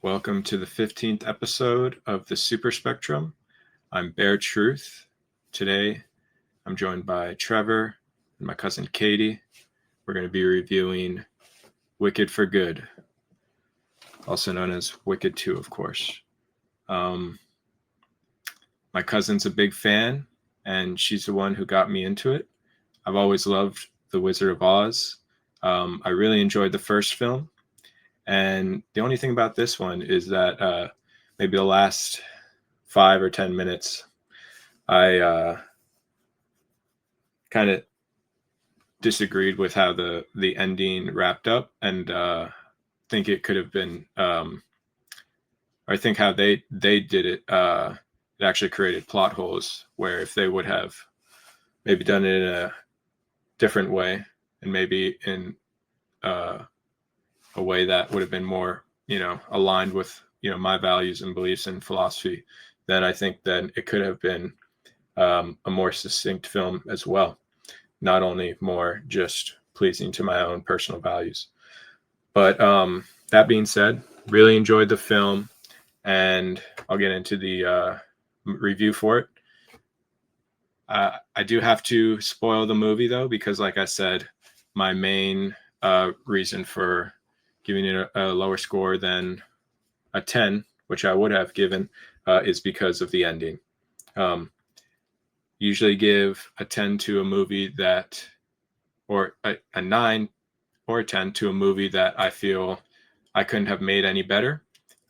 Welcome to the 15th episode of the Super Spectrum. I'm Bear Truth. Today, I'm joined by Trevor and my cousin Katie. We're going to be reviewing Wicked for Good, also known as Wicked 2, of course. My cousin's a big fan, and she's the one who got me into it. I've always loved The Wizard of Oz. I really enjoyed the first film. And the only thing about this one is that maybe the last 5 or 10 minutes, I kind of disagreed with how the ending wrapped up, and think it could have been, I think how they did it, it actually created plot holes where if they would have maybe done it in a different way and maybe in a way that would have been more, aligned with, my values and beliefs and philosophy, then I think then it could have been a more succinct film as well. Not only more just pleasing to my own personal values. But that being said, really enjoyed the film, and I'll get into the review for it. I do have to spoil the movie, though, because like I said, my main reason for giving it a lower score than a 10, which I would have given, is because of the ending. Usually give a 10 to a movie that, or a 9 or a 10 to a movie that I feel I couldn't have made any better.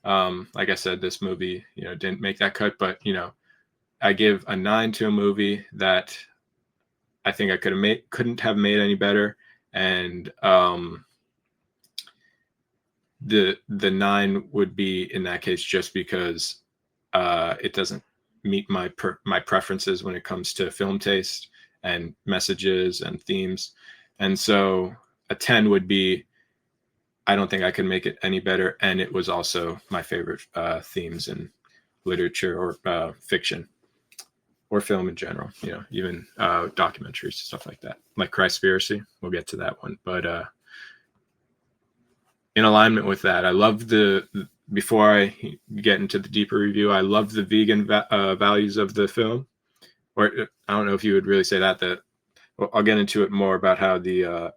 Like I said, this movie, didn't make that cut, but, I give a 9 to a movie that I think I couldn't have made any better. And the 9 would be in that case just because it doesn't meet my preferences when it comes to film taste and messages and themes. And so a 10 would be, I don't think I could make it any better. And it was also my favorite themes in literature or fiction or film in general, even documentaries, stuff like that, like Christspiracy. We'll get to that one. But in alignment with that, I love before I get into the deeper review, I love the vegan values of the film. Or I don't know if you would really say that. Well, I'll get into it more about how the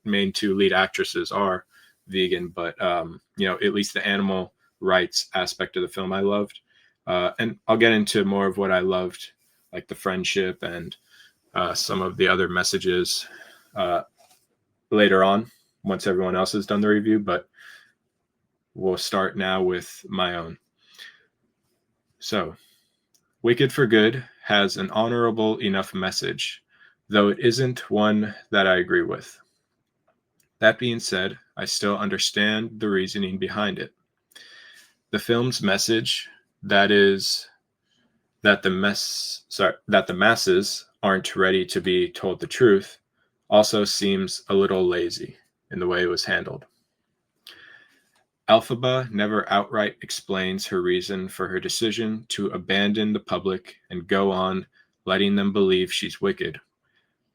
main two lead actresses are vegan, but at least the animal rights aspect of the film I loved. And I'll get into more of what I loved, like the friendship and some of the other messages later on, once everyone else has done the review, but we'll start now with my own. So, Wicked for Good has an honorable enough message, though it isn't one that I agree with. That being said, I still understand the reasoning behind it. The film's message, that is, that the masses aren't ready to be told the truth, also seems a little lazy in the way it was handled. Elphaba never outright explains her reason for her decision to abandon the public and go on letting them believe she's wicked,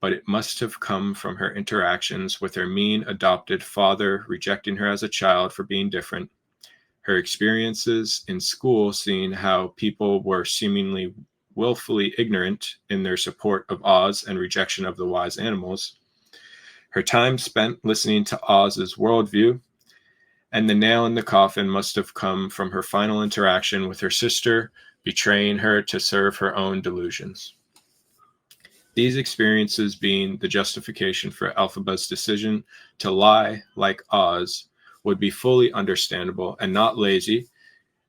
but it must have come from her interactions with her mean adopted father rejecting her as a child for being different, her experiences in school seeing how people were seemingly willfully ignorant in their support of Oz and rejection of the wise animals, her time spent listening to Oz's worldview, and the nail in the coffin must have come from her final interaction with her sister, betraying her to serve her own delusions. These experiences being the justification for Elphaba's decision to lie like Oz would be fully understandable and not lazy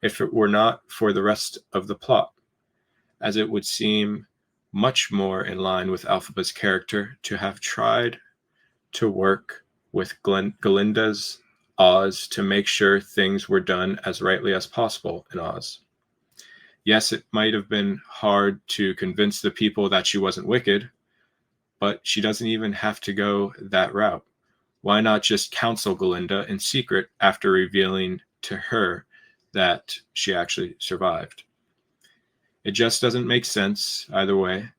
if it were not for the rest of the plot, as it would seem much more in line with Elphaba's character to have tried to work with Galinda's Oz to make sure things were done as rightly as possible in Oz. Yes, it might have been hard to convince the people that she wasn't wicked, but she doesn't even have to go that route. Why not just counsel Galinda in secret after revealing to her that she actually survived? It just doesn't make sense either way.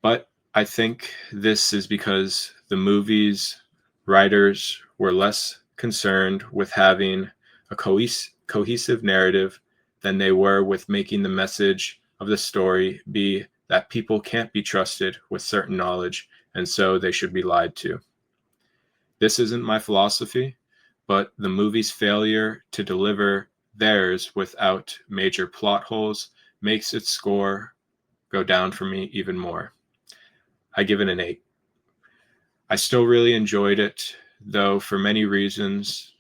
But I think this is because the movie's writers were less concerned with having a cohesive narrative than they were with making the message of the story be that people can't be trusted with certain knowledge, and so they should be lied to. This isn't my philosophy, but the movie's failure to deliver theirs without major plot holes makes its score go down for me even more. I give it an 8. I still really enjoyed it, though, for many reasons,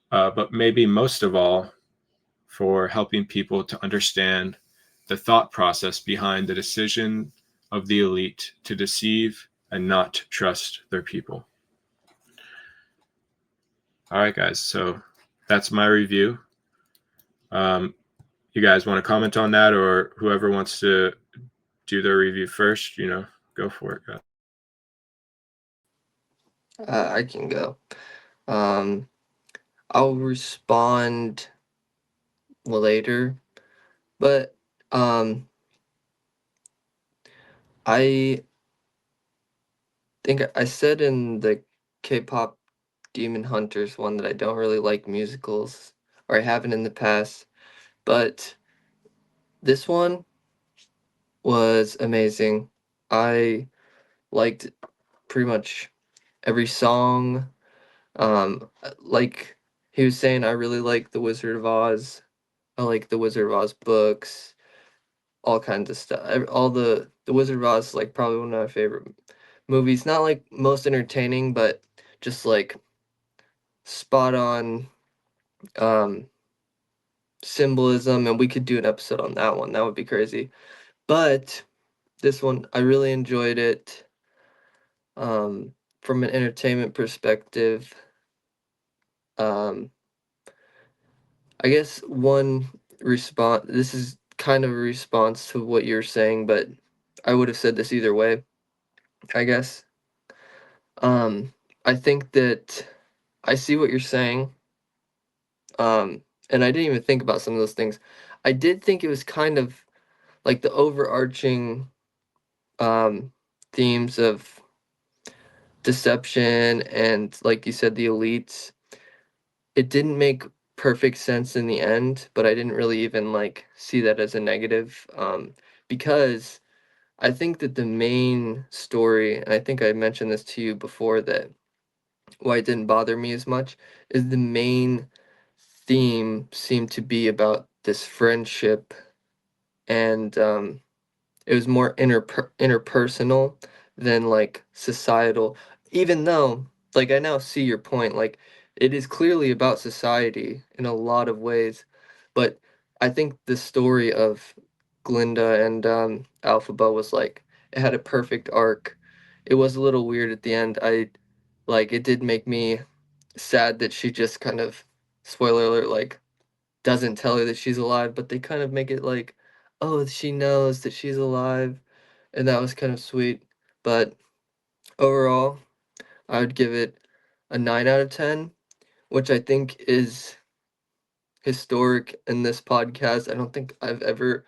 but maybe most of all for helping people to understand the thought process behind the decision of the elite to deceive and not trust their people. All right, guys, so that's my review. You guys want to comment on that, or whoever wants to do their review first, go for it, guys. I can go. I'll respond later, but I think I said in the K-pop Demon Hunters one that I don't really like musicals, or I haven't in the past, but this one was amazing. I liked pretty much every song. Like he was saying, I really like The Wizard of Oz. I like the Wizard of Oz books, all kinds of stuff. All the Wizard of Oz is like probably one of my favorite movies. Not like most entertaining, but just like spot on um symbolism, and we could do an episode on that one. That would be crazy. But this one, I really enjoyed it. From an entertainment perspective, um, I guess one response. This is kind of a response to what you're saying, but I would have said this either way, I guess. Um, I think that I see what you're saying. And I didn't even think about some of those things. I did think it was kind of like the overarching um themes of deception and, like you said, the elites. It didn't make perfect sense in the end, but I didn't really even like see that as a negative, because I think that the main story, and I think I mentioned this to you before, that why it didn't bother me as much is the main theme seemed to be about this friendship, and it was more interpersonal than like societal. Even though, like, I now see your point, like it is clearly about society in a lot of ways, but I think the story of Glinda and Alphaba was like, it had a perfect arc. It was a little weird at the end. I like, it did make me sad that she just kind of, spoiler alert, like doesn't tell her that she's alive, but they kind of make it like, oh, she knows that she's alive, and that was kind of sweet. But overall, I would give it a 9 out of 10, which I think is historic in this podcast. I don't think I've ever,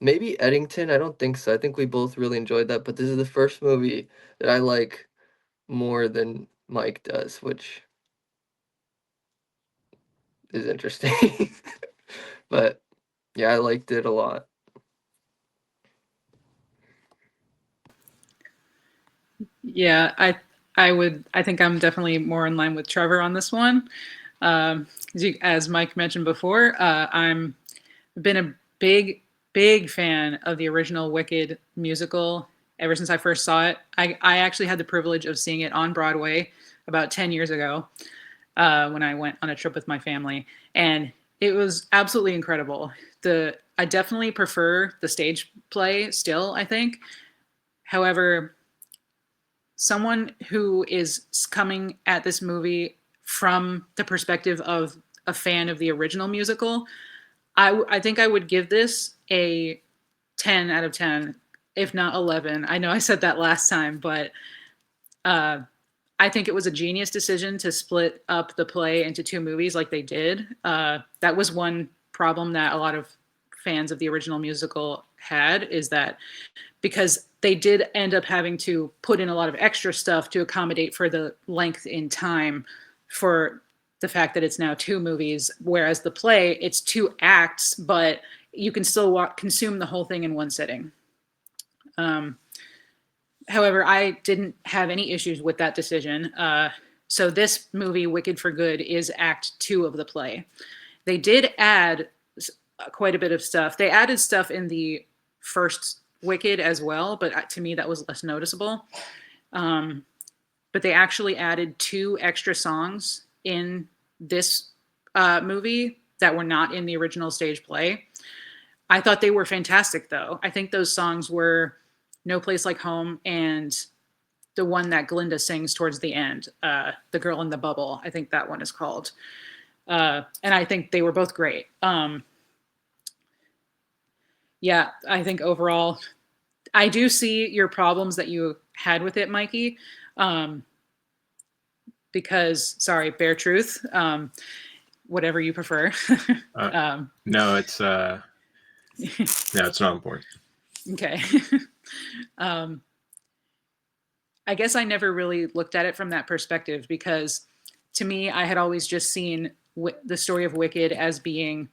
maybe Eddington, I don't think so. I think we both really enjoyed that, but this is the first movie that I like more than Mike does, which is interesting. But yeah, I liked it a lot. Yeah, I think I'm definitely more in line with Trevor on this one. As Mike mentioned before, I'm been a big fan of the original Wicked musical ever since I first saw it. I actually had the privilege of seeing it on Broadway about 10 years ago, when I went on a trip with my family, and it was absolutely incredible. I definitely prefer the stage play still, I think. However, someone who is coming at this movie from the perspective of a fan of the original musical, I think I would give this a 10 out of 10, if not 11. I know I said that last time, but uh, I think it was a genius decision to split up the play into two movies like they did. That was one problem that a lot of fans of the original musical had, is that because they did end up having to put in a lot of extra stuff to accommodate for the length in time for the fact that it's now 2 movies, whereas the play, it's 2 acts, but you can still consume the whole thing in one sitting. However, I didn't have any issues with that decision. So this movie, Wicked for Good, is Act 2 of the play. They did add quite a bit of stuff. They added stuff in the first Wicked as well, but to me that was less noticeable. But they actually added 2 extra songs in this movie that were not in the original stage play. I thought they were fantastic, though. I think those songs were No Place Like Home and the one that Glinda sings towards the end, The Girl in the Bubble. I think that one is called. And I think they were both great. Yeah, I think overall, I do see your problems that you had with it, Mikey. Because, sorry, bare truth, whatever you prefer. No, it's not important. Okay. I guess I never really looked at it from that perspective because to me, I had always just seen the story of Wicked as being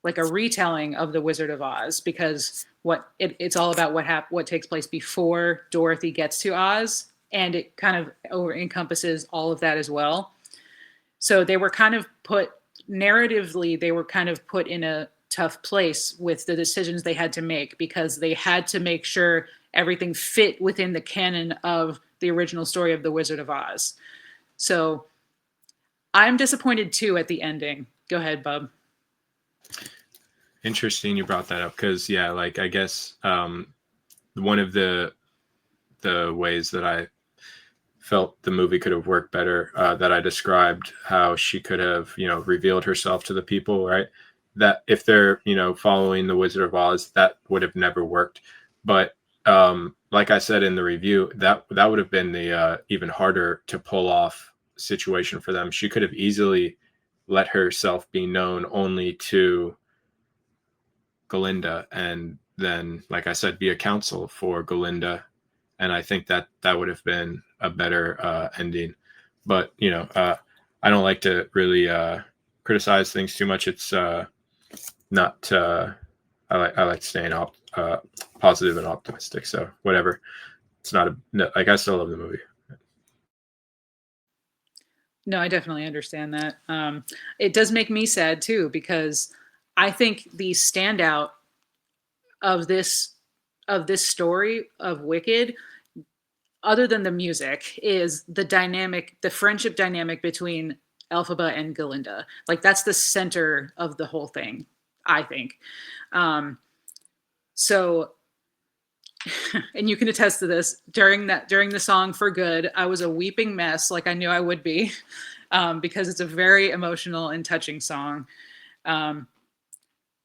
like a retelling of The Wizard of Oz, because it's all about what takes place before Dorothy gets to Oz, and it kind of encompasses all of that as well. So they were kind of narratively put in a tough place with the decisions they had to make, because they had to make sure everything fit within the canon of the original story of The Wizard of Oz. So I'm disappointed too at the ending. Go ahead, Bub. Interesting you brought that up, because yeah, like I guess one of the ways that I felt the movie could have worked better, that I described how she could have, revealed herself to the people, right? That if they're, following the Wizard of Oz, that would have never worked. But like I said in the review, that would have been the even harder to pull off situation for them. She could have easily let herself be known only to Glinda, and then, like I said, be a counsel for Glinda. And I think that would have been a better ending. But, I don't like to really criticize things too much. It's not, I like staying positive and optimistic. So whatever. It's not like I still love the movie. No, I definitely understand that. It does make me sad too, because I think the standout of this story of Wicked, other than the music, is the friendship dynamic between Elphaba and Galinda. Like, that's the center of the whole thing, I think. So, and you can attest to this, during the song For Good, I was a weeping mess, like I knew I would be, because it's a very emotional and touching song.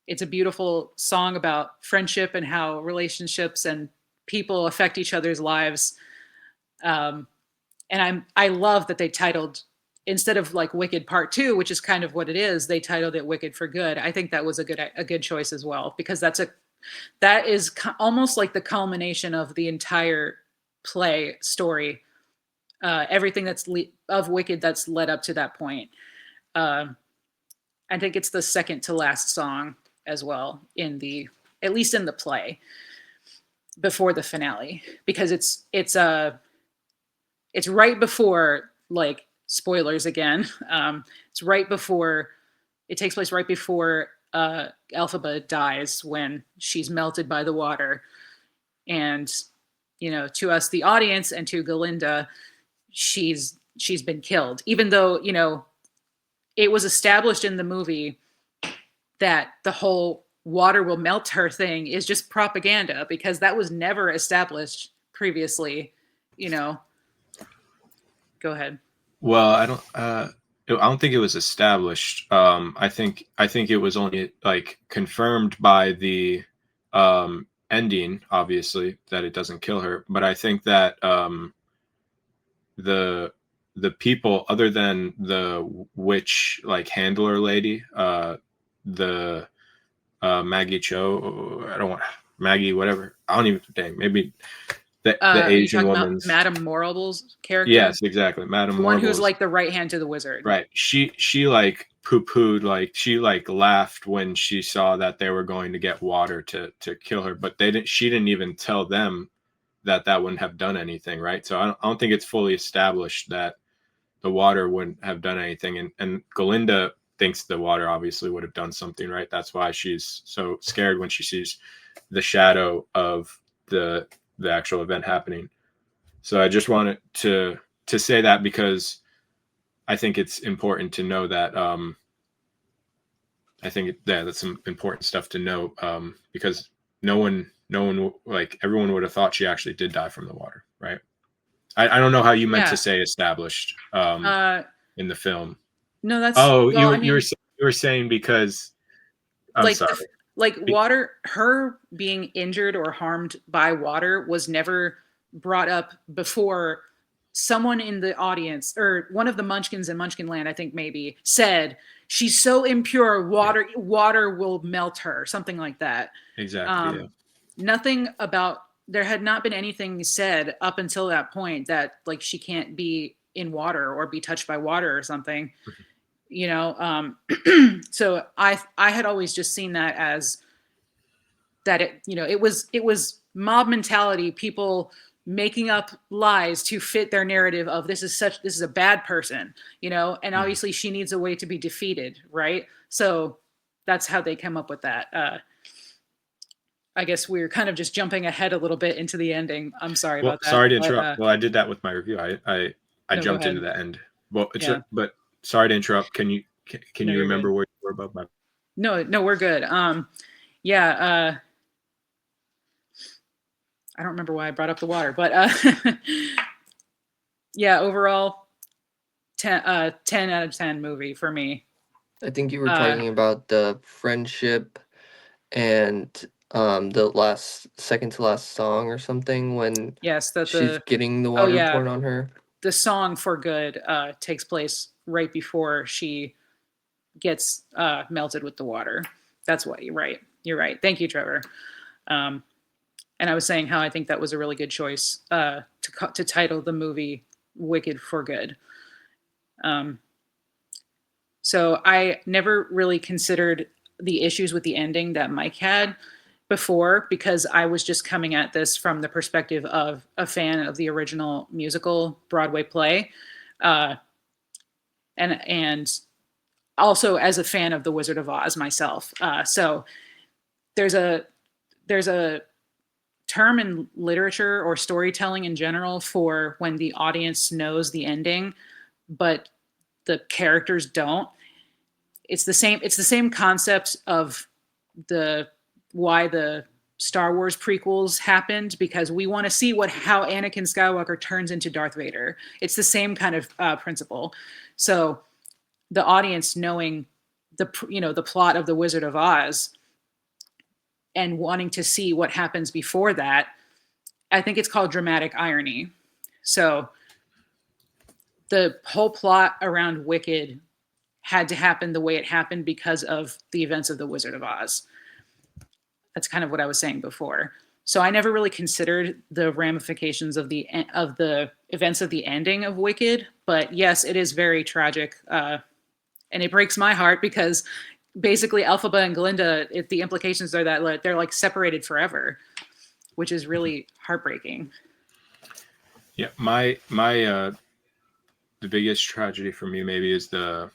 It's a beautiful song about friendship and how relationships and people affect each other's lives. And I love that they titled, instead of like Wicked Part 2, which is kind of what it is, they titled it Wicked for Good. I think that was a good choice as well, because that is almost like the culmination of the entire play story. Everything that's of Wicked that's led up to that point. I think it's the second to last song as well, at least in the play, before the finale, because it's right before, like, spoilers again. It takes place right before Elphaba dies, when she's melted by the water. And, to us, the audience, and to Galinda, she's been killed, even though, it was established in the movie that the whole water will melt her thing is just propaganda, because that was never established previously. Go ahead. Well, I don't think it was established. I think it was only like confirmed by the ending, obviously, that it doesn't kill her. But I think that the people, other than the witch, like, handler lady, the Maggie Cho, I don't want Maggie, whatever. I don't even, dang, maybe the Are you Asian talking about woman's. Madame Morrible's character? Yes, exactly. Madame The one who's Marbles. like the right hand to the wizard. Right. She like poo-pooed, like she like laughed when she saw that they were going to get water to kill her, but she didn't even tell them that wouldn't have done anything, right? So I don't think it's fully established that the water wouldn't have done anything, and Galinda thinks the water obviously would have done something, right? That's why she's so scared when she sees the shadow of the actual event happening. So I just wanted to say that because I think it's important to know that. I think that's some important stuff to know, because no one, like everyone would have thought she actually did die from the water, right? I don't know how you meant to say established in the film. No, that's oh well. I you mean, were saying because I'm like sorry. like water, her being injured or harmed by water was never brought up before. Someone in the audience, or one of the Munchkins in Munchkinland, I think maybe said she's so impure, water will melt her, something like that. Exactly. Yeah. Nothing about, there had not been anything said up until that point that like she can't be in water or be touched by water or something. You know, so I had always just seen that as that it was mob mentality, people making up lies to fit their narrative of this is a bad person, and obviously she needs a way to be defeated, right? So that's how they come up with that. I guess we're kind of just jumping ahead a little bit into the ending. I'm sorry about that. Sorry to interrupt. Well, I did that with my review. I No, jumped into the end. Well, but sorry to interrupt. Can you remember where you were about my? No, we're good. Yeah. I don't remember why I brought up the water, but yeah, overall, 10 out of 10 movie for me. I think you were talking about the friendship and the second to last song or something when she's getting the water poured on her. The song For Good takes place right before she gets melted with the water. That's what you're right. Thank you, Trevor. And I was saying how I think that was a really good choice to title the movie Wicked for Good. So I never really considered the issues with the ending that Mike had before, because I was just coming at this from the perspective of a fan of the original musical Broadway play, and also as a fan of The Wizard of Oz myself. So there's a term in literature or storytelling in general for when the audience knows the ending, but the characters don't. It's the same concept of why the Star Wars prequels happened, because we want to see how Anakin Skywalker turns into Darth Vader. It's the same kind of principle. So the audience knowing the plot of The Wizard of Oz and wanting to see what happens before that, I think it's called dramatic irony. So the whole plot around Wicked had to happen the way it happened because of the events of The Wizard of Oz. That's kind of what I was saying before. So I never really considered the ramifications of the events of the ending of Wicked, but yes, it is very tragic, and it breaks my heart because basically Elphaba and Glinda, the implications are that they're like separated forever, which is really heartbreaking. Yeah, my the biggest tragedy for me maybe is now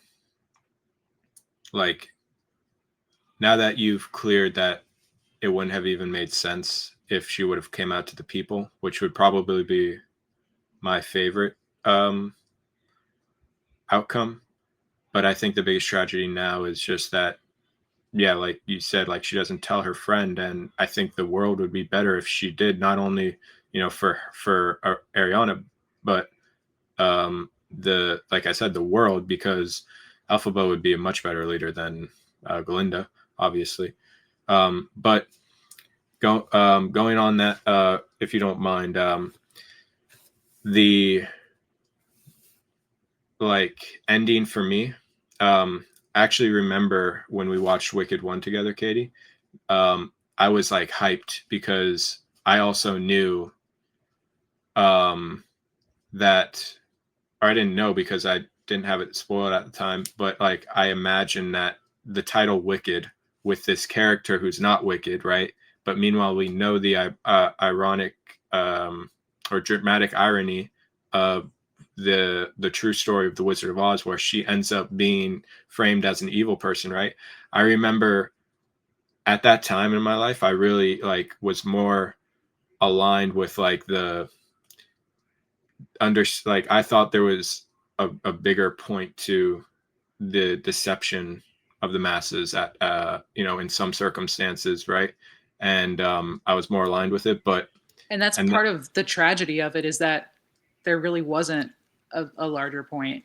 that you've cleared that it wouldn't have even made sense if she would have came out to the people, which would probably be my favorite outcome. But I think the biggest tragedy now is just that, yeah, like you said, like she doesn't tell her friend, and I think the world would be better if she did, not only for Ariana, but like I said, the world, because Elphaba would be a much better leader than Glinda, obviously. But going on that, if you don't mind, the ending for me, I actually remember when we watched Wicked 1 together, Katie, I was hyped because I also knew that, or I didn't know because I didn't have it spoiled at the time, but like I imagine that the title Wicked with this character who's not wicked, right? But meanwhile, we know the ironic or dramatic irony of the true story of the Wizard of Oz, where she ends up being framed as an evil person, right? I remember at that time in my life, I really like was more aligned with like the like I thought there was a bigger point to the deception of the masses at in some circumstances, right? And I was more aligned with it, but And that's and part of the tragedy of it, is that there really wasn't a larger point,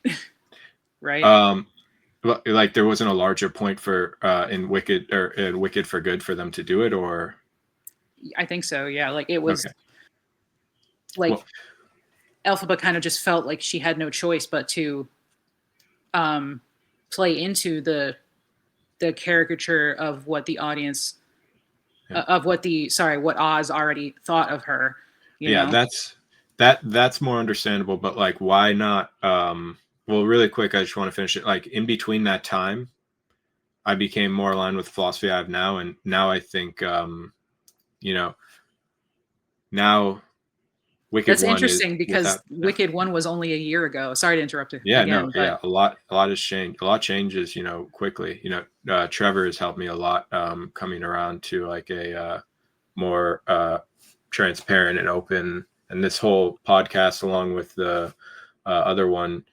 right? like there wasn't a larger point for in Wicked for Good for them to do it, or I think so. Yeah, like it was okay. like Well, Elphaba kind of just felt like she had no choice but to play into the caricature of what the audience yeah. of what Oz already thought of her. You Yeah, know, that's more understandable, but like why not well, really quick, I just want to finish it. Like in between that time, I became more aligned with the philosophy I have now, and now I think you know, now Wicked that's One is interesting because without Wicked One was only a year ago. Sorry to interrupt you yeah, no, again, yeah, but a lot has changed. A lot changes, quickly. Trevor has helped me a lot coming around to like a more transparent and open. And this whole podcast, along with the other one,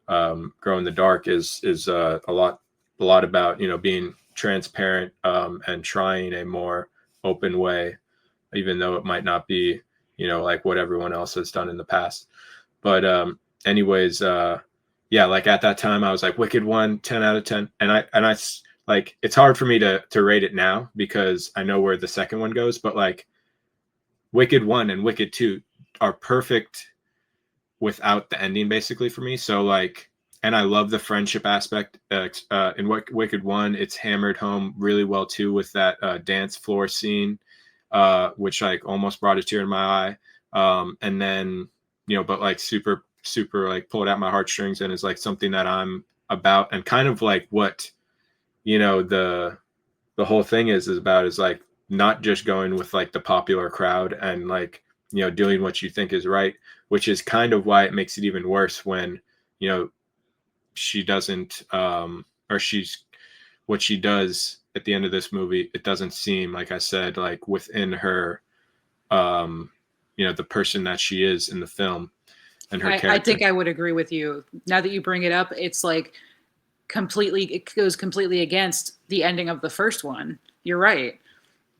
Grow in the Dark, is a lot about being transparent and trying a more open way, even though it might not be like what everyone else has done in the past. But anyways, yeah, like at that time I was like Wicked 1, 10 out of 10, and I like it's hard for me to rate it now because I know where the second one goes, but like Wicked 1 and Wicked 2 are perfect without the ending basically for me. So like, and I love the friendship aspect in Wicked 1. It's hammered home really well too with that dance floor scene, which like almost brought a tear in my eye. And then but like super like pulled at my heartstrings, and is like something that I'm about, and kind of like what the whole thing is about, is like not just going with like the popular crowd and like doing what you think is right, which is kind of why it makes it even worse when she doesn't or she's what she does at the end of this movie. It doesn't seem, like I said, like within her the person that she is in the film and her I character. think I would agree with you. Now that you bring it up, it's like it goes completely against the ending of the first one. You're right.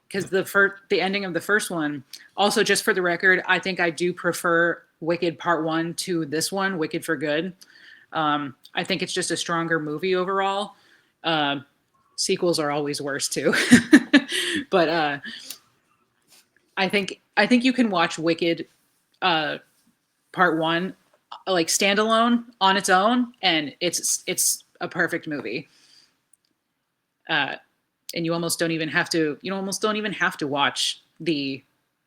Because the ending of the first one, also just for the record, I think I do prefer Wicked Part 1 to this one, Wicked for Good. I think it's just a stronger movie overall. Sequels are always worse too. But I think you can watch Wicked Part 1 like standalone on its own, and it's a perfect movie. And you almost don't even have to watch the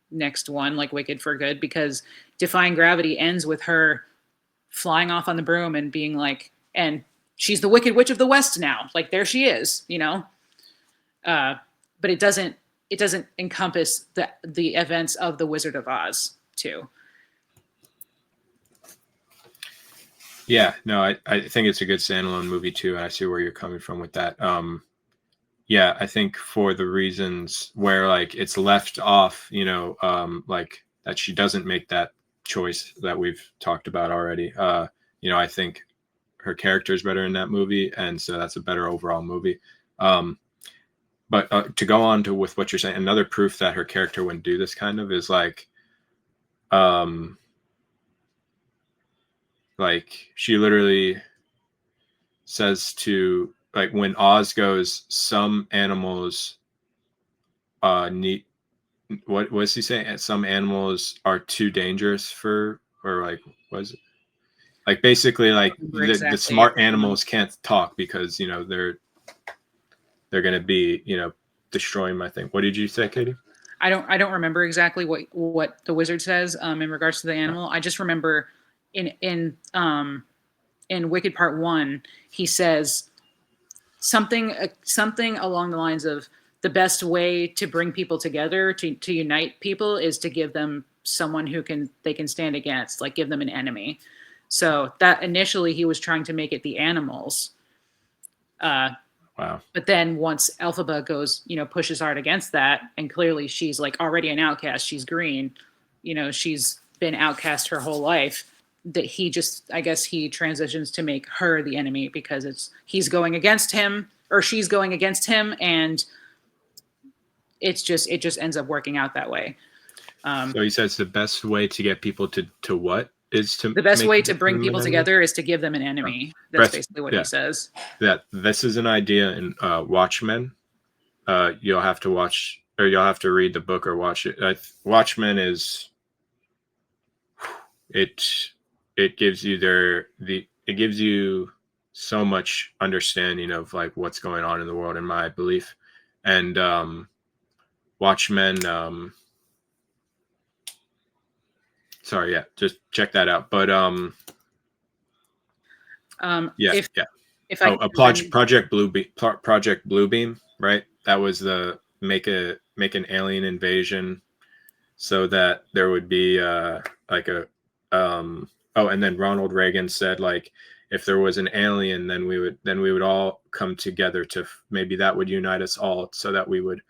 next one, like Wicked for Good, because Defying Gravity ends with her flying off on the broom and being like, and she's the Wicked Witch of the West now. Like there she is, but it doesn't encompass the events of the Wizard of Oz too. Yeah, no, I think it's a good standalone movie too, and I see where you're coming from with that. Yeah, I think for the reasons where like it's left off, like that she doesn't make that choice that we've talked about already. I think her character is better in that movie, and so that's a better overall movie. But to go on to with what you're saying, another proof that her character wouldn't do this kind of is like she literally says to, like, when Oz goes, some animals need, what was he saying? Some animals are too dangerous for, or like, was it like basically like the Exactly. smart animals can't talk because they're going to be destroying my thing. What did you say, Katie? I don't remember exactly what the wizard says in regards to the animal. I just remember in Wicked Part 1, he says something along the lines of the best way to bring people together, to unite people, is to give them someone they can stand against, like give them an enemy. So that initially he was trying to make it the animals. Wow. But then once Elphaba goes, pushes hard against that, and clearly she's like already an outcast. She's green, she's been outcast her whole life. That I guess he transitions to make her the enemy because he's going against him or she's going against him, and it just ends up working out that way. So he says the best way to get people to what is to the best make way to bring them an people enemy? together is to give them an enemy. That's basically what he says. That this is an idea in Watchmen. You'll have to watch, or you'll have to read the book or watch it. Watchmen is it gives you it gives you so much understanding of like what's going on in the world, in my belief. And Watchmen, sorry, yeah, just check that out. But yeah, if I Project Bluebeam, right? That was the make an alien invasion so that there would be like a and then Ronald Reagan said, like, if there was an alien, then we would all come together to maybe that would unite us all so that we would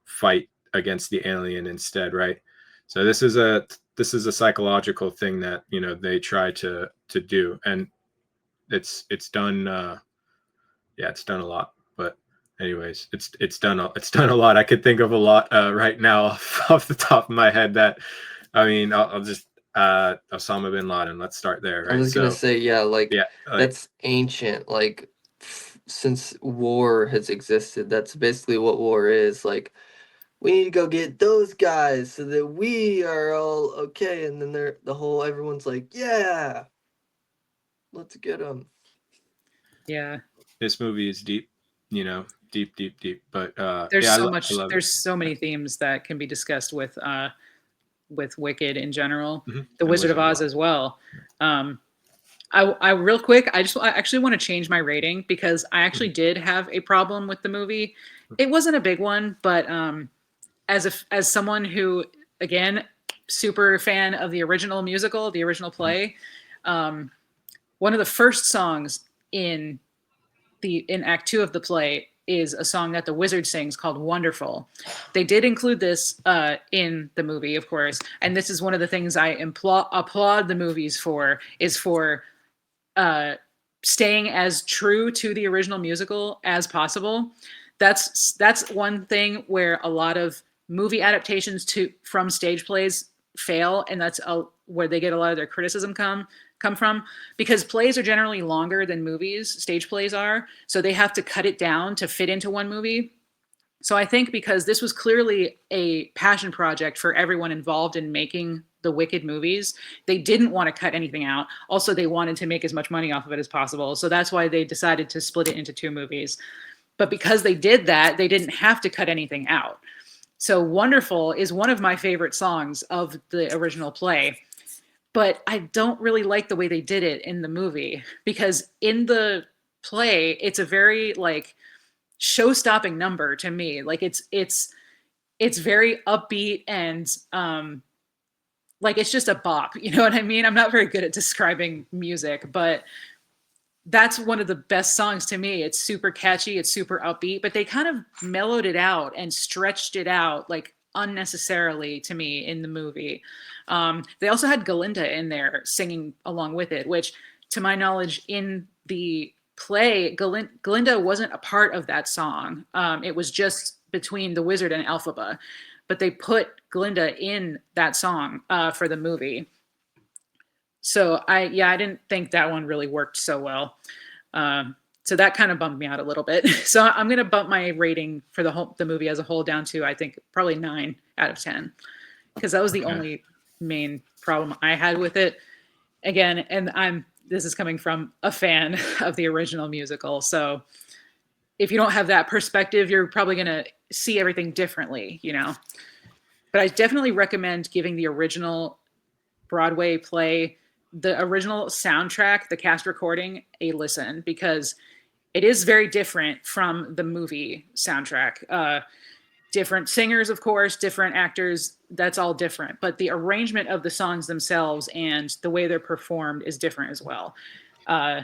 fight against the alien instead, right? So this is a psychological thing that they try to do, and it's done. It's done a lot. But anyways, it's done a lot. I could think of a lot right now off the top of my head. That I'll just Osama bin Laden. Let's start there. Right? I was gonna say, that's ancient. Like, since war has existed, that's basically what war is. Like, we need to go get those guys so that we are all okay. And then everyone's like, yeah, let's get them. Yeah. This movie is deep, deep. But there's so many themes that can be discussed with Wicked in general, The Wizard of Oz as well. I real quick, I actually want to change my rating because I actually did have a problem with the movie. It wasn't a big one, but as someone who, again, super fan of the original musical, the original play, one of the first songs in Act 2 of the play is a song that the wizard sings called Wonderful. They did include this in the movie, of course, and this is one of the things I applaud the movies for, is for staying as true to the original musical as possible. That's one thing where a lot of movie adaptations from stage plays fail, and that's where they get a lot of their criticism come from, because plays are generally longer than movies, stage plays are, so they have to cut it down to fit into one movie. So I think because this was clearly a passion project for everyone involved in making the Wicked movies, they didn't want to cut anything out. Also, they wanted to make as much money off of it as possible. So that's why they decided to split it into 2 movies. But because they did that, they didn't have to cut anything out. So Wonderful is one of my favorite songs of the original play. But I don't really like the way they did it in the movie, because in the play, it's a very like show-stopping number to me. Like it's very upbeat and like it's just a bop. You know what I mean? I'm not very good at describing music, but that's one of the best songs to me. It's super catchy, it's super upbeat, but they kind of mellowed it out and stretched it out like unnecessarily to me in the movie. They also had Galinda in there singing along with it, which to my knowledge in the play, Galinda wasn't a part of that song. It was just between the wizard and Elphaba, but they put Galinda in that song for the movie. So I didn't think that one really worked so well. So that kind of bummed me out a little bit. So I'm going to bump my rating for the movie as a whole down to, I think, probably 9 out of 10, because that was the only main problem I had with it. Again, and this is coming from a fan of the original musical, so if you don't have that perspective, you're probably going to see everything differently, you know. But I definitely recommend giving the original Broadway play, the original soundtrack, the cast recording, a listen, because it is very different from the movie soundtrack. Different singers, of course, different actors, that's all different. But the arrangement of the songs themselves and the way they're performed is different as well. Uh,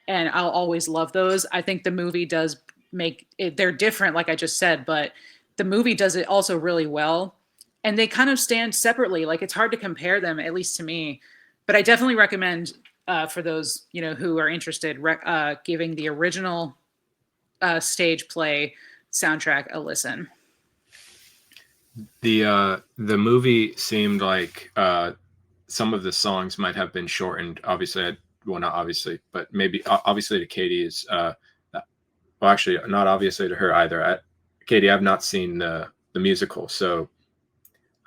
and I'll always love those. I think the movie does make it, they're different, like I just said, but the movie does it also really well. And they kind of stand separately. Like it's hard to compare them, at least to me. But I definitely recommend for those who are interested, giving the original stage play soundtrack a listen. The movie seemed like some of the songs might have been shortened. Obviously, well, not obviously, but maybe obviously to Katie is well, actually, not obviously to her either. Katie, I've not seen the musical, so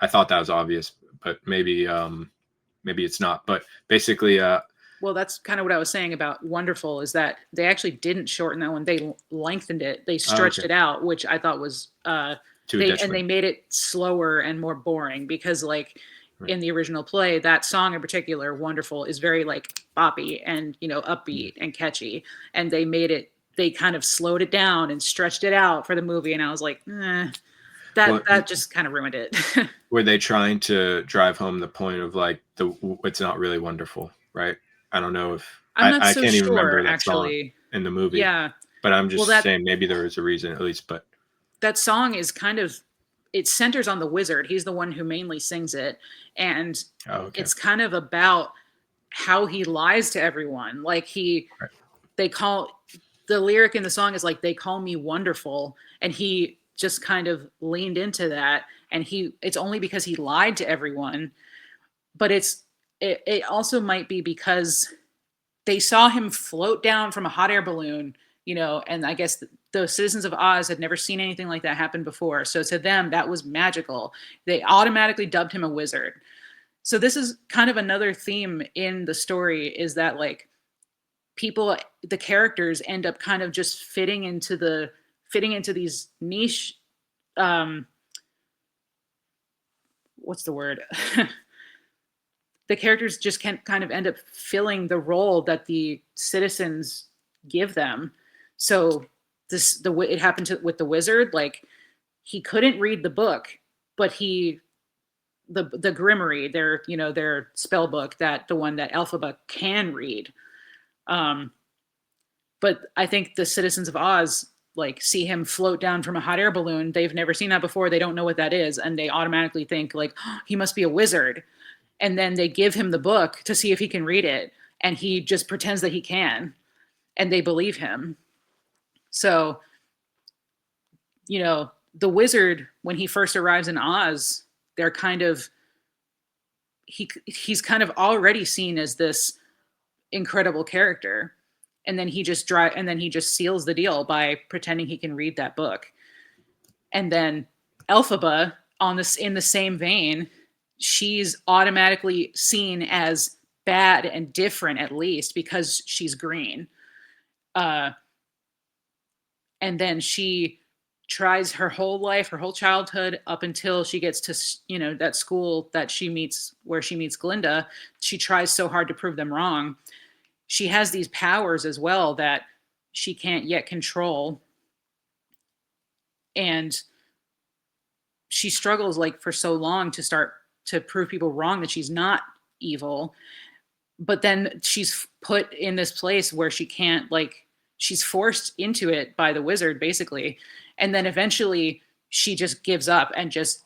I thought that was obvious, but maybe it's not. But basically, well, that's kind of what I was saying about Wonderful, is that they actually didn't shorten that one. They lengthened it. They stretched okay. it out, which I thought was they made it slower and more boring because like in the original play, that song in particular, Wonderful, is very like boppy and upbeat and catchy. And they kind of slowed it down and stretched it out for the movie. And I was like, that just kind of ruined it. Were they trying to drive home the point of like it's not really wonderful, right? I don't know if I'm not I so can't sure, even remember that actually. song in the movie. Yeah. But I'm just saying maybe there was a reason at least, but that song is kind of, it centers on the wizard. He's the one who mainly sings it. And it's kind of about how he lies to everyone. Like they call, the lyric in the song is like, they call me wonderful. And he just kind of leaned into that. And it's only because he lied to everyone. But it also might be because they saw him float down from a hot air balloon, and I guess the citizens of Oz had never seen anything like that happen before. So to them, that was magical. They automatically dubbed him a wizard. So this is kind of another theme in the story, is that like the characters end up kind of just fitting into these niche, what's the word? The characters just can kind of end up filling the role that the citizens give them. So it happened with the wizard. Like he couldn't read the book, but the Grimmery, their spell book, that the one that Elphaba can read. But I think the citizens of Oz like see him float down from a hot air balloon. They've never seen that before. They don't know what that is, and they automatically think like, oh, he must be a wizard. And then they give him the book to see if he can read it, and he just pretends that he can, and they believe him. So, the wizard, when he first arrives in Oz, they're kind of he's kind of already seen as this incredible character, and then he just seals the deal by pretending he can read that book. And then Elphaba, in the same vein, she's automatically seen as bad and different, at least because she's green. And then she tries her whole life, her whole childhood, up until she gets to, that school where she meets Glinda. She tries so hard to prove them wrong. She has these powers as well that she can't yet control. And she struggles like for so long to prove people wrong that she's not evil. But then she's put in this place where she can't, like, she's forced into it by the wizard, basically. And then eventually she just gives up and just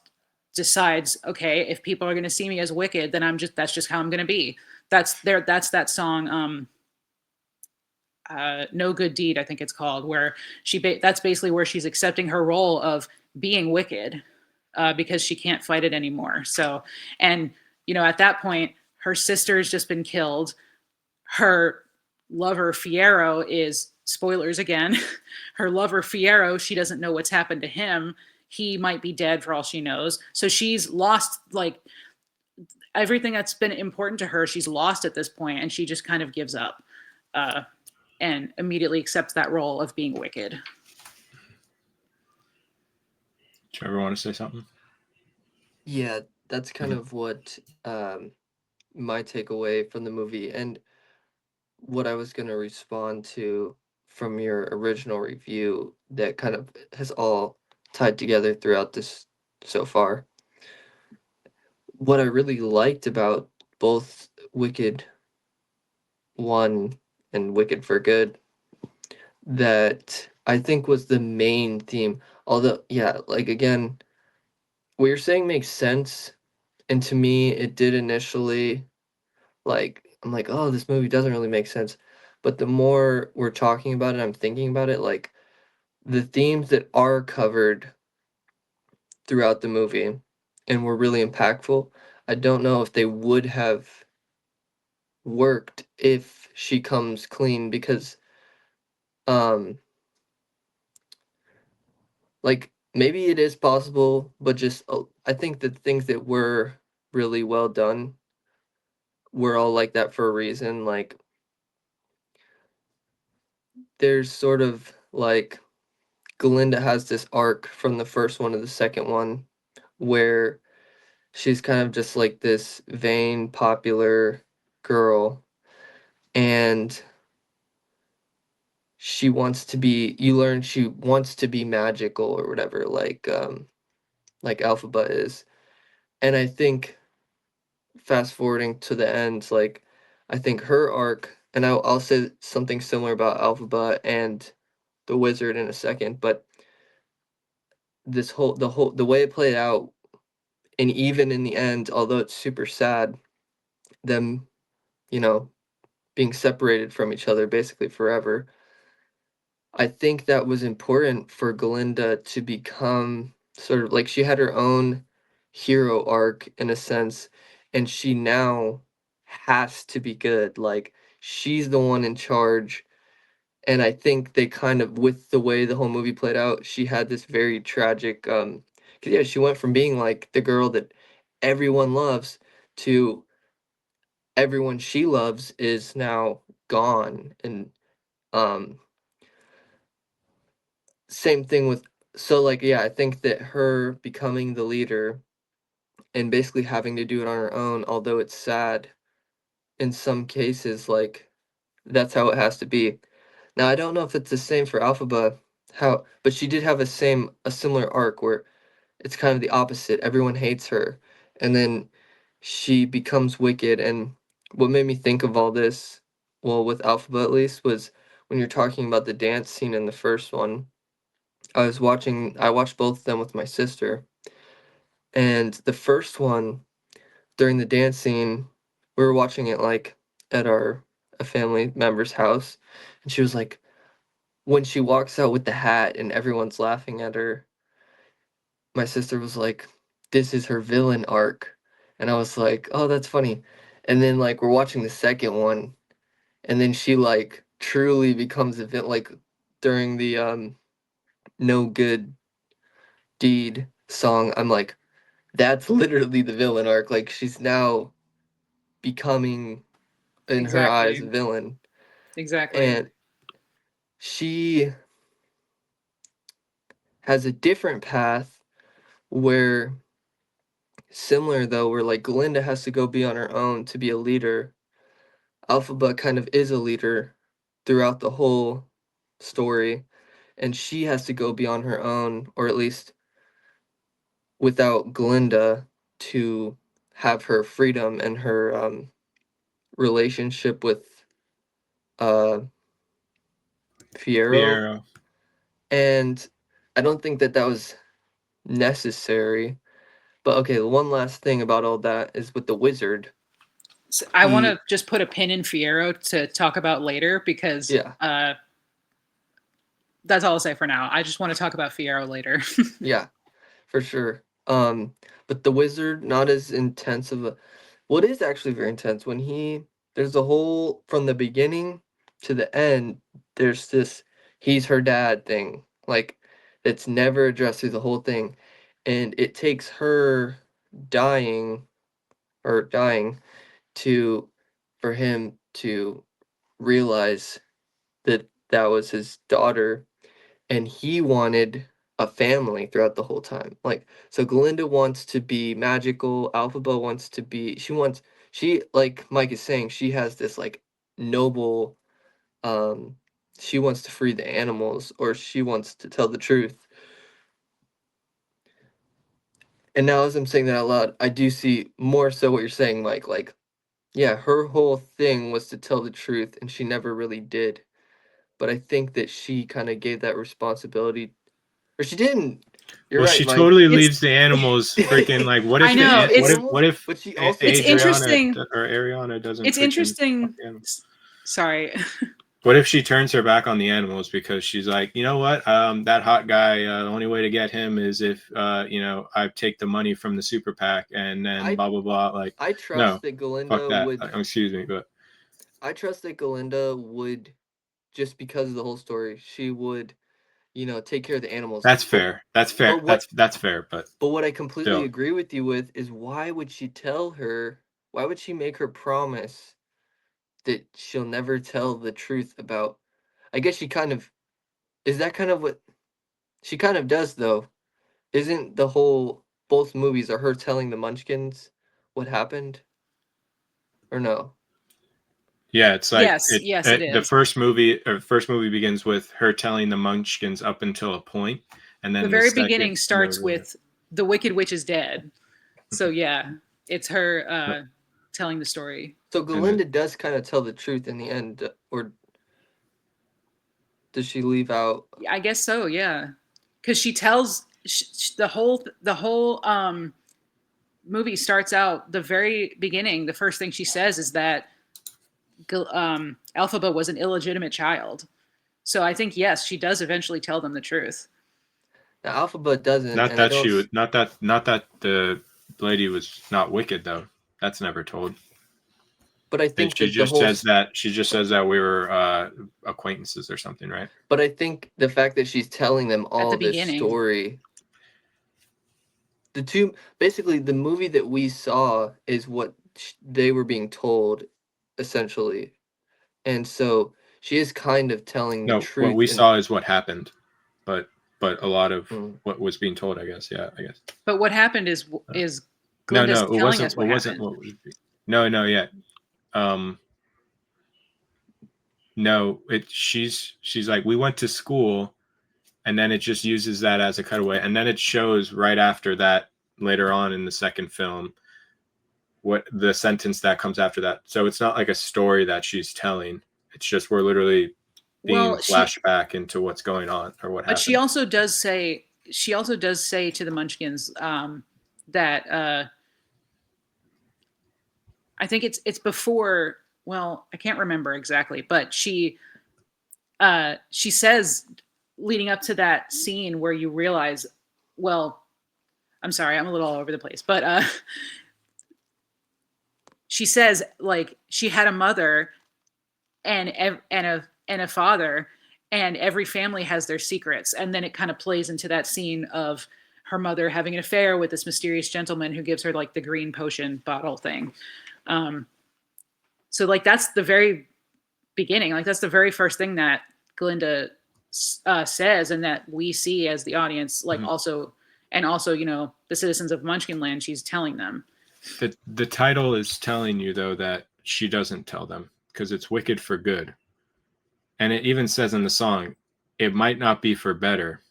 decides, okay, if people are going to see me as wicked, then that's just how I'm going to be. That's that song, No Good Deed, I think it's called, where that's basically where she's accepting her role of being wicked. Because she can't fight it anymore. So, and, at that point, her sister's just been killed. Her lover, Fiyero, is, spoilers again, her lover, Fiyero, she doesn't know what's happened to him. He might be dead for all she knows. So she's lost, like, everything that's been important to her, she's lost at this point, and she just kind of gives up and immediately accepts that role of being wicked. Trevor, want to say something? Yeah, that's kind Mhm. of what my takeaway from the movie, and what I was going to respond to from your original review that kind of has all tied together throughout this so far. What I really liked about both Wicked 1 and Wicked for Good, that I think was the main theme. Although, yeah, like again, what you're saying makes sense. And to me, it did initially. Like, I'm like, oh, this movie doesn't really make sense. But the more we're talking about it, I'm thinking about it, like the themes that are covered throughout the movie and were really impactful, I don't know if they would have worked if she comes clean, because um like maybe it is possible, but just I think the things that were really well done were all like that for a reason. Like there's sort of like Glinda has this arc from the first one to the second one where she's kind of just like this vain, popular girl, and she wants to be, you learn she wants to be magical or whatever, like Alphaba is. And I think fast forwarding to the end, like I think her arc, and I'll say something similar about Alphaba and the wizard in a second, but the way it played out, and even in the end, although it's super sad, them, you know, being separated from each other basically forever, I think that was important for Glinda to become sort of like, she had her own hero arc in a sense, and she now has to be good. Like, she's the one in charge. And I think they kind of, with the way the whole movie played out, she had this very tragic, 'cause yeah, she went from being like the girl that everyone loves to everyone she loves is now gone. And um same thing with, so like, yeah, I think that her becoming the leader and basically having to do it on her own, although it's sad in some cases, like that's how it has to be. Now I don't know if it's the same for Alphaba, how, but she did have a similar arc where it's kind of the opposite. Everyone hates her, and then she becomes wicked. And what made me think of all this, well, with Alphaba at least, was when you're talking about the dance scene in the first one. I watched both of them with my sister, and the first one, during the dance scene, we were watching it like at a family member's house, and she was like, when she walks out with the hat and everyone's laughing at her, my sister was like, this is her villain arc. And I was like, oh, that's funny. And then like we're watching the second one, and then she like truly becomes a villain, like during the no good deed song. I'm like, that's literally the villain arc. Like, she's now becoming, in her eyes, a Exactly. villain. Exactly. And she has a different path where, similar though, where like Glinda has to go be on her own to be a leader. Alphaba kind of is a leader throughout the whole story, and she has to go be on her own, or at least without Glinda, to have her freedom and her relationship with uh Fiero. Fiero. And I don't think that that was necessary. But okay, the one last thing about all that is with the wizard. So I want He, to just put a pin in Fiero to talk about later because yeah, that's all I'll say for now. I just want to talk about Fiero later. yeah, for sure. But the wizard, not as intense of a. What is actually very intense when there's a whole, from the beginning to the end. There's this he's her dad thing, like it's never addressed through the whole thing, and it takes her dying dying to, for him to realize that that was his daughter, and he wanted a family throughout the whole time. Like, so Glinda wants to be magical, Alphaba wants to be, she, like Mike is saying, she has this like noble, um, she wants to free the animals, or she wants to tell the truth. And now as I'm saying that out loud, I do see more so what you're saying, Mike. Like, yeah, her whole thing was to tell the truth, and she never really did. But I think that she kind of gave that responsibility, or she didn't. You're Well, right, she Mike. totally It's leaves the animals freaking like. What I if She know leaves the the it's animals, what if but she also it's Adriana interesting. or Ariana doesn't It's freaking fuck interesting. the animals? Sorry. What if she turns her back on the animals because she's like, you know what, that hot guy, the only way to get him is if I take the money from the super PAC and then I blah blah blah. Like, I no, trust that fuck Galinda that. would. Excuse me, but I trust that Galinda would, just because of the whole story, she would, take care of the animals. that's fair. That's fair. But what That's fair. But but what I completely still, agree with you with is, why would she tell her? Why would she make her promise that she'll never tell the truth about? I guess she kind of, is that kind of what she kind of does though. Isn't the whole, both movies are her telling the Munchkins what happened, or no? yeah, it's like Yes, yes, it the is. first movie begins with her telling the Munchkins up until a point, and The then the very second beginning starts movie. with the Wicked Witch is dead. So yeah, it's her telling the story. So And Galinda does kind of tell the truth in the end, or does she leave out? I guess so. Yeah, because she tells the whole movie starts out, the very beginning. The first thing she says is that Elphaba was an illegitimate child. So I think yes, she does eventually tell them the truth. The alphabet doesn't, not and I that don't. she was not that the lady was not wicked though. That's never told. But I think She that the just whole. says that we were acquaintances or something, right? But I think the fact that she's telling them At the all this beginning. story, the two, basically the movie that we saw is what they were being told, essentially, and so she is kind of telling the No, what truth. we And saw is what happened, but a lot of mm, what was being told, I guess. Yeah, I guess. But what happened is Uh, is no, Glinda's no, it telling wasn't. us It what wasn't happened. what was. No, no, yeah. Um, no, she's like, we went to school, and then it just uses that as a cutaway, and then it shows right after that later on in the second film what the sentence that comes after that. So it's not like a story that she's telling. It's just we're literally being Well, flashed back into what's going on or what but happened. she also does say to the Munchkins that I think it's before. Well, I can't remember exactly, but she says, leading up to that scene where you realize, well, I'm sorry, I'm a little all over the place, but she says like she had a mother and a father, and every family has their secrets, and then it kind of plays into that scene of her mother having an affair with this mysterious gentleman who gives her like the green potion bottle thing. Um, so like that's the very beginning, like that's the very first thing that Glinda says, and that we see as the audience, like Mhm. also, and also, the citizens of Munchkinland, she's telling them. The title is telling you though that she doesn't tell them because it's wicked for good. And it even says in the song, it might not be for better.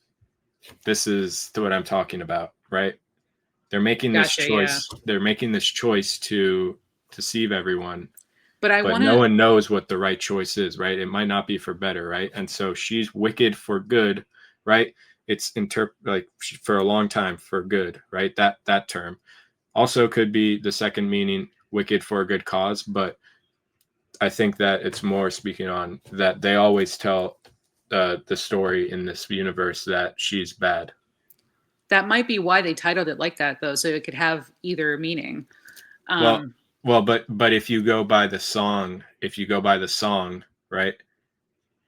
This is what I'm talking about, right? They're making this Gotcha. Yeah. choice. They're making this choice to deceive everyone, But I but want no to. one knows what the right choice is, right? It might not be for better, right? And so she's wicked for good, right? It's like for a long time for good, right? That term also could be the second meaning, wicked for a good cause, but I think that it's more speaking on that they always tell the story in this universe that she's bad. That might be why they titled it like that, though, so it could have either meaning. Well, Um, but if you go by the song, right,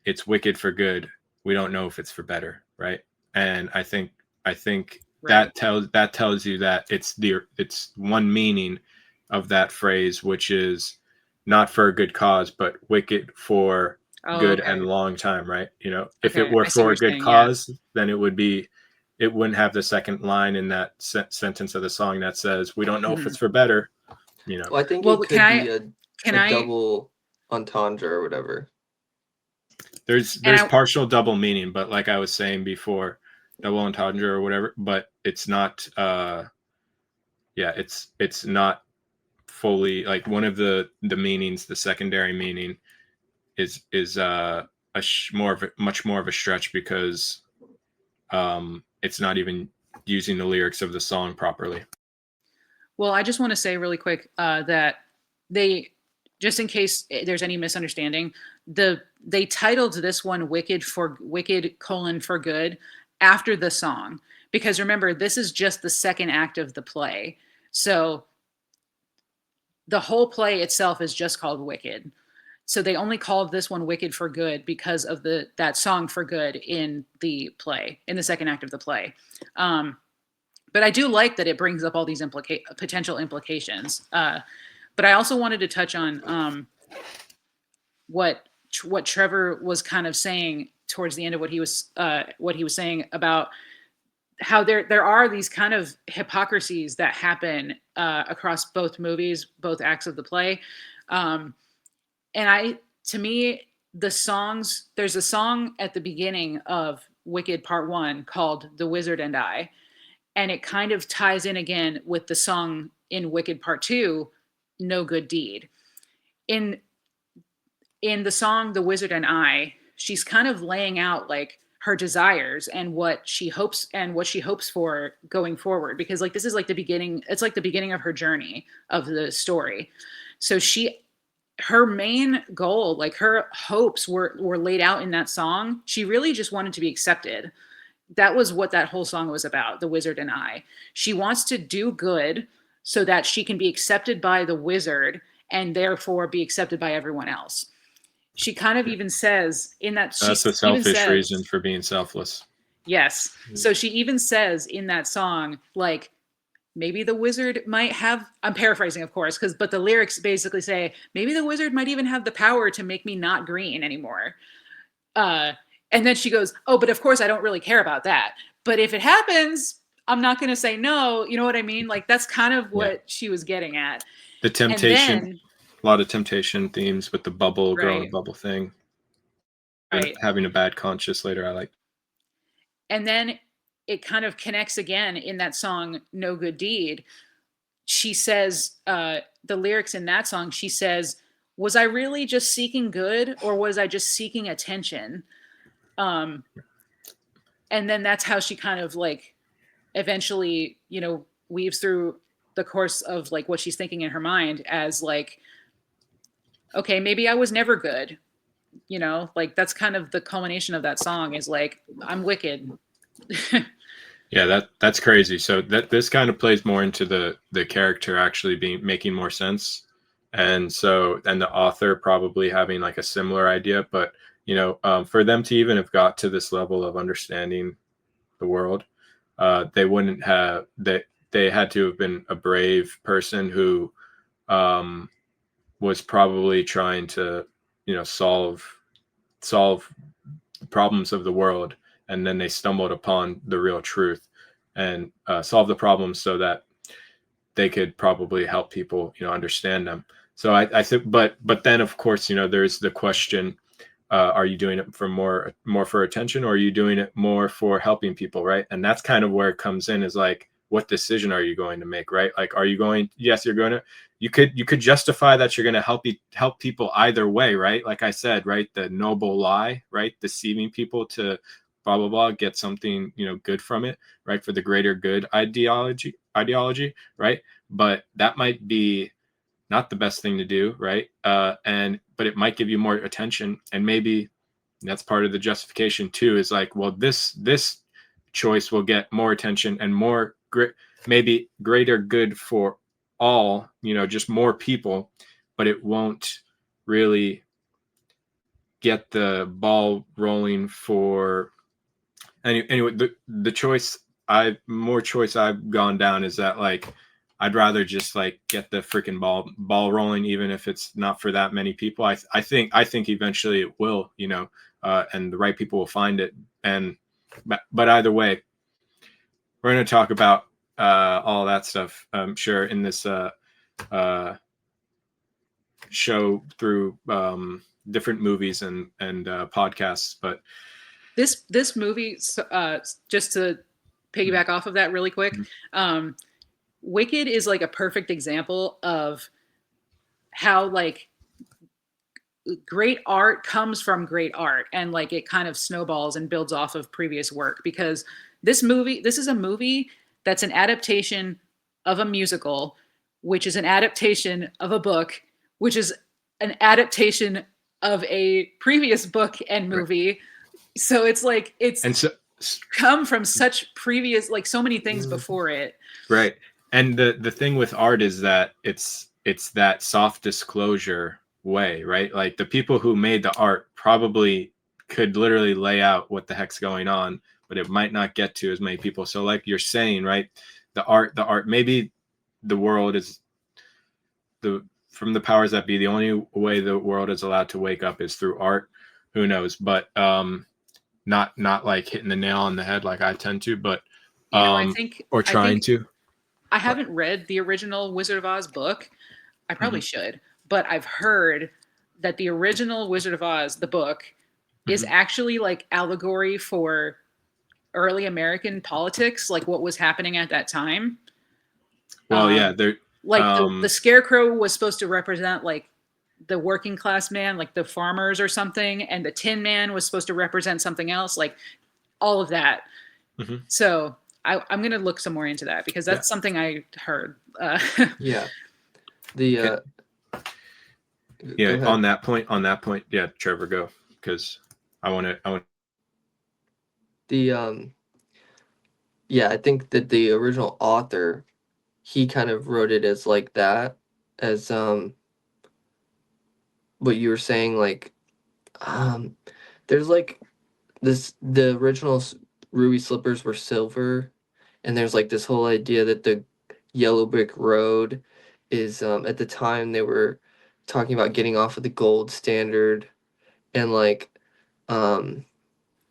it's wicked for good. We don't know if it's for better, right? And I think right. that tells you that it's one meaning of that phrase, which is not for a good cause, but wicked for Oh, good okay. and long time, right? If it Okay. were I see what for you're a good saying. Yeah. cause, then it would be it wouldn't have the second line in that sentence of the song that says, "We don't know if Mhm. it's for better." You know, Well, I think Well, it could be can a I double entendre or whatever. there's and I partial double meaning, but like I was saying before, double entendre or whatever, but it's not. Yeah, it's not fully like one of the meanings. The secondary meaning is much more of a stretch because it's not even using the lyrics of the song properly. Well, I just want to say really quick that they, just in case there's any misunderstanding, they titled this one "Wicked: for Good" after the song, because remember, this is just the second act of the play. So the whole play itself is just called Wicked. So they only called this one "Wicked for Good" because of that song "For Good" in the play, in the second act of the play. But I do like that it brings up all these potential implications. But I also wanted to touch on what Trevor was kind of saying towards the end of what he was saying about how there are these kind of hypocrisies that happen across both movies, both acts of the play. And to me, there's a song at the beginning of Wicked Part 1 called "The Wizard and I," and it kind of ties in again with the song in Wicked Part 2, "No Good Deed." In the song "The Wizard and I," she's kind of laying out like her desires and what she hopes for going forward, because like this is like the beginning, it's like the beginning of her journey of the story. So her main goal, like her hopes were laid out in that song. She really just wanted to be accepted. That was what that whole song was about, "The Wizard and I." She wants to do good so that she can be accepted by the wizard and therefore be accepted by everyone else. She kind of even says in that, That's a selfish reason for being selfless. yes. So she even says in that song, like, maybe the wizard might have, I'm paraphrasing, of course, but the lyrics basically say, maybe the wizard might even have the power to make me not green anymore. And then she goes, oh, but of course I don't really care about that. But if it happens, I'm not going to say no. You know what I mean? Like that's kind of what she was getting at. The temptation, Then, a lot of temptation themes with the bubble, growing a right, bubble thing. right. Having a bad conscience later, I like. And then it kind of connects again in that song, "No Good Deed." She says, the lyrics in that song, she says, was I really just seeking good or was I just seeking attention? And then that's how she kind of like eventually, weaves through the course of like what she's thinking in her mind as like, okay, maybe I was never good. Like that's kind of the culmination of that song is like, I'm wicked. Yeah, that's crazy. So this kind of plays more into the character actually making more sense, and the author probably having like a similar idea. But for them to even have got to this level of understanding the world, they wouldn't have they had to have been a brave person who was probably trying to solve problems of the world, and then they stumbled upon the real truth and solve the problems so that they could probably help people understand them. So I think, but then of course there's the question, are you doing it for more for attention, or are you doing it more for helping people, right? And that's kind of where it comes in, is like, what decision are you going to make, right? Like, are you going, yes, you're going to, you could justify that you're going to help people either way, right? Like I said, right, the noble lie, right, deceiving people to blah blah blah, get something good from it, right, for the greater good ideology, right? But that might be not the best thing to do, right? But it might give you more attention, and maybe that's part of the justification too, is like, well, this choice will get more attention and maybe greater good for all, just more people, but it won't really get the ball rolling for anyway. The choice I've gone down is that, like, I'd rather just like get the freaking ball rolling, even if it's not for that many people. I think eventually it will, and the right people will find it. But either way, we're going to talk about all that stuff, I'm sure, in this show through different movies and podcasts. But this movie, just to piggyback off of that really quick, Wicked is like a perfect example of how like great art comes from great art, and like it kind of snowballs and builds off of previous work, because this is a movie that's an adaptation of a musical, which is an adaptation of a book, which is an adaptation of a previous book and movie. Right. So it's like come from such previous, like so many things before it. Right. And the thing with art is that it's that soft disclosure way, right? Like the people who made the art probably could literally lay out what the heck's going on, but it might not get to as many people. So like you're saying, right? The art, maybe the world is from the powers that be, the only way the world is allowed to wake up is through art. Who knows? But not like hitting the nail on the head like I tend to, but I haven't read the original Wizard of Oz book. I probably should, but I've heard that the original Wizard of Oz, the book, is actually like allegory for early American politics, like what was happening at that time. Well, yeah, they're like the Scarecrow was supposed to represent like the working class man, like the farmers or something, and the Tin Man was supposed to represent something else, like all of that. So I'm gonna look some more into that, because that's something I heard. Yeah. The on that point, yeah, Trevor, go, because I want the yeah, I think that the original author, he kind of wrote it as like that, as what you were saying, like there's like the original ruby slippers were silver, and there's like this whole idea that the yellow brick road is at the time they were talking about getting off of the gold standard, and like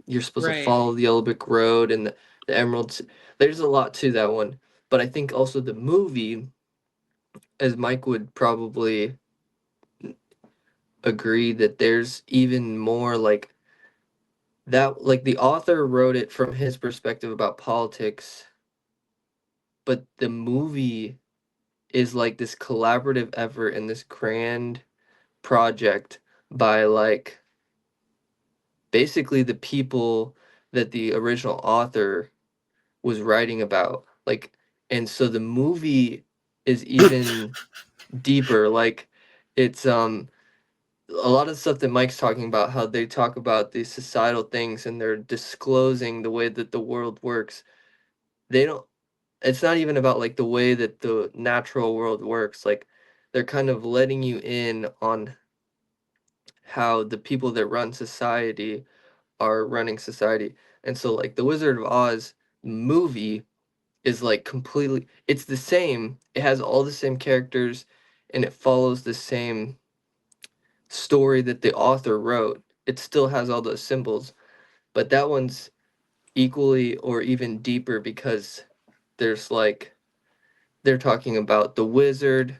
you're supposed to follow the yellow brick road and the emeralds. There's a lot to that one, but I think also the movie, as Mike would probably agree, that there's even more like that, like the author wrote it from his perspective about politics, but the movie is like this collaborative effort and this grand project by like basically the people that the original author was writing about, like, and so the movie is even deeper. Like it's a lot of stuff that Mike's talking about, how they talk about these societal things and they're disclosing the way that the world works. They don't, it's not even about like the way that the natural world works. Like they're kind of letting you in on how the people that run society are running society. And so like the Wizard of Oz movie is like completely, it's the same. It has all the same characters and it follows the same story that the author wrote. It still has all those symbols, but that one's equally or even deeper, because there's like they're talking about the wizard,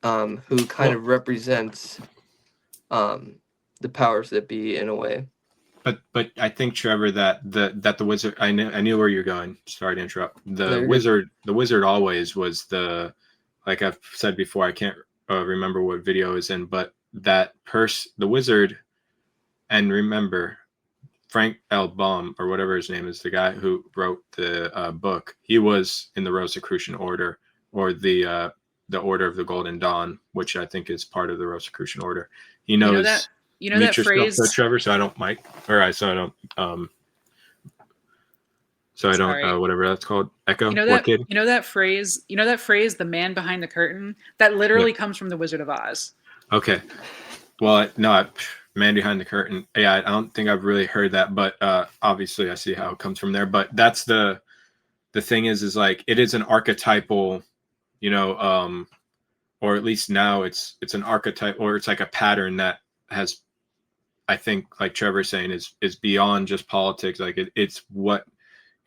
who kind of represents the powers that be in a way. But I think, Trevor, that the wizard, I knew where you're going. Sorry to interrupt. The wizard always was the, like I've said before, I can't remember what video is in, but that the wizard, and remember Frank L. Baum, or whatever his name is, the guy who wrote the book, he was in the Rosicrucian Order, or the Order of the Golden Dawn, which I think is part of the Rosicrucian Order. He knows. You know that phrase, so, Trevor, so I don't Mike, or so I don't whatever that's called, echo. You know that phrase, the man behind the curtain, that literally comes from the Wizard of Oz. Okay. Well, no, man behind the curtain. Yeah, I don't think I've really heard that, but obviously I see how it comes from there. But that's the thing is like it is an archetypal, or at least now it's an archetype, or it's like a pattern that has, I think, like Trevor's saying, is beyond just politics. Like it's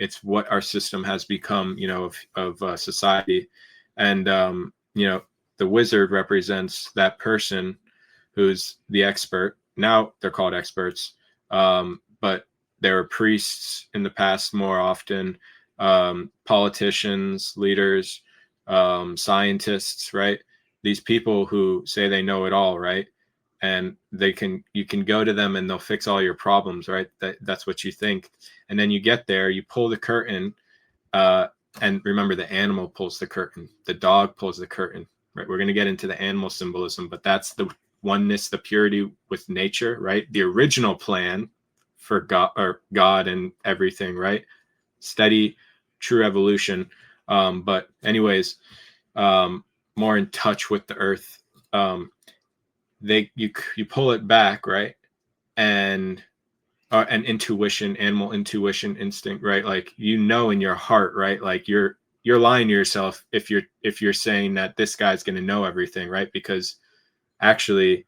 it's what our system has become, of society. And the wizard represents that person who's the expert. Now they're called experts, but there were priests in the past more often, politicians, leaders, scientists, right? These people who say they know it all, right? And you can go to them and they'll fix all your problems, right? That's what you think. And then you get there, you pull the curtain, and remember, the animal pulls the curtain, the dog pulls the curtain, right? We're going to get into the animal symbolism, but that's the oneness, the purity with nature, right? The original plan for God and everything, right? Steady, true evolution. But anyways, more in touch with the earth. You pull it back, right? And intuition, animal intuition, instinct, right? Like, in your heart, right? Like you're lying to yourself if you're saying that this guy's going to know everything, right? Because actually,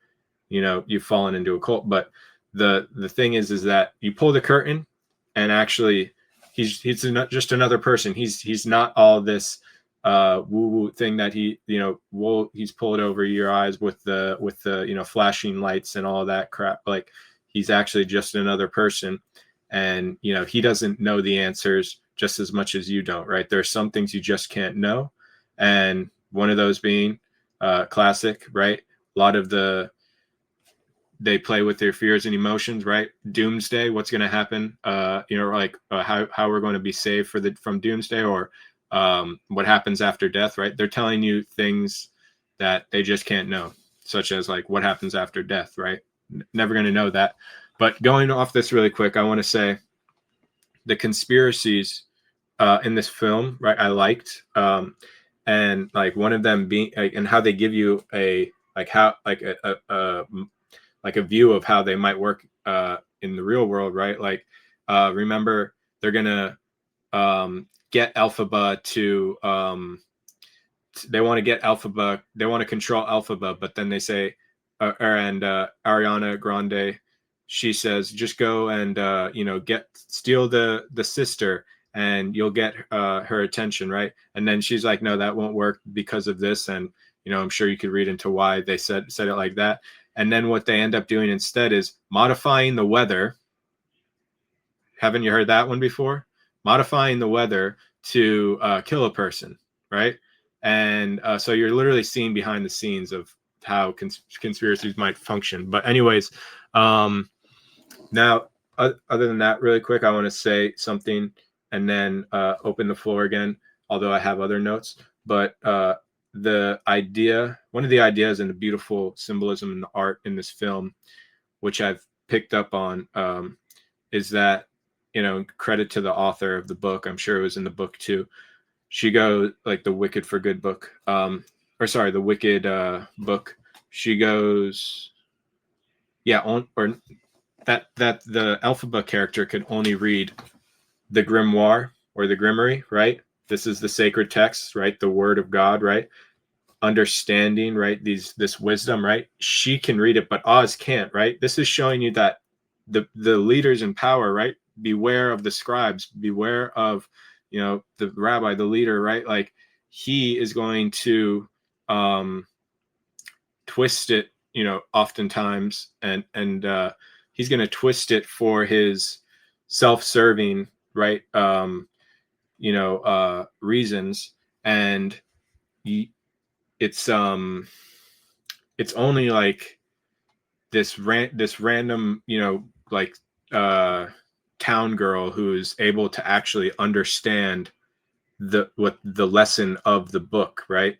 you've fallen into a cult. But the thing is that you pull the curtain, and actually he's not just another person. He's not all this woo woo thing that he's pulled over your eyes with the flashing lights and all that crap. Like, he's actually just another person, and he doesn't know the answers just as much as you don't, right? There are some things you just can't know, and one of those being classic, right? A lot of they play with their fears and emotions, right? Doomsday, what's going to happen? How we're going to be saved from doomsday, or what happens after death, right? They're telling you things that they just can't know, such as like what happens after death, right? Never going to know that. But going off this really quick, I want to say the conspiracies in this film, right? I liked, and like one of them being and how they give you a view of how they might work in the real world, right? Like, remember, they're gonna get Alphaba to they want to get Alphaba, they want to control Alphaba, but then they say, Ariana Grande, she says, just go and steal the sister, and you'll get her attention, right? And then she's like, no, that won't work because of this, and I'm sure you could read into why they said it like that. And then what they end up doing instead is modifying the weather. Haven't you heard that one before? Modifying the weather to kill a person, right? And so you're literally seeing behind the scenes of how conspiracies might function. But anyways, now, other than that, really quick, I want to say something and then open the floor again, although I have other notes. But one of the ideas and the beautiful symbolism and the art in this film, which I've picked up on, is that, credit to the author of the book. I'm sure it was in the book too. She goes, like, the Wicked for Good book, the Wicked book. She goes, that the Alphaba character could only read the grimoire or the grimory, right? This is the sacred text, right? The word of God, right? Understanding, right? This wisdom, right? She can read it, but Oz can't, right? This is showing you that the leaders in power, right? Beware of the scribes, beware of the rabbi, the leader, right? Like, he is going to twist it, oftentimes, and he's going to twist it for his self-serving, right? Reasons. And it's only like this random, like town girl who's able to actually understand what the lesson of the book, right?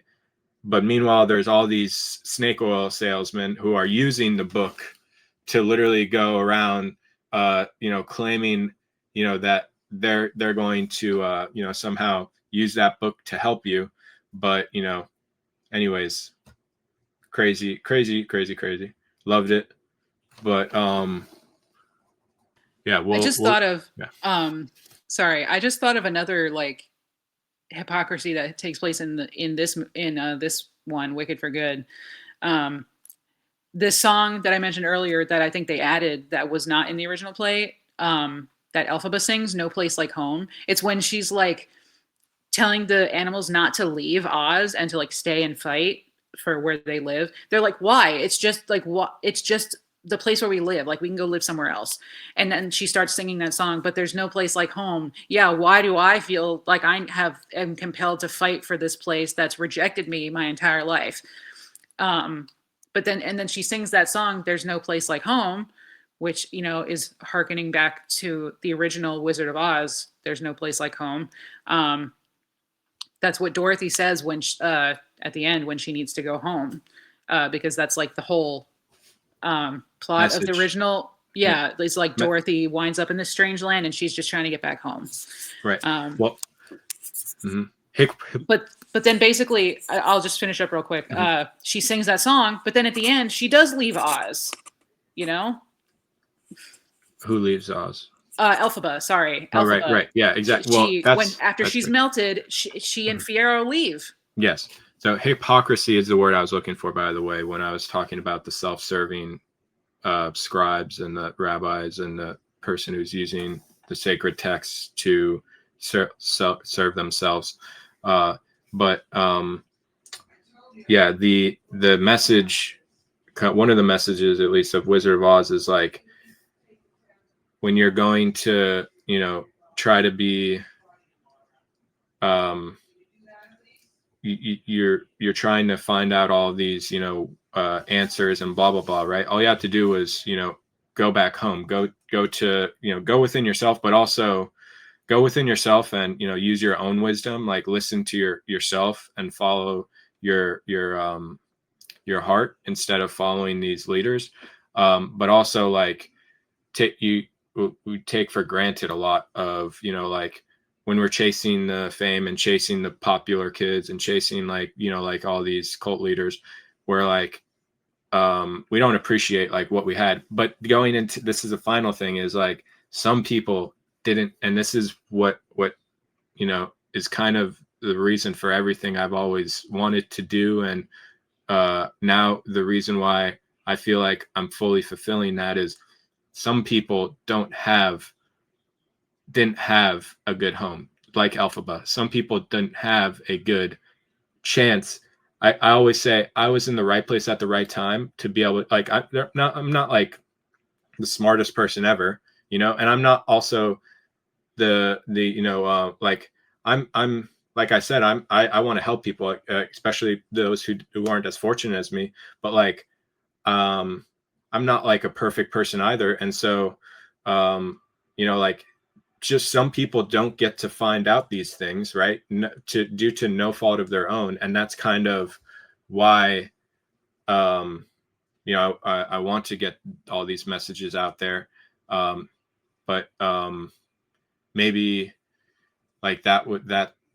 But meanwhile, there's all these snake oil salesmen who are using the book to literally go around, claiming, that they're going to, somehow use that book to help you. But, anyways, crazy. Loved it. But, yeah, I just thought of, yeah. Sorry, I just thought of another like hypocrisy that takes place in this one, Wicked for Good. This song that I mentioned earlier that I think they added that was not in the original play. that Elphaba sings, "No Place Like Home." It's when she's like telling the animals not to leave Oz and to like stay and fight for where they live. They're like, why? It's just like what? It's just the place where we live. Like we can go live somewhere else. And then she starts singing that song, but there's no place like home. Yeah, why do I feel like am compelled to fight for this place that's rejected me my entire life? But then she sings that song, "There's No Place Like Home," which is hearkening back to the original Wizard of Oz. There's no place like home. That's what Dorothy says when at the end when she needs to go home, because that's like the whole plot of the Message. original. Yeah, it's like Me- Dorothy winds up in this strange land and she's just trying to get back home. Right. Well, but then basically, I'll just finish up real quick. She sings that song, but then at the end, she does leave Oz. Who leaves Oz? Elphaba, sorry. Oh, Elphaba. right. Yeah, exactly. Well, after she's melted, she and Fiyero leave. Yes. So hypocrisy is the word I was looking for, by the way, when I was talking about the self-serving scribes and the rabbis and the person who's using the sacred texts to serve themselves. Yeah, the message, one of the messages, at least, of Wizard of Oz is like, when you're going to, try to be, you're trying to find out all of these, answers and blah, blah, blah, right? All you have to do is, go back home, go to, go within yourself, but also go within yourself and, use your own wisdom, like listen to yourself and follow your heart instead of following these leaders. But also like we take for granted a lot of, like when we're chasing the fame and chasing the popular kids and chasing like, like all these cult leaders, we're like, we don't appreciate like what we had. But going into, this is the final thing, is like some people didn't, and this is what is kind of the reason for everything I've always wanted to do. And now the reason why I feel like I'm fully fulfilling that is some people didn't have a good home like Elphaba. Some people didn't have a good chance. I always say I was in the right place at the right time to be able to, like, I'm not like the smartest person ever, and I'm not also the like I'm like I said, I want to help people, especially those who aren't as fortunate as me, but like I'm not like a perfect person either. And so like just some people don't get to find out these things, right? Due to no fault of their own. And that's kind of why I want to get all these messages out there. But maybe like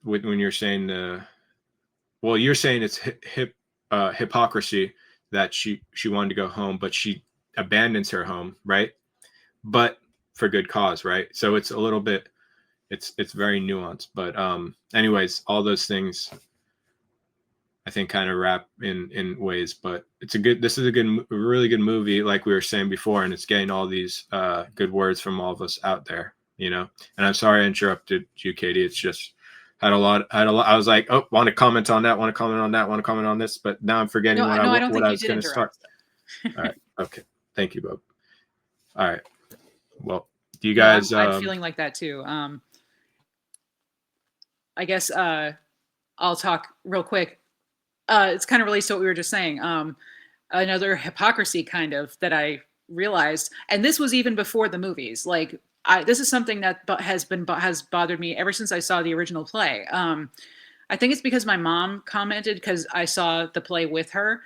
when you're saying you're saying it's hypocrisy that she wanted to go home, but she abandons her home, right? But for good cause, right? So it's a little bit, it's very nuanced. But anyways, all those things I think kind of wrap in ways. But this is a really good movie, like we were saying before, and it's getting all these good words from all of us out there, And I'm sorry I interrupted you, Katie. It's just had a lot. I was like, oh, want to comment on that, want to comment on that, want to comment on this, but now I'm forgetting what I was going to start. All right. Okay. Thank you, Bob. All right. Well, do you guys? I'm feeling like that too. I guess I'll talk real quick. It's kind of relates to what we were just saying. Another hypocrisy kind of that I realized, and this was even before the movies. Like this is something that has bothered me ever since I saw the original play. I think it's because my mom commented, because I saw the play with her.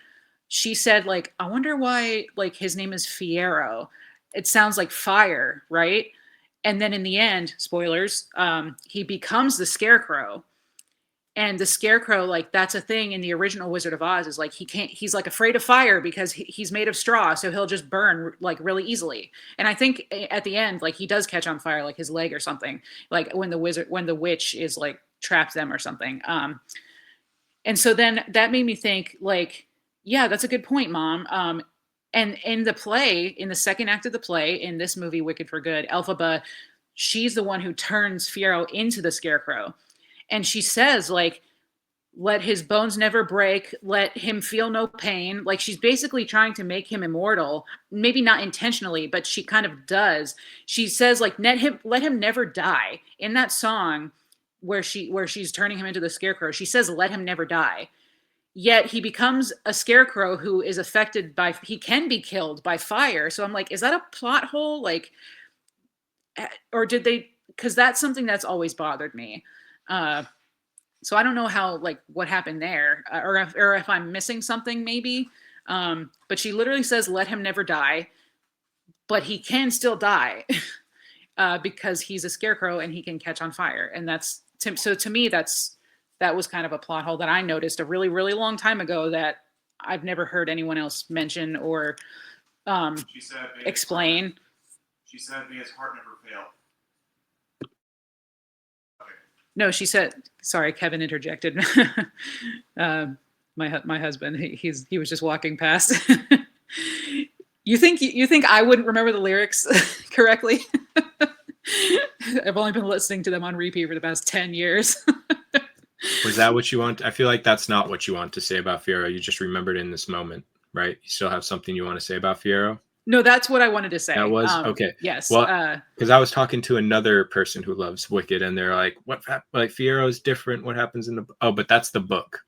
She said, like, I wonder why, like, his name is Fiyero. It sounds like fire, right? And then in the end, spoilers, he becomes the Scarecrow. And the Scarecrow, like, that's a thing in the original Wizard of Oz, is like he's like afraid of fire because he's made of straw, so he'll just burn like really easily. And I think at the end, like, he does catch on fire, like his leg or something, like when the witch is like traps them or something. And so then that made me think, like, yeah, that's a good point, Mom. And in the play, in the second act of the play, in this movie, Wicked for Good, Elphaba she's the one who turns Fiyero into the Scarecrow. And she says, like, let his bones never break, let him feel no pain. Like, she's basically trying to make him immortal, maybe not intentionally, but she kind of does. She says, like, let him never die. In that song where she's turning him into the Scarecrow, she says, let him never die. Yet he becomes a Scarecrow who is affected by, he can be killed by fire. So I'm like, is that a plot hole? Like, or did they, because that's something that's always bothered me. So I don't know how, like, what happened there, or if I'm missing something maybe. But she literally says, let him never die, but he can still die because he's a Scarecrow and he can catch on fire. And so to me, that was kind of a plot hole that I noticed a really, really long time ago that I've never heard anyone else mention or explain. She said, may his heart never fail. No, she said, sorry, Kevin interjected. My husband, he was just walking past. You think I wouldn't remember the lyrics correctly? I've only been listening to them on repeat for the past 10 years. Was that what you want? I feel like that's not what you want to say about Fiyero. You just remembered in this moment, right? You still have something you want to say about Fiyero? No, that's what I wanted to say. That was okay. Yes. Well, because I was talking to another person who loves Wicked, and they're like, "What? Like Fiyero is different. What happens in the? Oh, but that's the book."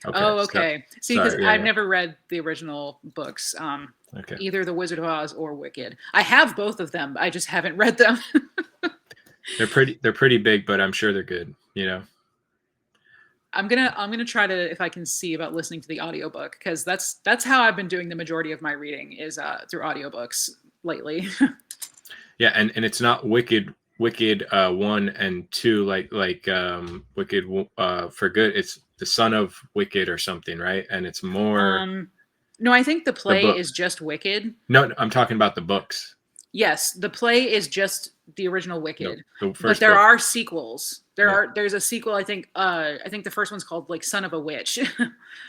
Okay, okay. See, because I've never read the original books. Okay. Either The Wizard of Oz or Wicked. I have both of them. I just haven't read them. They're pretty big, but I'm sure they're good. You know. I'm gonna try to, if I can see about listening to the audiobook, because that's how I've been doing the majority of my reading is through audiobooks lately. Yeah, and it's not Wicked 1 and 2 like Wicked for Good. It's the Son of Wicked or something, right? And it's more. No, I think the play is just Wicked. No, I'm talking about the books. Yes, the play is just the original Wicked, but there are sequels. There's a sequel. I think the first one's called like Son of a Witch.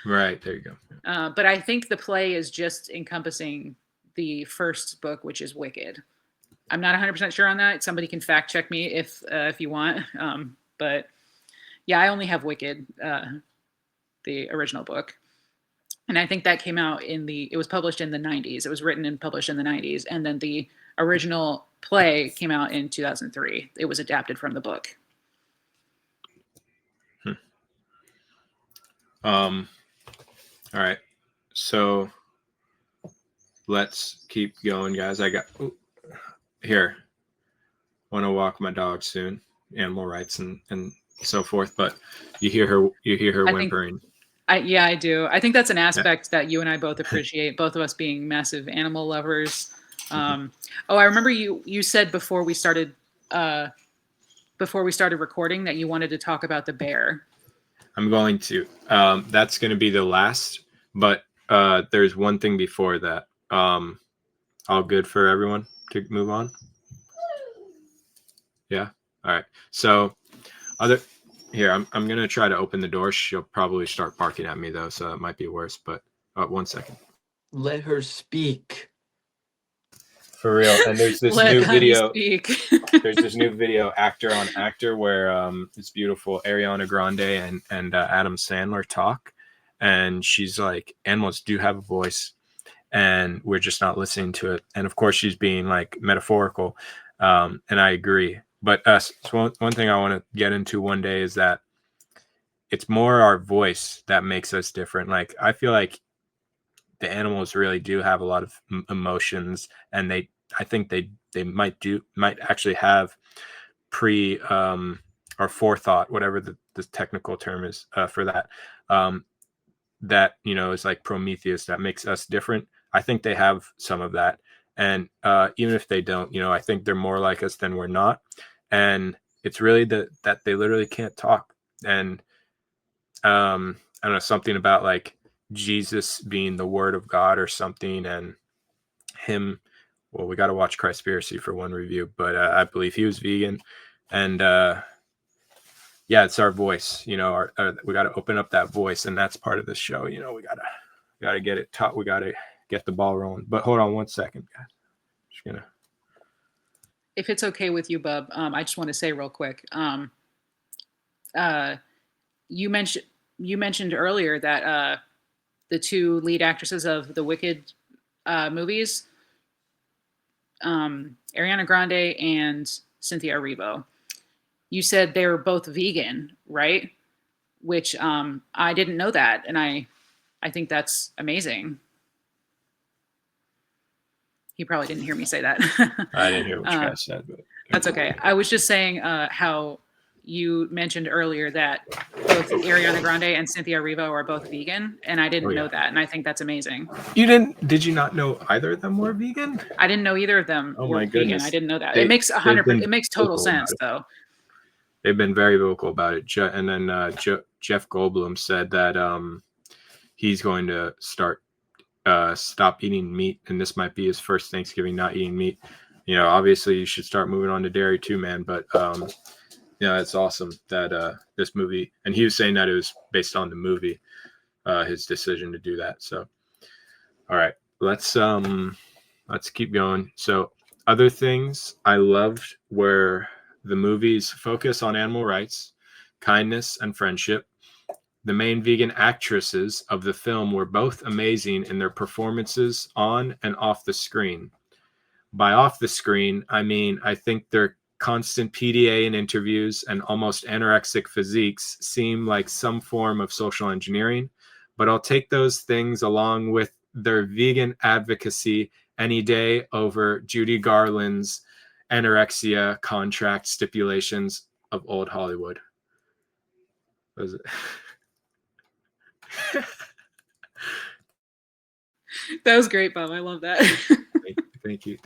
Right, there you go. But I think the play is just encompassing the first book, which is Wicked. I'm not 100% sure on that. Somebody can fact check me if you want. But yeah, I only have Wicked, the original book. And I think that came out it was published in the 90s. It was written and published in the 90s. And then the original play came out in 2003. It was adapted from the book. All right. So let's keep going, guys. I got here. Want to walk my dog soon. Animal rights and so forth. But you hear her whimpering. I do. I think that's an aspect that you and I both appreciate, both of us being massive animal lovers. I remember you said before we started recording that you wanted to talk about the bear. I'm going to. That's going to be the last, but there's one thing before that. All good for everyone to move on? Yeah? All right. So Here, I'm going to try to open the door. She'll probably start barking at me, though, so it might be worse. But 1 second. Let her speak. For real. And there's this new video. There's this new video, Actor on Actor, where it's beautiful. Ariana Grande and Adam Sandler talk. And she's like, animals do have a voice, and we're just not listening to it. And, of course, she's being, like, metaphorical. And I agree. But so one thing I want to get into one day is that it's more our voice that makes us different. Like, I feel like the animals really do have a lot of emotions, and I think they might actually have or forethought, whatever the technical term is for that. That, is like Prometheus, that makes us different. I think they have some of that. And even if they don't, I think they're more like us than we're not. And it's really that they literally can't talk. And I don't know, something about like Jesus being the Word of God or something, and him. Well, we got to watch Christspiracy for one review, but I believe he was vegan. And yeah, it's our voice. We got to open up that voice, and that's part of the show. We gotta get it taught. We gotta get the ball rolling. But hold on 1 second, guys. Just gonna. if it's okay with you, Bub, I just want to say real quick. Uh, you mentioned earlier that the two lead actresses of the Wicked movies, Ariana Grande and Cynthia Erivo. You said they were both vegan, right? Which I didn't know that, and I think that's amazing. He probably didn't hear me say that. I didn't hear what you guys said, but That's okay. I was just saying how you mentioned earlier that both Ariana Grande and Cynthia Erivo are both vegan, and I didn't know that, and I think that's amazing. Did you not know either of them were vegan? I didn't know either of them Oh were my vegan. goodness. I didn't know that. They- It makes they've been it makes total vocal sense, about though. They've been very vocal about it. And then Jeff Goldblum said that he's going to stop eating meat, and this might be his first Thanksgiving not eating meat. You know, obviously you should start moving on to dairy too, man. But it's awesome that this movie, and he was saying that it was based on the movie, his decision to do that. So, all right, let's keep going. So, other things I loved were the movie's focus on animal rights, kindness, and friendship. The main vegan actresses of the film were both amazing in their performances on and off the screen. By off the screen, I mean, I think their constant PDA in interviews and almost anorexic physiques seem like some form of social engineering, but I'll take those things along with their vegan advocacy any day over Judy Garland's anorexia contract stipulations of old Hollywood. What was it? That was great, Bob. I love that. Thank you.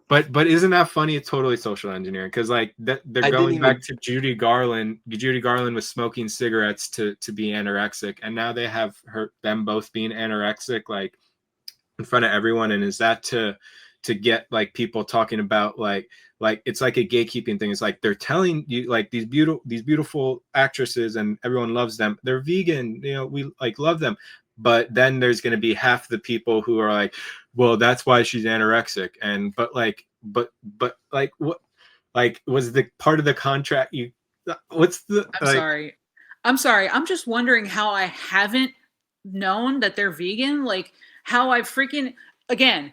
But isn't that funny? It's totally social engineering, because like they're going back to Judy Garland. Judy Garland was smoking cigarettes to be anorexic, and now they have them both being anorexic, like in front of everyone. And is that to get like people talking about like it's like a gatekeeping thing? It's like they're telling you like these beautiful actresses and everyone loves them, they're vegan, you know, we like love them. But then there's going to be half the people who are like, well, that's why she's anorexic. And but like what, like, was the part of the contract you, what's the I'm sorry. I'm just wondering how I haven't known that they're vegan. Like how I freaking, again,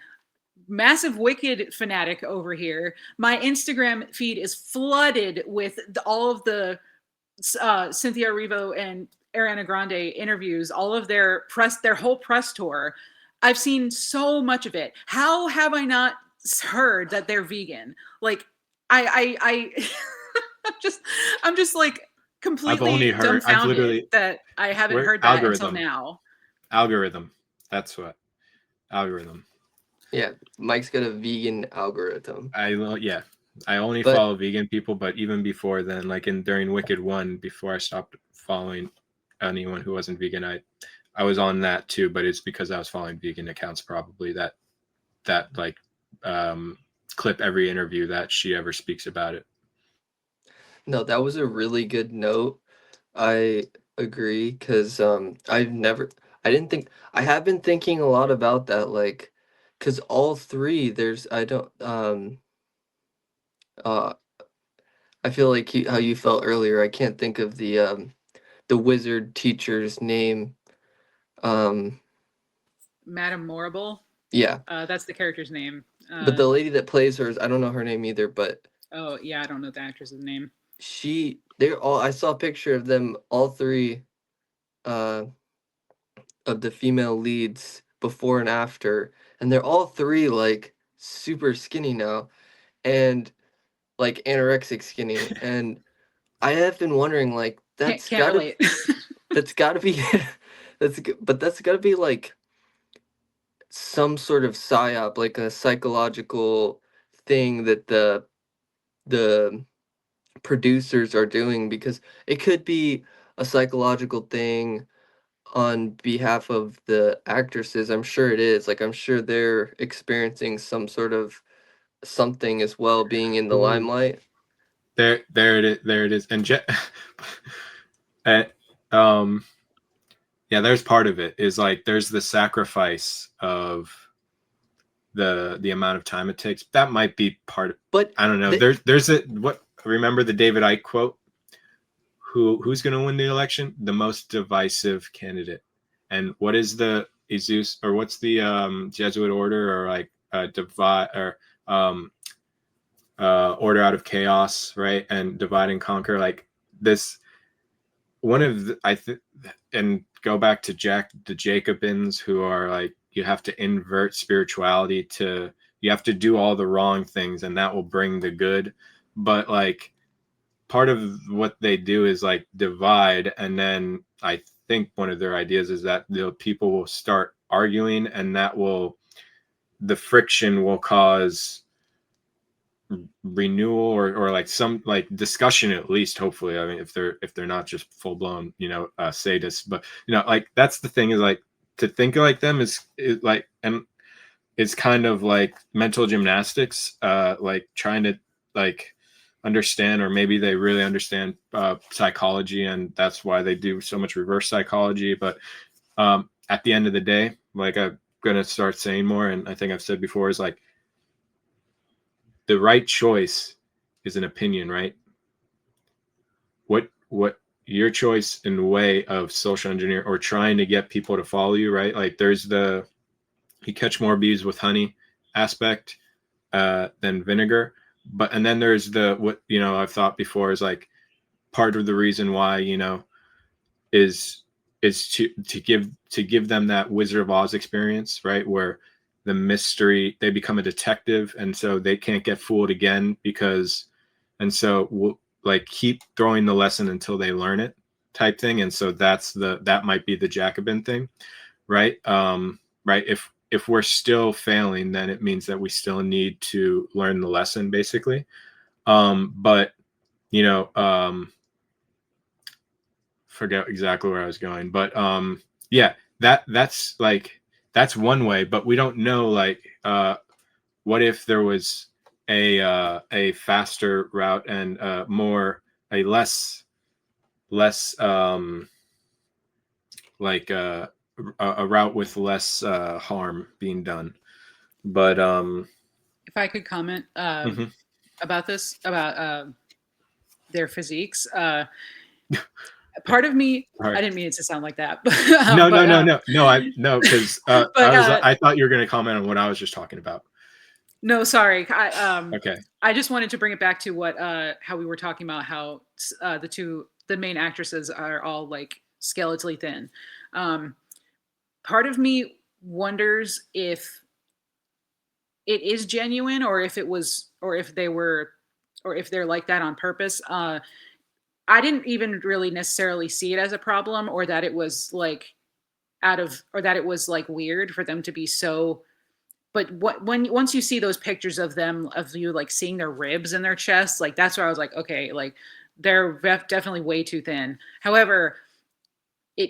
massive Wicked fanatic over here. My Instagram feed is flooded with all of the Cynthia Erivo and Ariana Grande interviews, all of their whole press tour. I've seen so much of it. How have I not heard that they're vegan? Like I I'm just like completely dumbfounded that I haven't heard that until now. Algorithm. That's what. Algorithm. Yeah, Mike's got a vegan algorithm. I only follow vegan people, but even before then, like during Wicked 1, before I stopped following anyone who wasn't vegan, I was on that too, but it's because I was following vegan accounts probably that like clip every interview that she ever speaks about it. No, that was a really good note. I agree, because I have been thinking a lot about that, like, because all three, I feel like how you felt earlier. I can't think of the wizard teacher's name. Madame Morrible. Yeah. That's the character's name. But the lady that plays her, I don't know her name either, but oh yeah, I don't know the actress's name. I saw a picture of them, all three of the female leads before and after, and they're all three like super skinny now, and like anorexic skinny. And I have been wondering, like, that's gotta be that's gotta be like some sort of psyop, like a psychological thing that the producers are doing, because it could be a psychological thing on behalf of the actresses. I'm sure it is. Like, I'm sure they're experiencing some sort of something as well, being in the limelight. There it is. And there's part of it is like there's the sacrifice of the amount of time it takes. That might be part of, But I don't know. There's a, what, remember the David Icke quote? Who's going to win the election? The most divisive candidate. And what is the Jesus, or what's the Jesuit order, or like divide, or order out of chaos, right? And divide and conquer. Like this, one of the, and go back to the Jacobins, who are like, you have to invert spirituality to, you have to do all the wrong things and that will bring the good. But like, part of what they do is like divide, and then I think one of their ideas is that the people will start arguing, and that will, the friction will cause renewal, or like some like discussion, at least, hopefully. I mean, if they're not just full-blown, sadists. But like, that's the thing, is like, to think like them is like, and it's kind of like mental gymnastics, like trying to like understand, or maybe they really understand psychology, and that's why they do so much reverse psychology. But at the end of the day, like, I'm gonna start saying more, and I think I've said before, is like, the right choice is an opinion, right? What your choice and way of social engineer, or trying to get people to follow you, right? Like, there's the, you catch more bees with honey aspect than vinegar. But, and then there's the, what, I've thought before, is like, part of the reason why, is to give them that Wizard of Oz experience, right? Where the mystery, they become a detective, and so they can't get fooled again, because, and so we'll like keep throwing the lesson until they learn it, type thing. And so that might be the Jacobin thing, right? Right. If we're still failing, then it means that we still need to learn the lesson, basically. But forget exactly where I was going, but yeah, that's like, that's one way. But we don't know, like, what if there was a faster route, and a less like a route with less harm being done. But If I could comment mhm. about this, about their physiques. Part of me, Right. I didn't mean it to sound like that, No, but because but I thought you were going to comment on what I was just talking about. no, sorry. Okay. I just wanted to bring it back to what how we were talking about how the main actresses are all like skeletally thin. Um, Part of me wonders if it is genuine, or if it was, or if they were, or if they're like that on purpose. I didn't even really necessarily see it as a problem, or that it was like or that it was like weird for them to be so. But once you see those pictures of them, of you like seeing their ribs and their chests, like that's where I was like, okay, like they're definitely way too thin. However,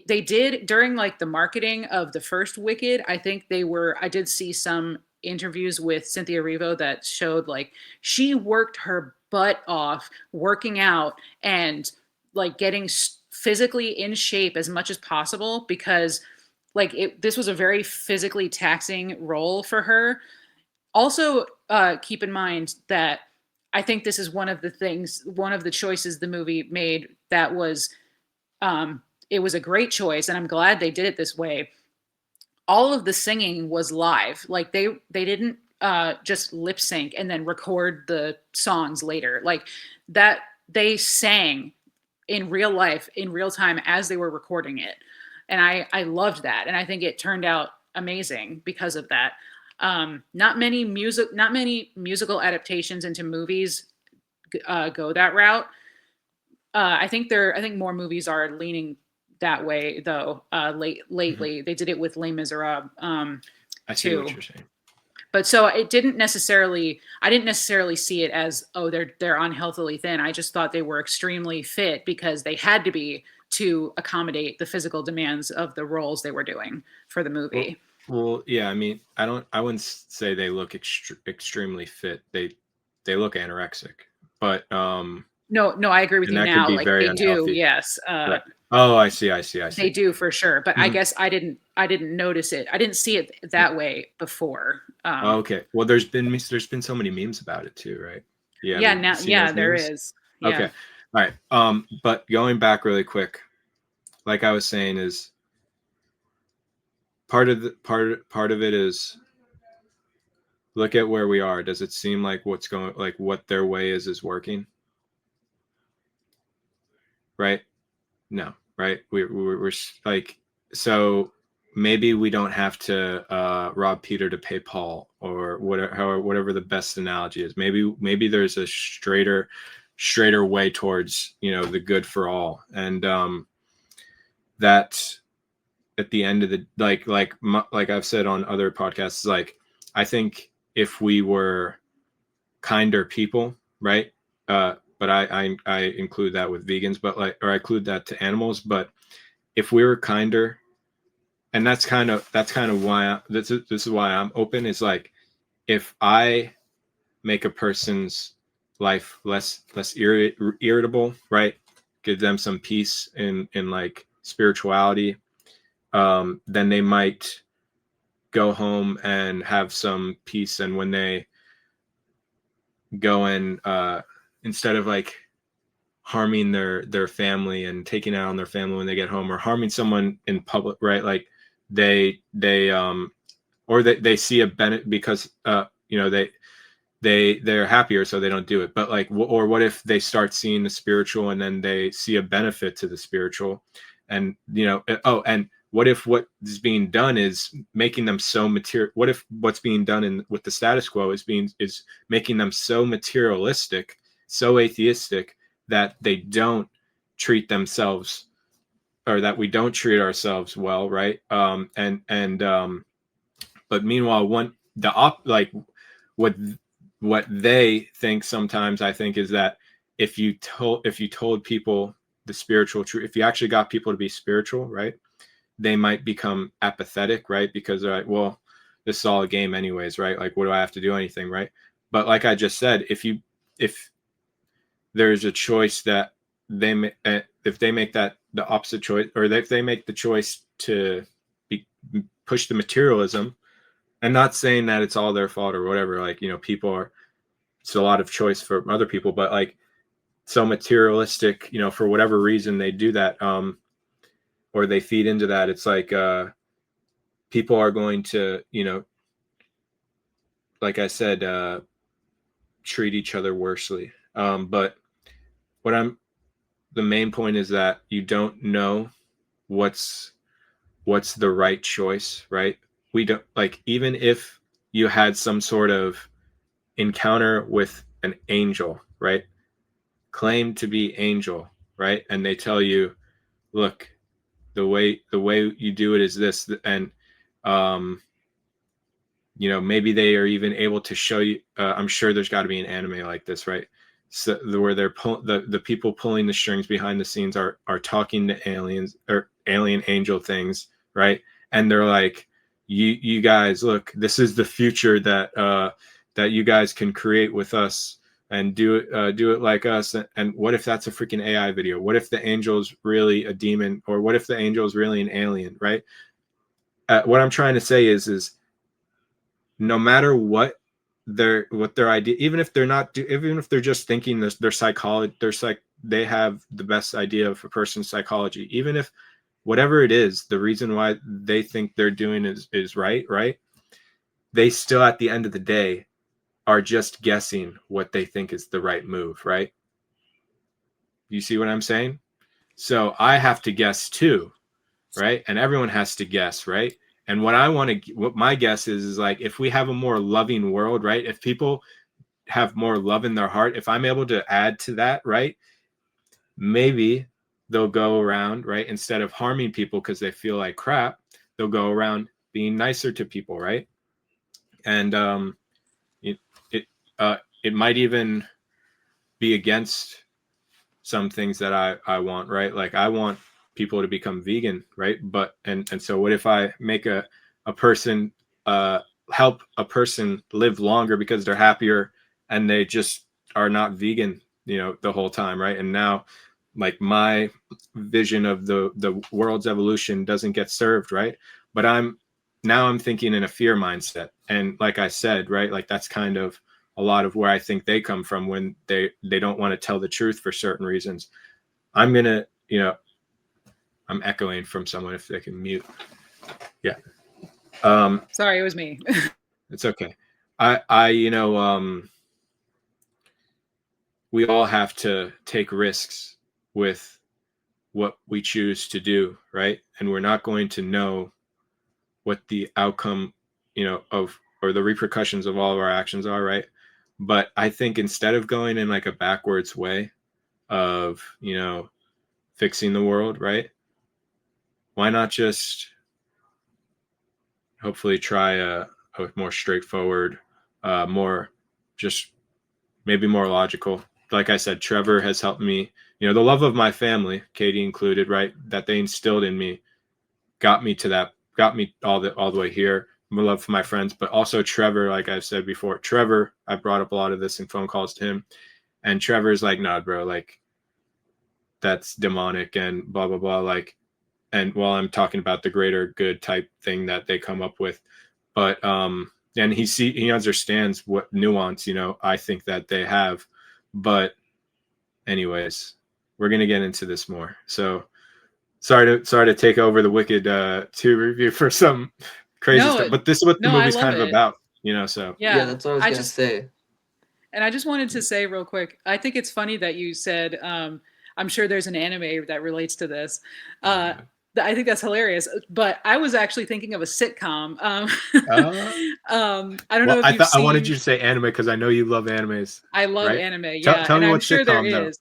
they did during like the marketing of the first Wicked. I did see some interviews with Cynthia Erivo that showed like she worked her butt off working out and like getting physically in shape as much as possible, because like this was a very physically taxing role for her. Also, keep in mind that I think this is one of the choices the movie made that was um, it was a great choice, and I'm glad they did it this way. All of the singing was live. Like they didn't just lip sync and then record the songs later. Like that they sang in real life, in real time, as they were recording it, and I loved that, and I think it turned out amazing because of that. Not many musical adaptations into movies go that route. I think more movies are leaning that way though. Lately, they did it with Les Miserables I see what too. you're saying. But so it didn't necessarily. I didn't necessarily see it as, oh, they're unhealthily thin. I just thought they were extremely fit because they had to be to accommodate the physical demands of the roles they were doing for the movie. Well, yeah. I mean, I wouldn't say they look extremely fit. They look anorexic, but No, I agree with And you that could now. be Like very they do, unhealthy. yes. Right. Oh, I see. They do for sure. But I Mhm. guess I didn't notice it. I didn't see it that way before. Oh, okay. Well, there's been so many memes about it too, right? Yeah. Yeah, Have you now, seen yeah, those there memes? is. Okay. Yeah. All right. But going back really quick, like I was saying, is part of it is look at where we are. Does it seem like what their way is working? Right? No, right? We're like, so maybe we don't have to rob Peter to pay Paul, or whatever the best analogy is. Maybe there's a straighter way towards, the good for all, and that at the end of the like I've said on other podcasts, like I think if we were kinder people, right? But I include that with vegans, but or I include that to animals. But if we were kinder, and that's kind of why this is why I'm open. Is like if I make a person's life less irritable, right? Give them some peace in like spirituality, then they might go home and have some peace. And when they go and instead of like harming their family and taking out on their family when they get home, or harming someone in public, right? Like they or they see a benefit because they're happier, so they don't do it. But like, or what if they start seeing the spiritual and then they see a benefit to the spiritual, and and what if what is being done is making them so material? What if what's being done with the status quo is making them so materialistic, so atheistic, that they don't treat themselves, or that we don't treat ourselves well, right? But meanwhile, what what they think sometimes, I think, is that if you told people the spiritual truth, if you actually got people to be spiritual, right, they might become apathetic, right? Because they're like, well, this is all a game anyways, right? Like, what do I have to do anything, right? But like I just said, if there's a choice that if they make that the opposite choice, or if they make the choice to push the materialism, and not saying that it's all their fault or whatever, like, people are, it's a lot of choice for other people, but like, so materialistic, for whatever reason they do that, or they feed into that. It's like people are going to, like I said, treat each other worsely. But what I'm the main point is that you don't know what's the right choice, right? We don't, like, even if you had some sort of encounter with an angel, right? Claim to be angel, right? And they tell you, look, the way you do it is this, and maybe they are even able to show you, I'm sure there's got to be an anime like this, right? So where they're the people pulling the strings behind the scenes are talking to aliens, or alien angel things, right? And they're like, you guys, look, this is the future that you guys can create with us, and do it like us. And what if that's a freaking AI video? What if the angel is really a demon, or what if the angel is really an alien, right? What I'm trying to say is no matter what their idea, even if they're just thinking this, their psychology, they have the best idea of a person's psychology, even if whatever it is, the reason why they think they're doing is right, they still, at the end of the day, are just guessing what they think is the right move, right? You see what I'm saying? So I have to guess too, right? And everyone has to guess, right? And what my guess is like, if we have a more loving world, right? If people have more love in their heart, if I'm able to add to that, right? Maybe they'll go around, right? Instead of harming people because they feel like crap, they'll go around being nicer to people, right? And it it it might even be against some things that I want, right? Like, I want people to become vegan, right? But and so what if I make a person help a person live longer because they're happier, and they just are not vegan, the whole time, right? And now, like, my vision of the world's evolution doesn't get served, right? But I'm thinking in a fear mindset, and like I said, right, like that's kind of a lot of where I think they come from when they don't want to tell the truth for certain reasons. I'm gonna, I'm echoing from someone, if they can mute. Yeah. Sorry, it was me. It's okay. We all have to take risks with what we choose to do, right? And we're not going to know what the outcome, of, or the repercussions of all of our actions are, right? But I think instead of going in like a backwards way of, fixing the world, right? Why not just hopefully try a more straightforward, more just maybe more logical. Like I said, Trevor has helped me, the love of my family, Katie included, right? That they instilled in me, got me all the way here. My love for my friends, but also Trevor, like I've said before, Trevor, I brought up a lot of this in phone calls to him. And Trevor's like, nah, bro, like that's demonic and blah, blah, blah. Like, and while I'm talking about the greater good type thing that they come up with, but, and he understands what nuance, I think that they have, but anyways, we're going to get into this more. So sorry to take over the Wicked 2 review for some crazy No, stuff, but this is what the no, I movie's love kind of it. about, so. Yeah, that's what I was gonna say. And I just wanted to say real quick, I think it's funny that you said, I'm sure there's an anime that relates to this. I think that's hilarious. But I was actually thinking of a sitcom. I don't know if you've seen. I wanted you to say anime because I know you love animes. I love right? anime, yeah, Tell and me I'm what sure there sitcom, though. is.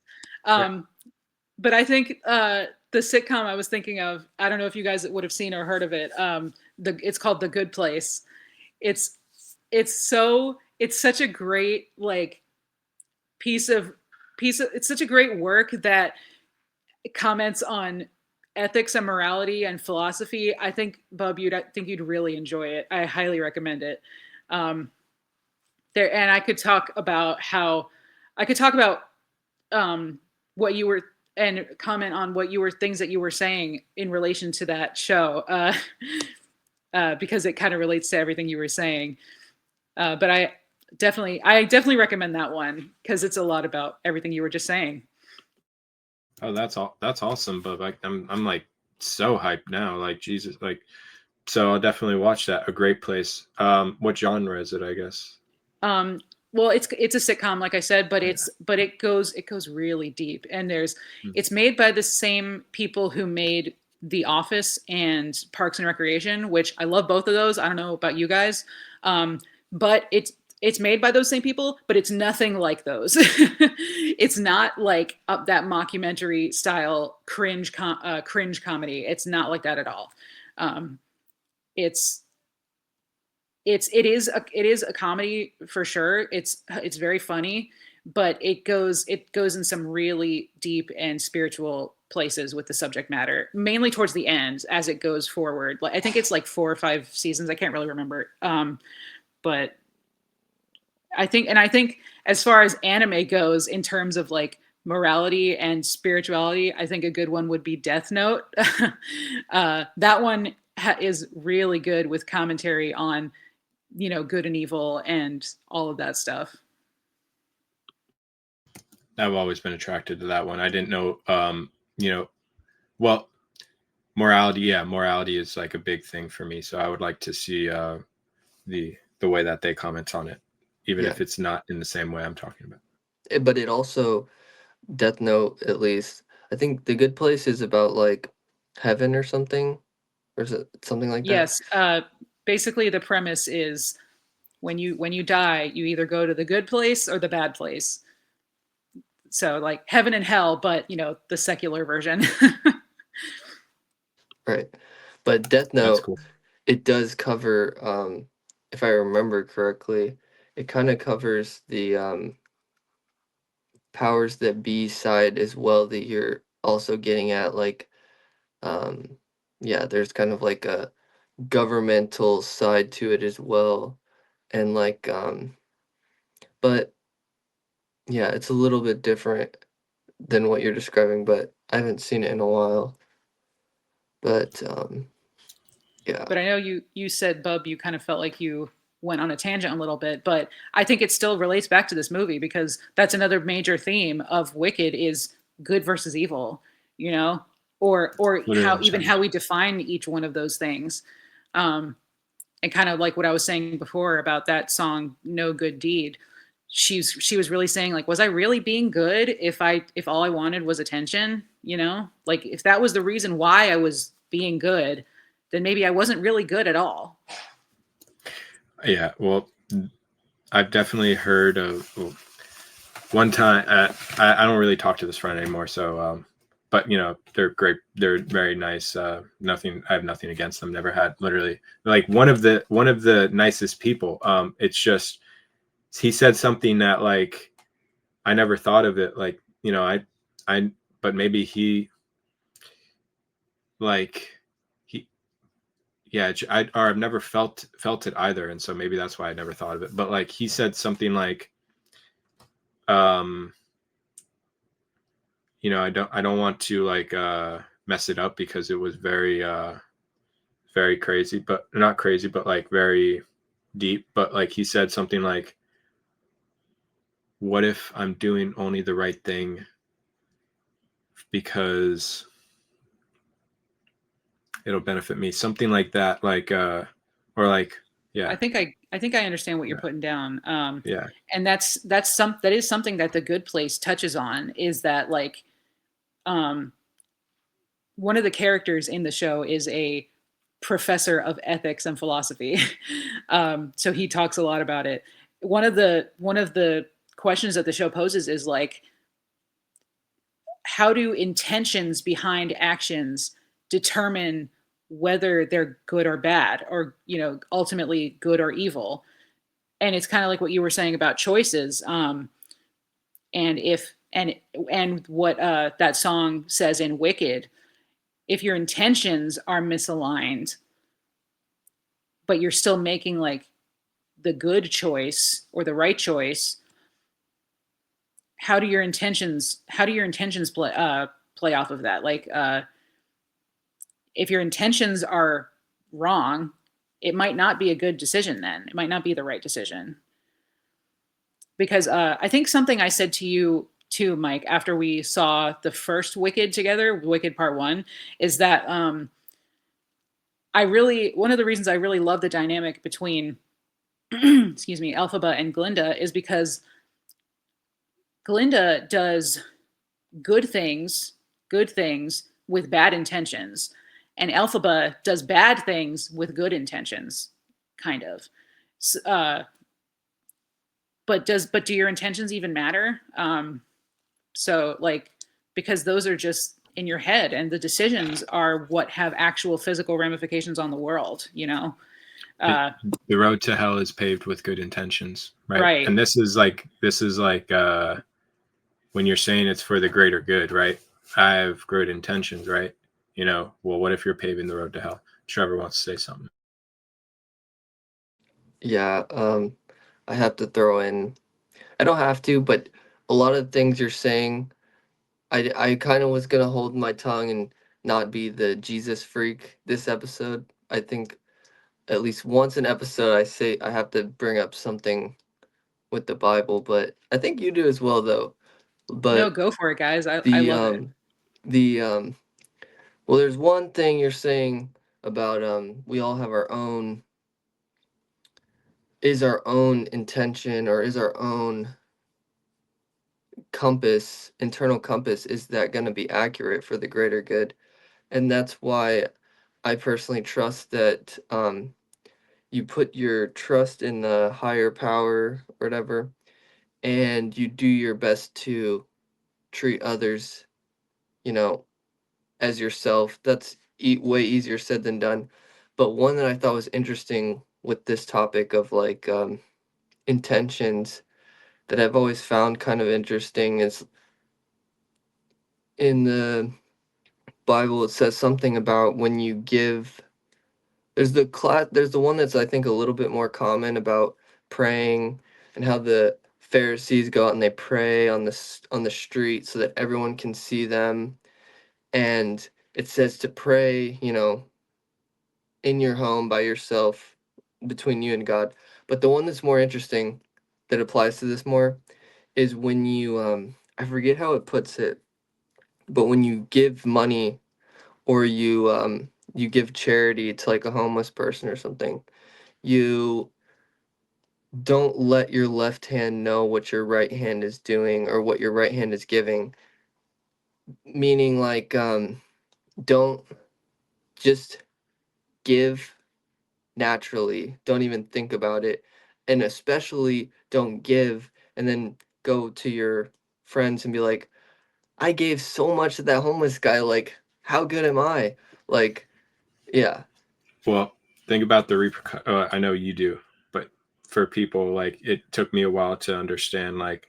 But I think the sitcom I was thinking of, I don't know if you guys would have seen or heard of it. It's called The Good Place. It's such a great like piece of it's such a great work that comments on ethics and morality and philosophy. I think, Bub, I think you'd really enjoy it. I highly recommend it. There, and I could talk about what you were, and comment on what you were, things that you were saying in relation to that show, because it kind of relates to everything you were saying. But I definitely recommend that one because it's a lot about everything you were just saying. Oh, that's awesome, but like I'm like so hyped now, like Jesus, like, so I'll definitely watch that. A Great Place. What genre is it, I guess? Well, it's a sitcom, like I said, but it goes really deep, and it's made by the same people who made The Office and Parks and Recreation, which I love both of those. I don't know about you guys, but it's made by those same people, but it's nothing like those. It's not like that mockumentary style cringe comedy. It's not like that at all. It's it is a comedy for sure. It's very funny, but it goes in some really deep and spiritual places with the subject matter, mainly towards the end as it goes forward. Like, I think it's like 4 or 5 seasons. I can't really remember. But I think as far as anime goes, in terms of like morality and spirituality, I think a good one would be Death Note. That one is really good with commentary on, good and evil and all of that stuff. I've always been attracted to that one. I didn't know, well, morality. Yeah, morality is like a big thing for me. So I would like to see the way that they comment on it, even if it's not in the same way I'm talking about. But it also, Death Note, at least, I think The Good Place is about like heaven or something, or is it something like that? Yes. Basically, the premise is when you die, you either go to the good place or the bad place. So like heaven and hell, but the secular version. Right. But Death Note, cool. It does cover, if I remember correctly, it kind of covers the powers that be side as well that you're also getting at. Like, yeah, there's kind of like a governmental side to it as well. And like, but Yeah, it's a little bit different than what you're describing, but I haven't seen it in a while. But yeah. But I know you said, Bub, you kind of felt like you went on a tangent a little bit, but I think it still relates back to this movie because that's another major theme of Wicked is good versus evil, you know, or how Literally, even how we define each one of those things. Um, and kind of like what I was saying before about that song "No Good Deed." She was really saying like, was I really being good if all I wanted was attention? You know, like if that was the reason why I was being good, then maybe I wasn't really good at all. yeah. Well, I've definitely heard of one time. I don't really talk to this friend anymore, so but they're great. They're very nice. Nothing. I have nothing against them. Never had. Literally, like one of the nicest people. It's just he said something that like I never thought of it. Like I but maybe he like he yeah I've never felt it either, and so maybe that's why I never thought of it. But like he said something like um I don't want to like mess it up because it was very crazy, but not crazy, but like very deep. But like he said something like, what if I'm doing only the right thing because it'll benefit me, something like that, like or like yeah. I think I understand what you're Yeah. putting down. Yeah. And that is something that The Good Place touches on is that like um, one of the characters in the show is a professor of ethics and philosophy. So he talks a lot about it. One of the questions that the show poses is like, how do intentions behind actions determine whether they're good or bad, or ultimately good or evil? And it's kind of like what you were saying about choices. And if and what that song says in Wicked, if your intentions are misaligned, but you're still making like the good choice or the right choice, how do your intentions play off of that? Like if your intentions are wrong, it might not be a good decision. Then it might not be the right decision. Because I think something I said to you too, Mike, after we saw the first Wicked together, Wicked Part One, is that one of the reasons I really love the dynamic between excuse me, Elphaba and Glinda is because Glinda does good things with bad intentions, and Elphaba does bad things with good intentions, kind of. But do your intentions even matter? So like because those are just in your head, and the decisions are what have actual physical ramifications on the world. The road to hell is paved with good intentions, right? Right. And this is like when you're saying it's for the greater good, right? I have good intentions, right? Well, what if you're paving the road to hell? Trevor wants to say something. Yeah, I have to throw in. I don't have to, but a lot of things you're saying, I kind of was gonna hold my tongue and not be the Jesus freak this episode. I think at least once an episode I say I have to bring up something with the Bible, but I think you do as well though. No, But go for it, guys. I the love it. the well, there's one thing you're saying about we all have our own, is our own intention, or is our own compass, internal compass, is that going to be accurate for the greater good? And that's why I personally trust that you put your trust in the higher power or whatever, and you do your best to treat others, you know, as yourself. That's way easier said than done. But one that I thought was interesting with this topic of like intentions, that I've always found kind of interesting, is in the Bible it says something about when you give. There's the one that's I think a little bit more common about praying, and how the Pharisees go out and they pray on the street so that everyone can see them. And it says to pray, in your home by yourself between you and God. But the one that's more interesting that applies to this more is when you I forget how it puts it, but when you give money or you give charity to like a homeless person or something, you don't let your left hand know what your right hand is doing or what your right hand is giving. Meaning like don't just give naturally. Don't even think about it. And especially don't give and then go to your friends and be like, I gave so much to that homeless guy. Like, how good am I? Like, yeah. Well, think about the repercussion. I know you do, but for people, like, it took me a while to understand, like,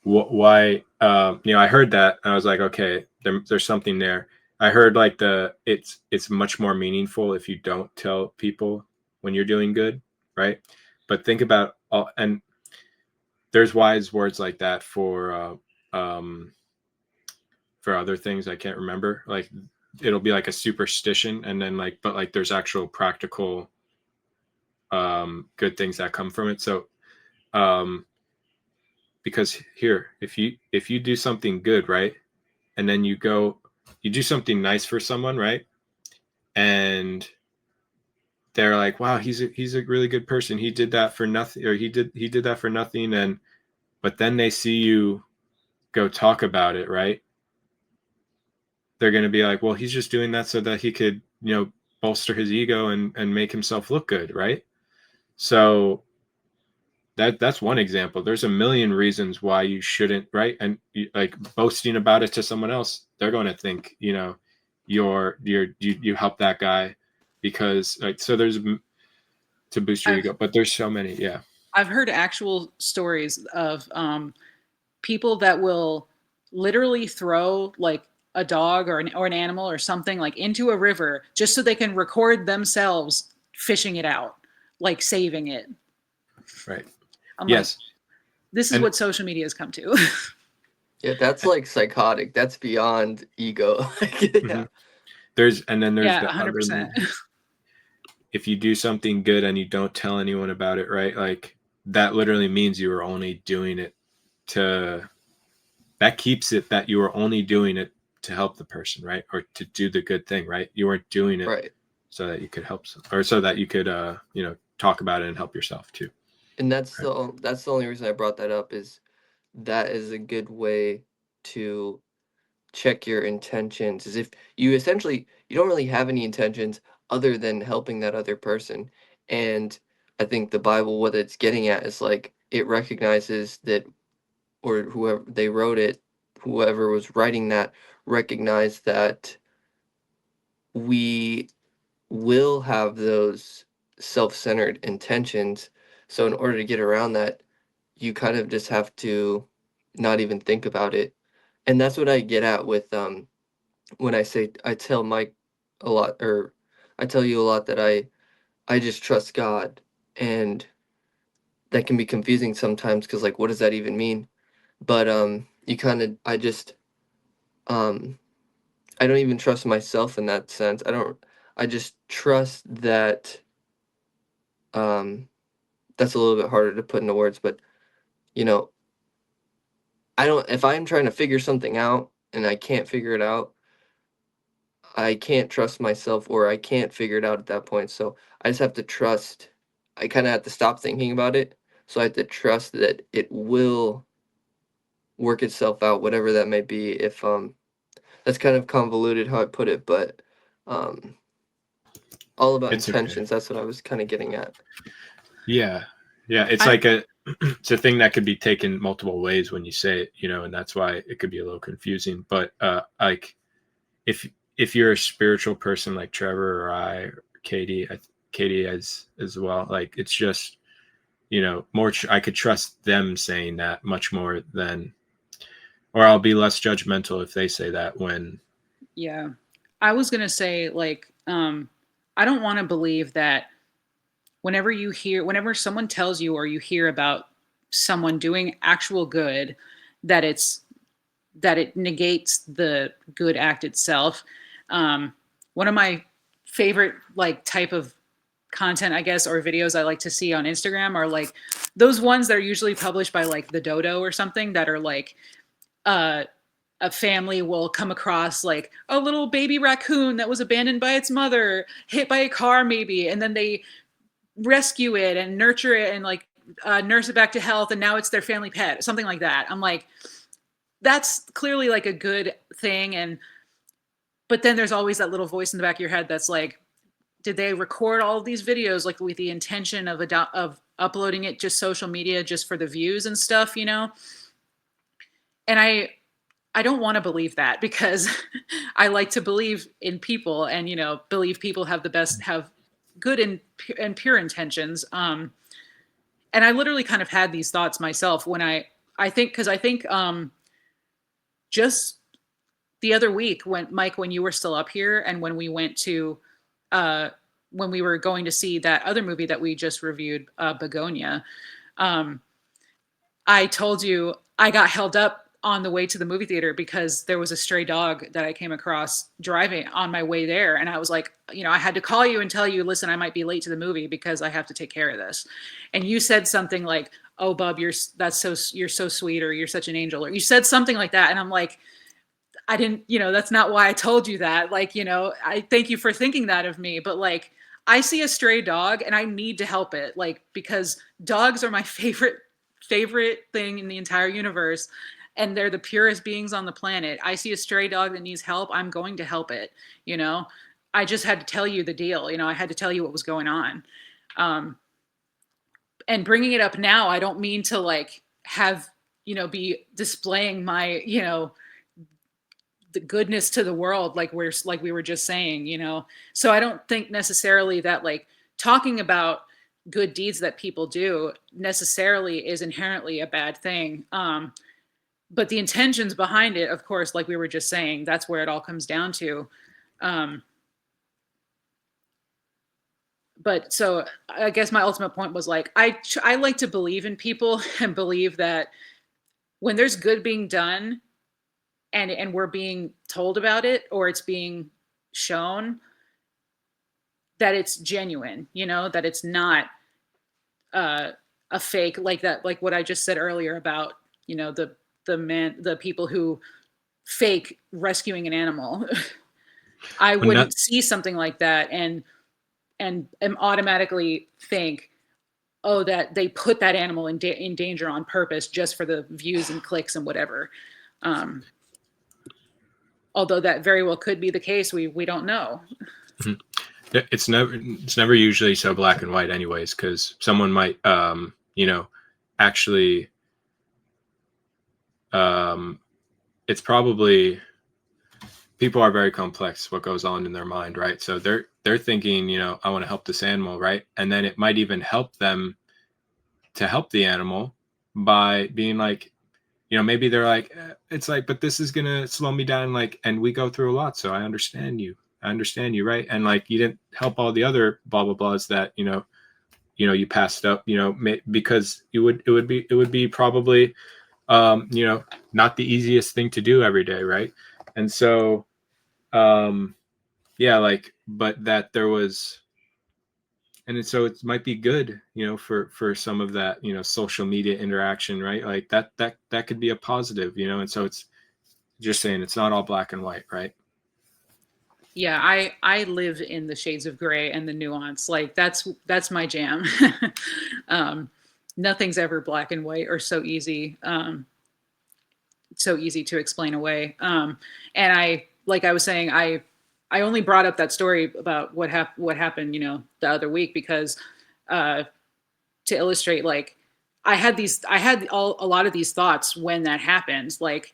why. I heard that and I was like, okay, there's something there. I heard like it's much more meaningful if you don't tell people when you're doing good, right? But think about all, and there's wise words like that for other things I can't remember. Like it'll be like a superstition, and then but like there's actual practical good things that come from it. So because here, if you do something good, right, and then you do something nice for someone, right, and they're like, wow, he's a really good person, he did that for nothing, or he did that for nothing, and but then they see you go talk about it, right, they're going to be like, well, he's just doing that so that he could bolster his ego and make himself look good, right? So that's one example. There's a million reasons why you shouldn't, right? And like boasting about it to someone else, they're going to think, you help that guy because like, so there's to boost your ego, but there's so many. Yeah. I've heard actual stories of people that will literally throw like a dog or an animal or something like into a river just so they can record themselves fishing it out, like saving it. Right. I'm Yes. like, this is what social media has come to. Yeah, that's like psychotic. That's beyond ego. Yeah. Mm-hmm. There's the 100%. other. If you do something good and you don't tell anyone about it, right? Like that literally means you were only doing it that keeps it that you were only doing it to help the person, right? Or to do the good thing, right? You weren't doing it right. so that you could help or so that you could talk about it and help yourself too. And that's the only reason I brought that up is that is a good way to check your intentions, is if you don't really have any intentions other than helping that other person. And I think the Bible, what it's getting at is like it recognizes that, or whoever they wrote it, whoever was writing that recognized that we will have those self-centered intentions. So in order to get around that, you kind of just have to not even think about it. And that's what I get at with when I tell Mike a lot, or I tell you a lot, that I just trust God. And that can be confusing sometimes because like what does that even mean? But you kind of um I don't even trust myself in that sense. I just trust that that's a little bit harder to put into words, but you know, I don't if I'm trying to figure something out and I can't figure it out, I can't trust myself, or I can't figure it out at that point. So I just have to trust. I kind of have to stop thinking about it. So I have to trust that it will work itself out, whatever that may be. If that's kind of convoluted how I put it, but um all about It's okay. intentions. That's what I was kind of getting at. Yeah. It's like it's a thing that could be taken multiple ways when you say it, and that's why it could be a little confusing. But like if you're a spiritual person like Trevor or or Katie as well, like it's just more. I could trust them saying that much more than, or I'll be less judgmental if they say that when. Yeah. I was going to say, like, I don't want to believe that whenever someone tells you or you hear about someone doing actual good, that it negates the good act itself. One of my favorite like type of content, I guess, or videos I like to see on Instagram are like those ones that are usually published by like the Dodo or something, that are like uh a family will come across like a little baby raccoon that was abandoned by its mother, hit by a car maybe, and then they rescue it and nurture it and like nurse it back to health, and now it's their family pet, something like that. I'm like, that's clearly like a good thing. And but then there's always that little voice in the back of your head that's like, did they record all of these videos like with the intention of uploading it just social media just for the views and stuff, you know? And I don't want to believe that, because I like to believe in people, and you know, believe people have good and pure intentions. And I literally kind of had these thoughts myself when I think, because I think just the other week, when Mike, when you were still up here, and when we went to when we were going to see that other movie that we just reviewed, Begonia, I told you I got held up on the way to the movie theater because there was a stray dog that I came across driving on my way there. And I was like, you know, I had to call you and tell you, listen, I might be late to the movie because I have to take care of this. And you said something like, oh, Bub, you're so sweet, or you're such an angel, or you said something like that. And I'm like, I didn't, you know, that's not why I told you that. Like, you know, I thank you for thinking that of me. But like, I see a stray dog and I need to help it. Like, because dogs are my favorite thing in the entire universe. And they're the purest beings on the planet. I see a stray dog that needs help, I'm going to help it. You know, I just had to tell you the deal. You know, I had to tell you what was going on. And bringing it up now, I don't mean to like have, you know, be displaying my, you know, the goodness to the world, like we were just saying, you know. So I don't think necessarily that like talking about good deeds that people do necessarily is inherently a bad thing. But the intentions behind it, of course, like we were just saying, that's where it all comes down to. But so I guess my ultimate point was like, I like to believe in people and believe that when there's good being done, and we're being told about it, or it's being shown, that it's genuine, you know, that it's not a fake, like that, like what I just said earlier about, you know, the people who fake rescuing an animal. I Well, wouldn't see something like that and automatically think, oh, that they put that animal in danger on purpose just for the views and clicks and whatever. Although that very well could be the case, we don't know. It's never usually so black and white anyways, because someone might you know, actually it's probably, people are very complex what goes on in their mind, right? So they're thinking, you know, I want to help this animal, right? And then it might even help them to help the animal by being like, you know, maybe they're like, it's like, but this is gonna slow me down, like, and we go through a lot, so I understand you, right? And like, you didn't help all the other blah blah blahs that, you know, you passed up, you know, because it would be probably you know, not the easiest thing to do every day, right? And so yeah, like, but that there was, and so it might be good, you know, for some of that, you know, social media interaction, right? Like that could be a positive, you know. And so it's just saying it's not all black and white, right? Yeah, I live in the shades of gray and the nuance. Like that's my jam. Nothing's ever black and white or so easy to explain away. And I, like I was saying, I only brought up that story about what happened, you know, the other week, because to illustrate, like, I had a lot of these thoughts when that happened. Like,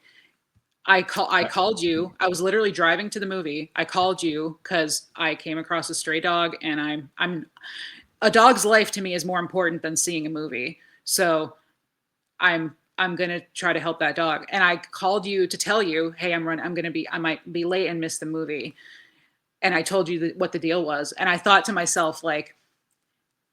I called you. I was literally driving to the movie. I called you because I came across a stray dog, and I'm a dog's life to me is more important than seeing a movie. So I'm gonna try to help that dog. And I called you to tell you, hey, I might be late and miss the movie. And I told you what the deal was. And I thought to myself, like,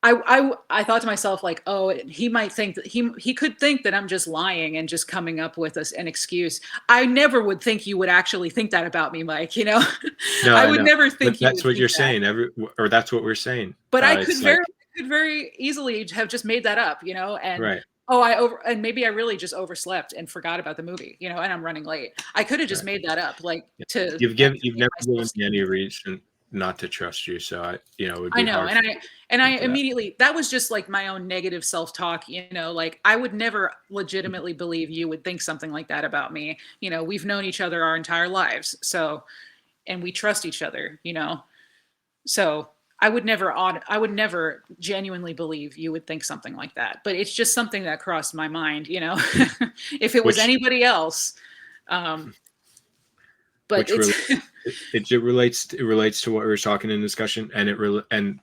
I thought to myself like, oh, he might think that he could think that I'm just lying and just coming up with an excuse. I never would think you would actually think that about me, Mike. No, I I would know, never but think you that's would what think you're that. saying. Or that's what we're saying. But I It's like, could very easily have just made that up, and right. and maybe I really just overslept and forgot about the movie, and I'm running late. I could have just Right. made that up, like to You've make never given myself me any seem- reason not to trust you, so it would I be know, hard. and I for that. immediately that was just like my own negative self-talk, like I would never legitimately believe you would think something like that about me. We've known each other our entire lives, so and we trust each other, so I would never genuinely believe you would think something like that. But it's just something that crossed my mind, if it was Which anybody else. But which it's relates to what we were talking in discussion, and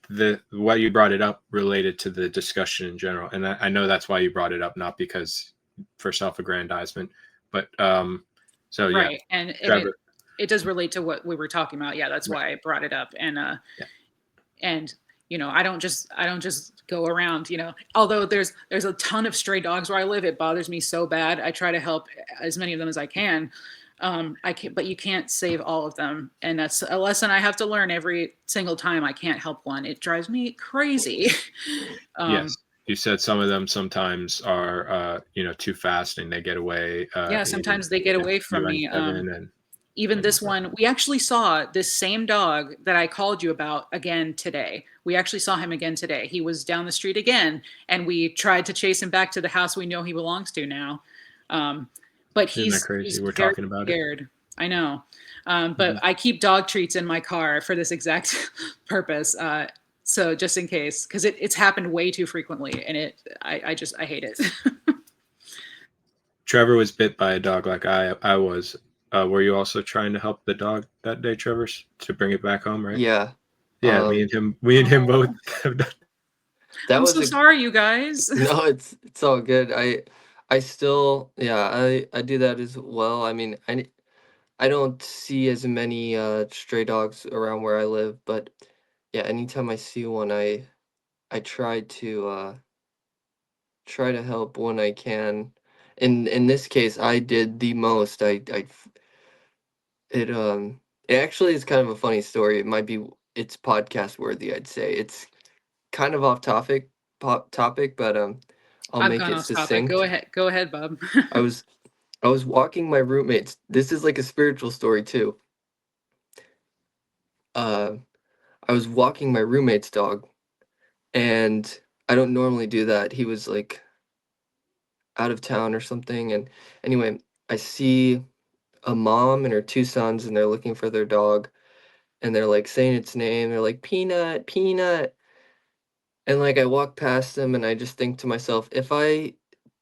the why you brought it up related to the discussion in general. And I know that's why you brought it up, not because for self-aggrandizement, but so yeah, right. And Trevor. it does relate to what we were talking about. Yeah, that's Right. why I brought it up. And Yeah. and I don't just go around, although there's a ton of stray dogs where I live. It bothers me so bad. I try to help as many of them as I can. I can't, but you can't save all of them, and that's a lesson I have to learn every single time I can't help one. It drives me crazy. Yes, you said some of them sometimes are too fast and they get away. Yeah, sometimes they get away from me. Even this one, we actually saw this same dog that I called you about again today. We actually saw him again today. He was down the street again, and we tried to chase him back to the house we know he belongs to now. But Isn't that he's crazy? We're very talking about scared. I know. But I keep dog treats in my car for this exact purpose. So just in case, because it's happened way too frequently, and I hate it. Trevor was bit by a dog like I was. Were you also trying to help the dog that day, Trevor, to bring it back home, right? Yeah. Yeah, me and him both have done. That I'm was so sorry, you guys. No, it's all good. I still, yeah, I do that as well. I mean, I don't see as many stray dogs around where I live, but yeah, anytime I see one, I try to help when I can. In this case, I did the most. It it actually is kind of a funny story. It's podcast worthy, I'd say. It's kind of off topic, but I'll I've make gone it off topic. succinct. Go ahead, Bob. I was I was walking my roommates. This is like a spiritual story too. Uh, I was walking my roommate's dog, and I don't normally do that. He was like out of town or something, and anyway, I see a mom and her two sons, and they're looking for their dog, and they're like saying its name. They're like Peanut, Peanut, and like I walk past them, and I just think to myself, if I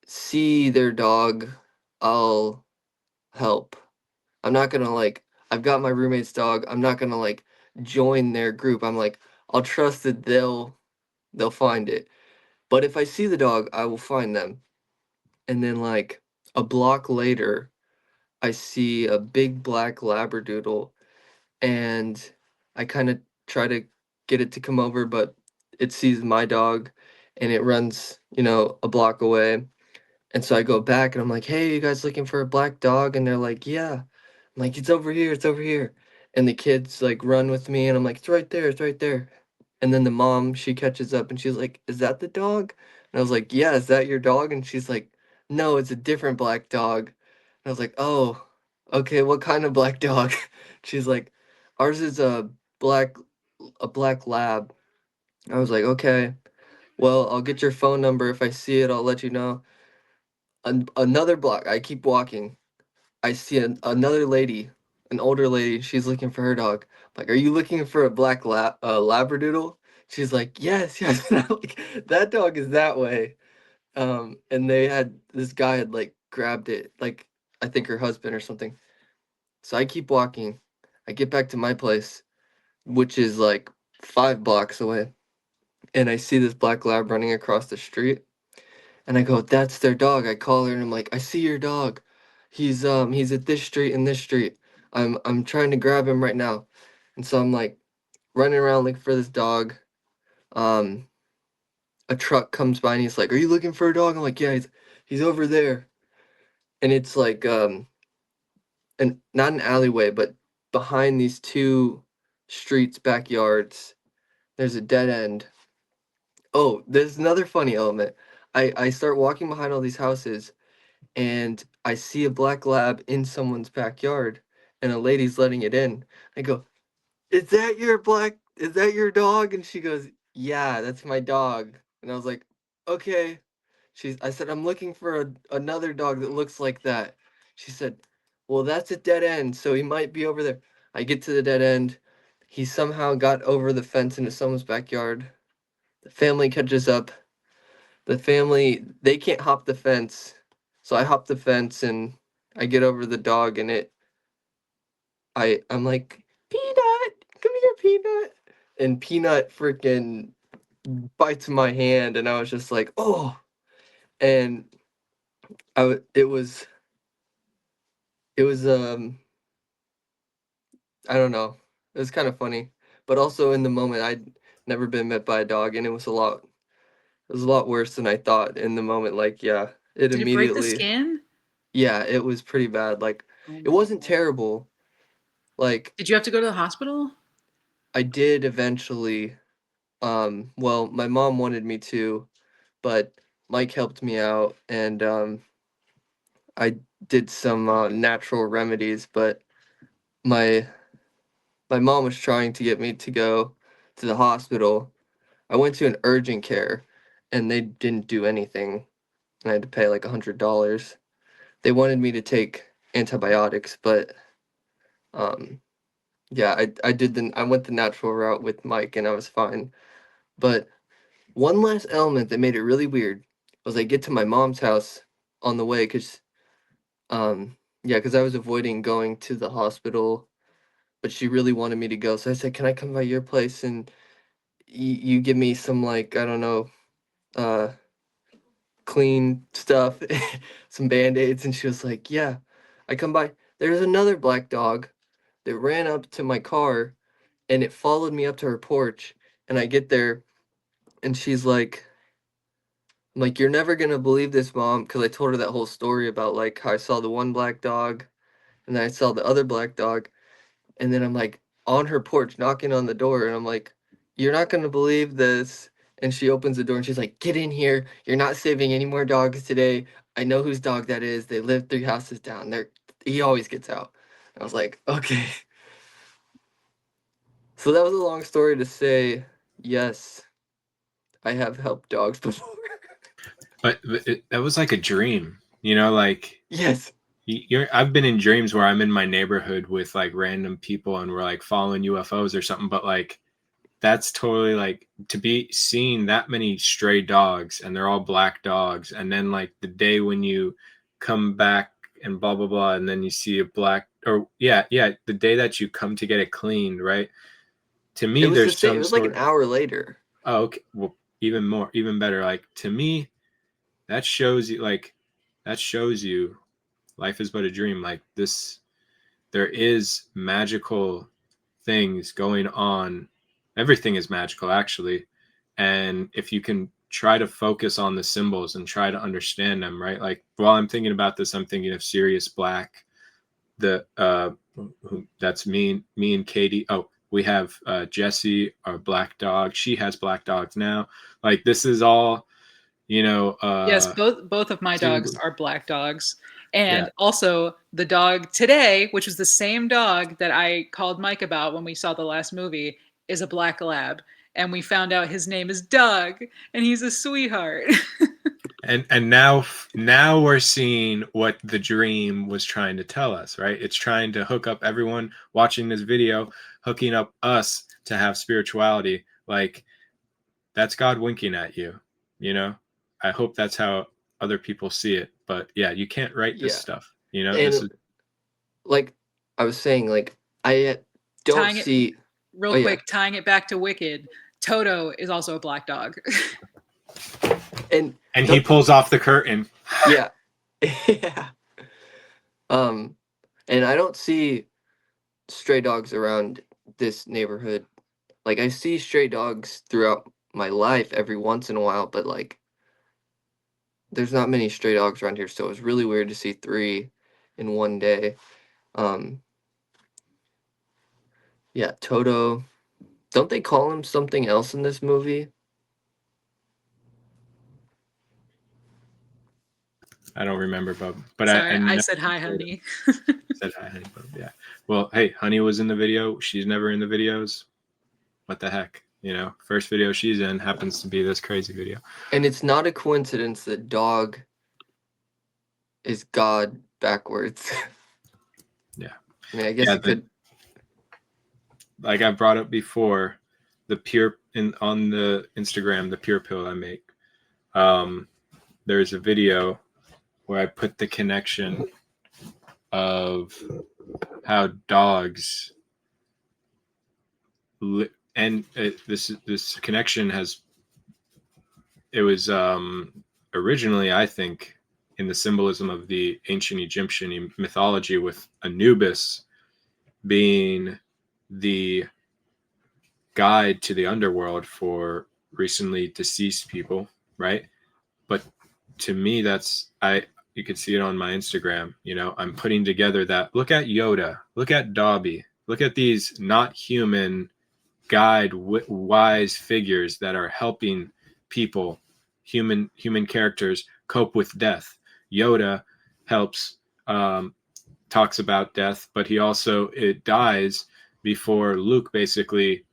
see their dog, I'll help. I'm not gonna like I've got my roommate's dog. I'm not gonna like join their group. I'm like I'll trust that they'll find it. But if I see the dog, I will find them. And then like a block later, I see a big black labradoodle, and I kind of try to get it to come over, but it sees my dog and it runs, a block away. And so I go back and I'm like, "Hey, you guys looking for a black dog?" And they're like, "Yeah." I'm like, "It's over here, it's over here." And the kids like run with me and I'm like, "It's right there, it's right there." And then the mom, she catches up and she's like, "Is that the dog?" And I was like, "Yeah, is that your dog?" And she's like, "No, it's a different black dog." And I was like, "Oh, okay, what kind of black dog?" She's like, "Ours is black a black lab." I was like, "Okay, well, I'll get your phone number. If I see it, I'll let you know." Another block, I keep walking. I see another lady, an older lady. She's looking for her dog. I'm like, "Are you looking for a black labradoodle?" She's like, "Yes, yes." And I'm like, that dog is that way. And this guy had like grabbed it, like I think her husband or something. So I keep walking. I get back to my place, which is like 5 blocks away, and I see this black lab running across the street. And I go, "That's their dog." I call her and I'm like, "I see your dog. He's at this street and this street. I'm trying to grab him right now." And so I'm like running around looking for this dog. Um a truck comes by and he's like, "Are you looking for a dog?" I'm like, "Yeah, he's over there." And it's like and not an alleyway, but behind these two streets, backyards, there's a dead end. Oh, there's another funny element. I start walking behind all these houses and I see a black lab in someone's backyard and a lady's letting it in. I go, is that your dog? And she goes, "Yeah, that's my dog." And I was like, "Okay." I said, "I'm looking for another dog that looks like that." She said, "Well, that's a dead end, so he might be over there." I get to the dead end. He somehow got over the fence into someone's backyard. The family catches up. The family, they can't hop the fence. So I hop the fence and I get over the dog and I'm like, "Peanut, come here, Peanut." And Peanut freaking bites my hand and I was just like, "Oh." And it was I don't know. It was kind of funny, but also in the moment I'd never been bit by a dog and it was a lot worse than I thought in the moment. Like, yeah, it Did it break the immediately, skin? yeah, it was pretty bad. Like, Oh it my wasn't God. terrible. Like, Did you have to go to the hospital? I did eventually, well, my mom wanted me to, but Mike helped me out and I did some natural remedies, but my my mom was trying to get me to go to the hospital. I went to an urgent care and they didn't do anything. And I had to pay like $100. They wanted me to take antibiotics, but um yeah, I went the natural route with Mike and I was fine. But one last element that made it really weird was I get to my mom's house on the way cuz yeah, cuz I was avoiding going to the hospital, but she really wanted me to go. So I said, "Can I come by your place and you give me some, like, I don't know, uh clean stuff, some band-aids?" And she was like, "Yeah." I come by, there's another black dog that ran up to my car and it followed me up to her porch. And I get there and she's like, I'm like, "You're never gonna believe this, Mom," because I told her that whole story about like how I saw the one black dog and then I saw the other black dog. And then I'm like on her porch knocking on the door and I'm like, "You're not gonna believe this." And she opens the door and she's like, "Get in here. You're not saving any more dogs today. I know whose dog that is. They live 3 houses down. He always gets out." I was like, "Okay." So that was a long story to say, yes, I have helped dogs before. But that was like a dream, you know, like Yes. I've been in dreams where I'm in my neighborhood with like random people and we're like following UFOs or something, but like that's totally like to be seeing that many stray dogs and they're all black dogs. And then like the day when you come back and blah, blah, blah. And then you see a black or yeah. The day that you come to get it cleaned, right? To It me, was the there's same. It some was like an sort. hour later. Oh, okay. Well, even more, even better. Like to me, that shows you that shows you life is but a dream. Like this, there is magical things going on. Everything is magical, actually. And if you can try to focus on the symbols and try to understand them, right? Like while I'm thinking about this, I'm thinking of Sirius Black. The that's me and Katie. Oh, we have Jessie, our black dog. She has black dogs now. Like this is all, you know. Yes, both of my dogs Symbol. are black dogs. Yeah, And also the dog today, which was the same dog that I called Mike about when we saw the last movie, is a black lab. And we found out his name is Doug, and he's a sweetheart. and now we're seeing what the dream was trying to tell us, right? It's trying to hook up everyone watching this video, hooking up us to have spirituality. Like that's God winking at you, you know. I hope that's how other people see it, but yeah, you can't write this Yeah. stuff, you know. This And is like I was saying, like I don't tying it see. real Oh yeah. quick, tying it back to Wicked, Toto is also a black dog. And and he don't pulls off the curtain. yeah. Yeah. Um and I don't see stray dogs around this neighborhood. Like I see stray dogs throughout my life every once in a while, but like there's not many stray dogs around here, so it was really weird to see 3 in one day. Yeah, Toto. Don't they call him something else in this movie? I don't remember, but Sorry, I I know said hi, honey. said hi, honey, but yeah. Well, hey, Honey was in the video. She's never in the videos. What the heck? You know, first video she's in happens to be this crazy video. And it's not a coincidence that dog is God backwards. Yeah. I mean, I guess Yeah, it could. Like I brought up before, on the Instagram, the pure pill I make. There's a video where I put the connection of how dogs and this connection was originally, I think, in the symbolism of the ancient Egyptian mythology, with Anubis being the guide to the underworld for recently deceased people, right? But to me, you can see it on my Instagram. You know, I'm putting together that. Look at Yoda. Look at Dobby. Look at these not human wise figures that are helping people, human characters, cope with death. Yoda helps, talks about death, but it dies before Luke basically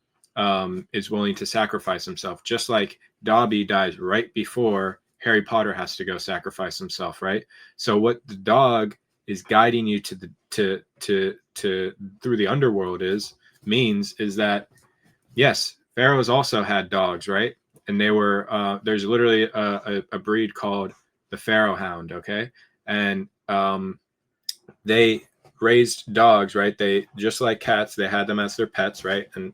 is willing to sacrifice himself. Just like Dobby dies right before Harry Potter has to go sacrifice himself, right? So what the dog is guiding you to through the underworld is that yes, pharaohs also had dogs, right? And they were there's literally a breed called the Pharaoh Hound, okay? And they raised dogs, right? They, just like cats, they had them as their pets, right? And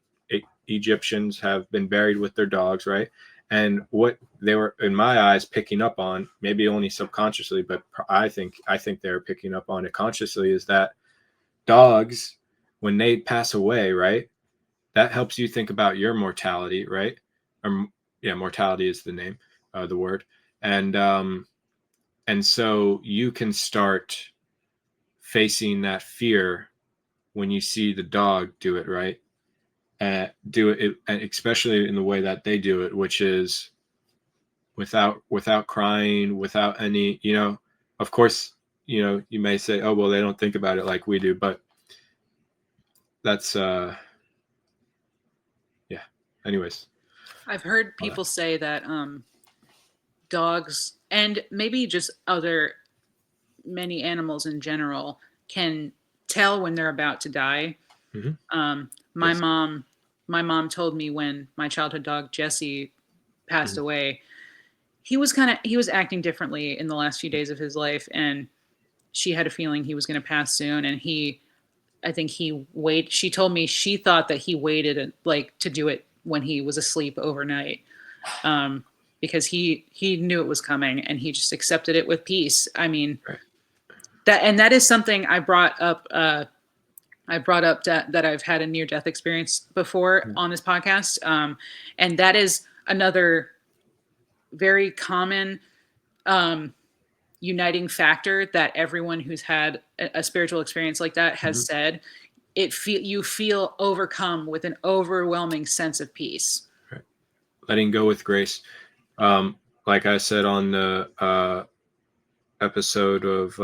Egyptians have been buried with their dogs, right? And what they were, in my eyes, picking up on, maybe only subconsciously, but I think they were picking up on it consciously, is that dogs, when they pass away, right, that helps you think about your mortality, right? Yeah, mortality is the name, the word, and so you can start facing that fear when you see the dog do it, right? Do it, and especially in the way that they do it, which is without crying, without any, of course, you may say, oh, well, they don't think about it like we do, but that's yeah. Anyways, I've heard people say that dogs and maybe just many animals in general can tell when they're about to die. Mhm. My Yes. mom told me when my childhood dog Jesse passed Mhm. away, he was acting differently in the last few days of his life, and she had a feeling he was going to pass soon. And I think he wait. She told me she thought that he waited like to do it when he was asleep overnight, because he knew it was coming and he just accepted it with peace. I mean, Right. that is something I brought up. That I've had a near death experience before on this podcast, and that is another very common uniting factor that everyone who's had a spiritual experience like that has said. You feel overcome with an overwhelming sense of peace. Right. Letting go with grace. Like I said on the episode of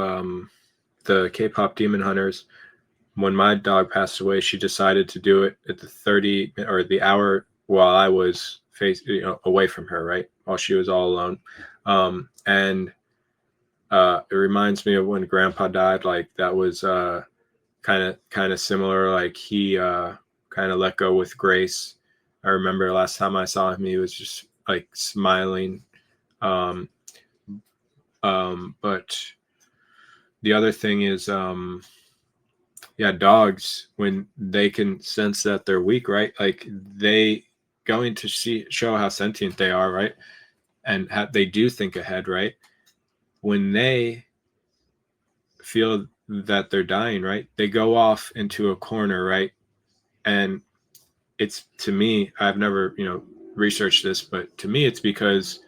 the K-pop Demon Hunters, when my dog passed away, she decided to do it at the 30 or the hour while I was away from her, right, while she was all alone. And it reminds me of when Grandpa died. Like that was kind of similar. Like he kind of let go with grace. I remember last time I saw him, he was just like smiling. But the other thing is, yeah, dogs, when they can sense that they're weak, right? Like they going to show how sentient they are, right? And they do think ahead, right? When they feel that they're dying, right, they go off into a corner, right? And it's, to me, I've never research this, but to me it's because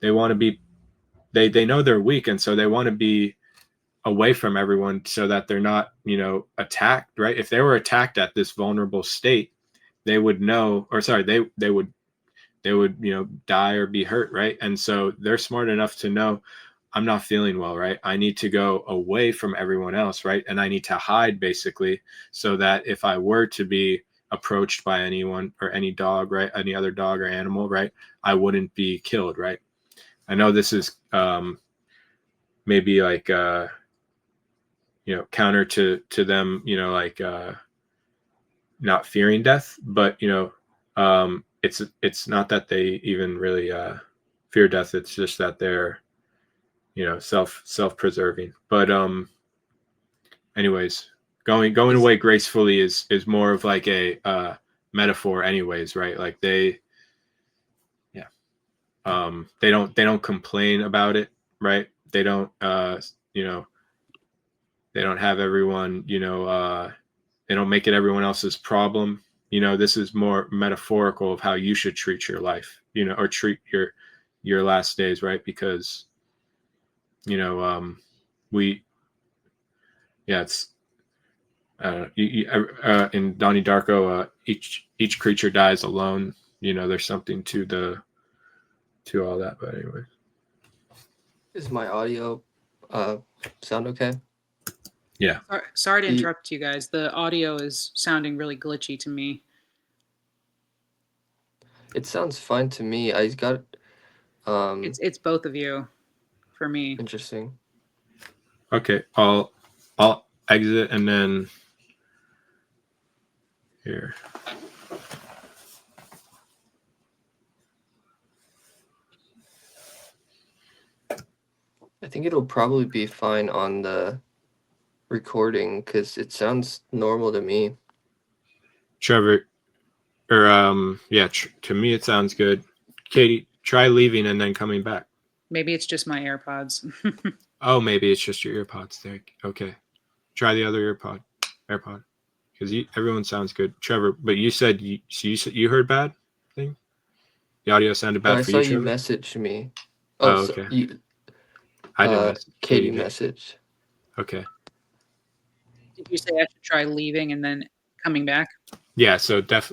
they want to be, they know they're weak, and so they want to be away from everyone so that they're not, attacked, right? If they were attacked at this vulnerable state, they would know, or sorry, they would die or be hurt, right? And so they're smart enough to know, I'm not feeling well, right? I need to go away from everyone else, right? And I need to hide, basically, so that if I were to be approached by anyone or any dog, right, any other dog or animal, right, I wouldn't be killed, right? I know this is maybe like counter to them, not fearing death, but it's not that they even really fear death. It's just that they're self-preserving. But anyways, going away gracefully is more of like a metaphor anyways, right? Like they don't complain about it, right? They don't they don't have everyone, they don't make it everyone else's problem. This is more metaphorical of how you should treat your life, or treat your last days, right? Because it's in Donnie Darko, each creature dies alone. There's something to all that. But anyway, Is my audio sound okay? Yeah. Sorry to interrupt you guys. The audio is sounding really glitchy to me. It sounds fine to me. I got It's both of you for me. interesting. Okay, I'll exit and then here. I think it'll probably be fine on the recording because it sounds normal to me. Trevor, or to me it sounds good. Katie, try leaving and then coming back. Maybe it's just my AirPods. Oh, maybe it's just your earpods there. Okay, try the other AirPod, because everyone sounds good. Trevor, but you said you heard bad thing. The audio sounded bad for you. I saw you Trevor? message me. Oh, okay. I didn't message. Katie messaged. Okay. Did you say I should try leaving and then coming back? Yeah. So at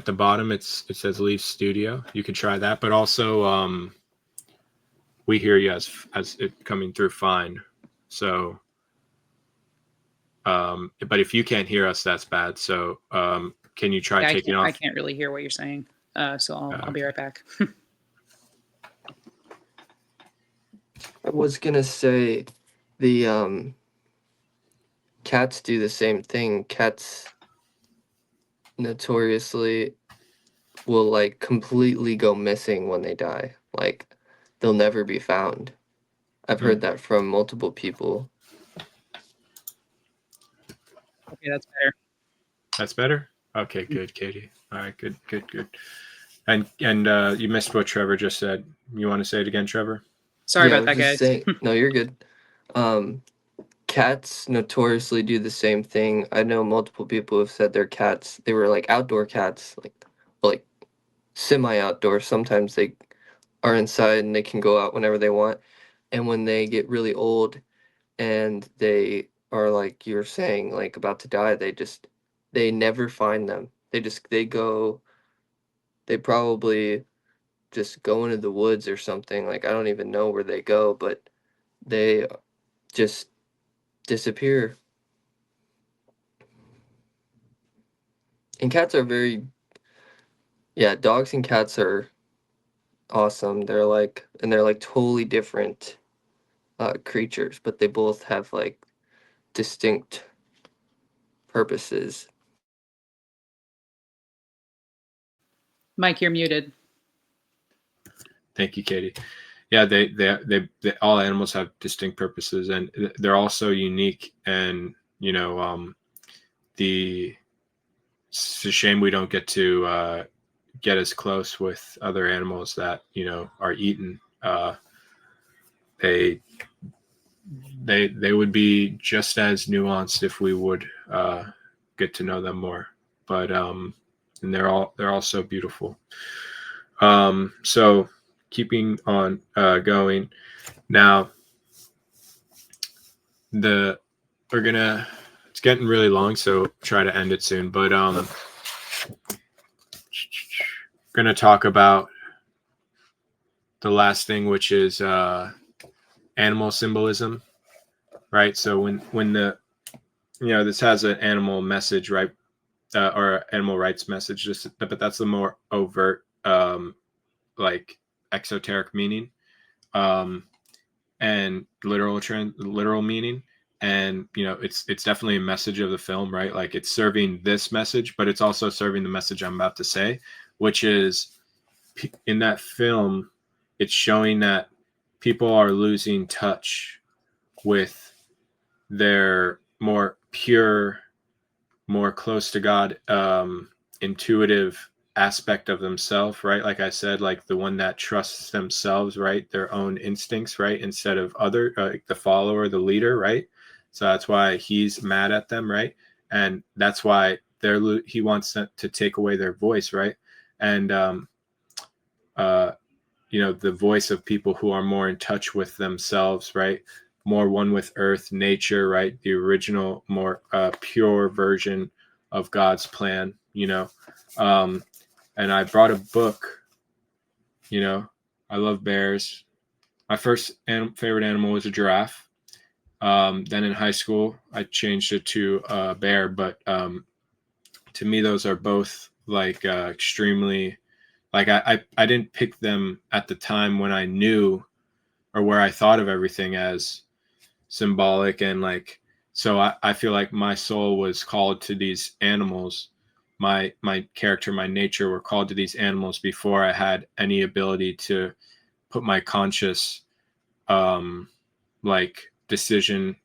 the bottom it says leave studio. You can try that, but also we hear you as it coming through fine. So but if you can't hear us, that's bad. So can you try taking off? I can't really hear what you're saying. So I'll be right back. I was gonna say the cats do the same thing. Cats notoriously will like completely go missing when they die. Like they'll never be found. I've heard that from multiple people. Okay, that's better. That's better? Okay, good, Katie. All right, good. And you missed what Trevor just said. You want to say it again, Trevor? Sorry about that, guys. No, you're good. Cats notoriously do the same thing. I know multiple people have said their cats, they were like outdoor cats, like semi-outdoor. Sometimes they are inside and they can go out whenever they want. And when they get really old and they are like you're saying, like about to die, they never find them. They probably just go into the woods or something. Like I don't even know where they go, but they just disappear. And cats are dogs and cats are awesome. They're like totally different creatures, but they both have like distinct purposes. Mike, you're muted. Thank you, Katie. Yeah, they all animals have distinct purposes, and they're also unique. And it's a shame we don't get to get as close with other animals that are eaten. They would be just as nuanced if we would get to know them more. But and they're all so beautiful. So keeping on going now, it's getting really long, so try to end it soon, but gonna talk about the last thing, which is animal symbolism, right? So when this has an animal message, right? Or animal rights message, but that's the more overt like exoteric meaning, and literal meaning. And it's definitely a message of the film, right? Like it's serving this message, but it's also serving the message I'm about to say, which is in that film, it's showing that people are losing touch with their more pure, more close to God, intuitive aspect of themselves, right? Like I said, like the one that trusts themselves, right? Their own instincts, right? Instead of the follower, the leader, right? So that's why he's mad at them, right? And that's why he wants to take away their voice, right? And the voice of people who are more in touch with themselves, right? More one with earth, nature, right? The original, more pure version of God's plan, and I brought a book. I love bears. My first favorite animal was a giraffe. Then in high school, I changed it to a bear. But to me, those are both like extremely. Like I didn't pick them at the time when I knew or where I thought of everything as symbolic, and like, so I feel like my soul was called to these animals. My character, my nature were called to these animals before I had any ability to put my conscious like decision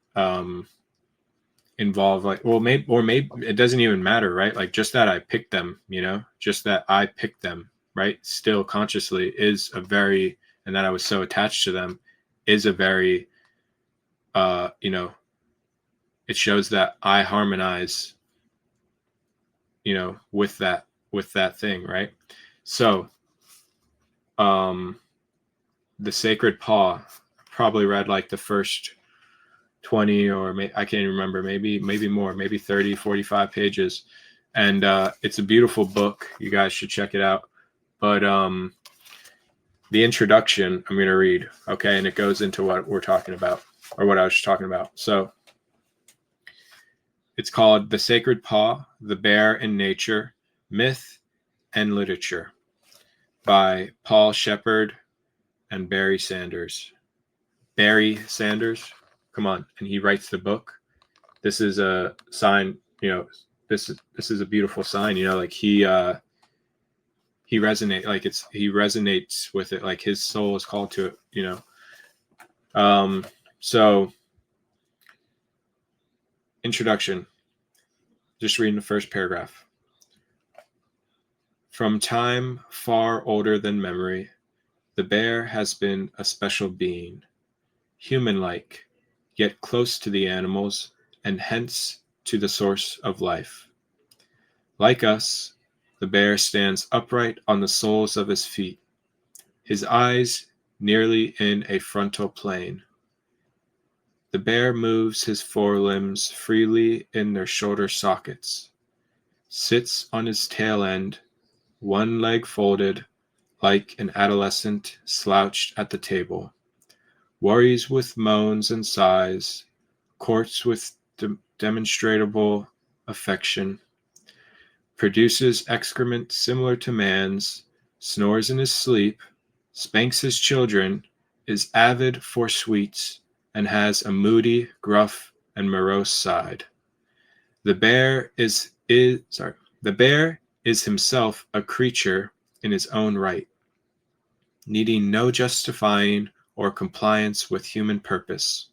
involved, like, well, maybe it doesn't even matter, right? Like just that I picked them, just that I picked them, right? Still consciously is a very, and that I was so attached to them is a very it shows that I harmonize, with that thing, right? So the Sacred Paw, probably read like the first 20 or I can't even remember, maybe more, maybe 30, 45 pages. And it's a beautiful book. You guys should check it out. But the introduction I'm going to read, okay? And it goes into what we're talking about, or what I was talking about. So it's called The Sacred Paw, The Bear in Nature, Myth and Literature by Paul Shepard and Barry Sanders. Barry Sanders, come on. And he writes the book. This is a sign, this is a beautiful sign, like he resonates with it, like his soul is called to it, so introduction, just reading the first paragraph. From time far older than memory, the bear has been a special being, human-like, yet close to the animals, and hence to the source of life. Like us, the bear stands upright on the soles of his feet, his eyes nearly in a frontal plane. The bear moves his forelimbs freely in their shoulder sockets, sits on his tail end, one leg folded, like an adolescent slouched at the table, worries with moans and sighs, courts with demonstrable affection, produces excrement similar to man's, snores in his sleep, spanks his children, is avid for sweets, and has a moody, gruff, and morose side. The bear is himself a creature in his own right, needing no justifying or compliance with human purpose.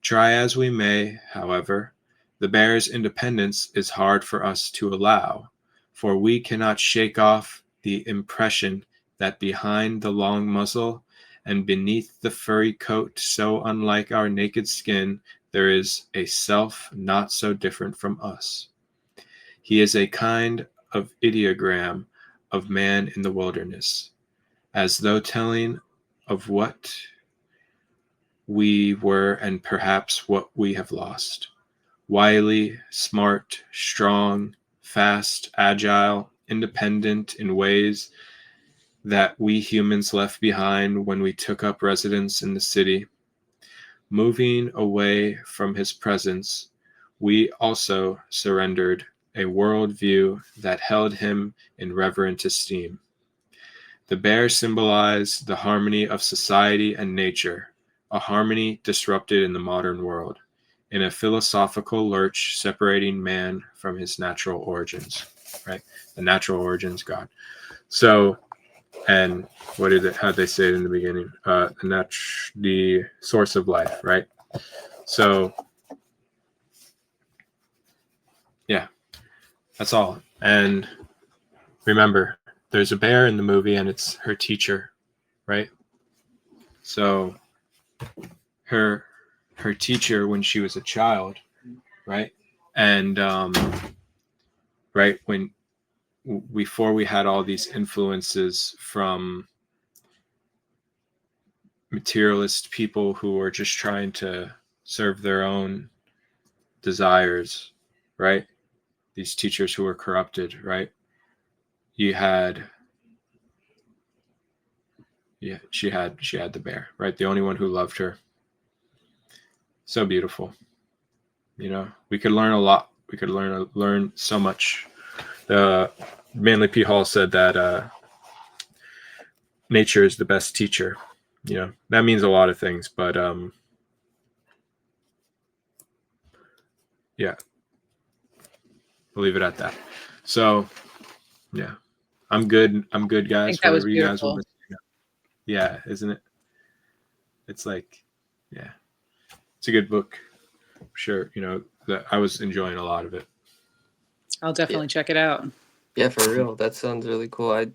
Try as we may, however, the bear's independence is hard for us to allow, for we cannot shake off the impression that behind the long muzzle and beneath the furry coat so unlike our naked skin, there is a self not so different from us. He is a kind of ideogram of man in the wilderness, as though telling of what we were and perhaps what we have lost. Wily, smart, strong, fast, agile, independent in ways that we humans left behind when we took up residence in the city. Moving away from his presence, we also surrendered a worldview that held him in reverent esteem. The bear symbolized the harmony of society and nature, a harmony disrupted in the modern world, in a philosophical lurch separating man from his natural origins, right? The natural origins, God. So, and how'd they say it in the beginning? The source of life, right? So, yeah, that's all. And remember, there's a bear in the movie and it's her teacher, right? So her teacher when she was a child, right? And right when before we had all these influences from materialist people who were just trying to serve their own desires, right? These teachers who were corrupted, right? You had she had the bear, right? The only one who loved her. So beautiful. You know, we could learn a lot. We could learn so much. Manly P. Hall said that nature is the best teacher. You know, that means a lot of things, but yeah, I'll leave it at that. So yeah, I'm good. I'm good, I guys. think that was Whatever you guys beautiful. want to say. Yeah, isn't it? It's like, yeah, it's a good book. Sure, you know that I was enjoying a lot of it. I'll definitely check it out. Yeah, for real. That sounds really cool.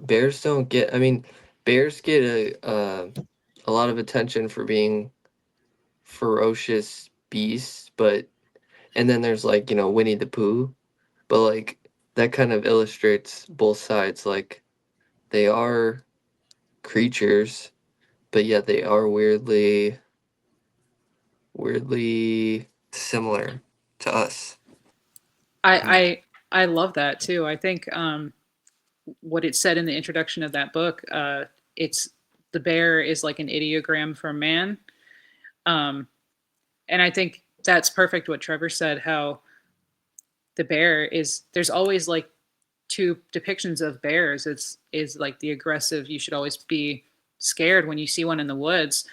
Bears don't get. I mean, bears get a lot of attention for being ferocious beasts, but and then there's like Winnie the Pooh, but like that kind of illustrates both sides. Like they are creatures, but yet they are weirdly similar to us. I love that too. I think what it said in the introduction of that book, it's the bear is like an ideogram for man. Um, and I think that's perfect what Trevor said, how the bear is, there's always like two depictions of bears. It's is like the aggressive, you should always be scared when you see one in the woods.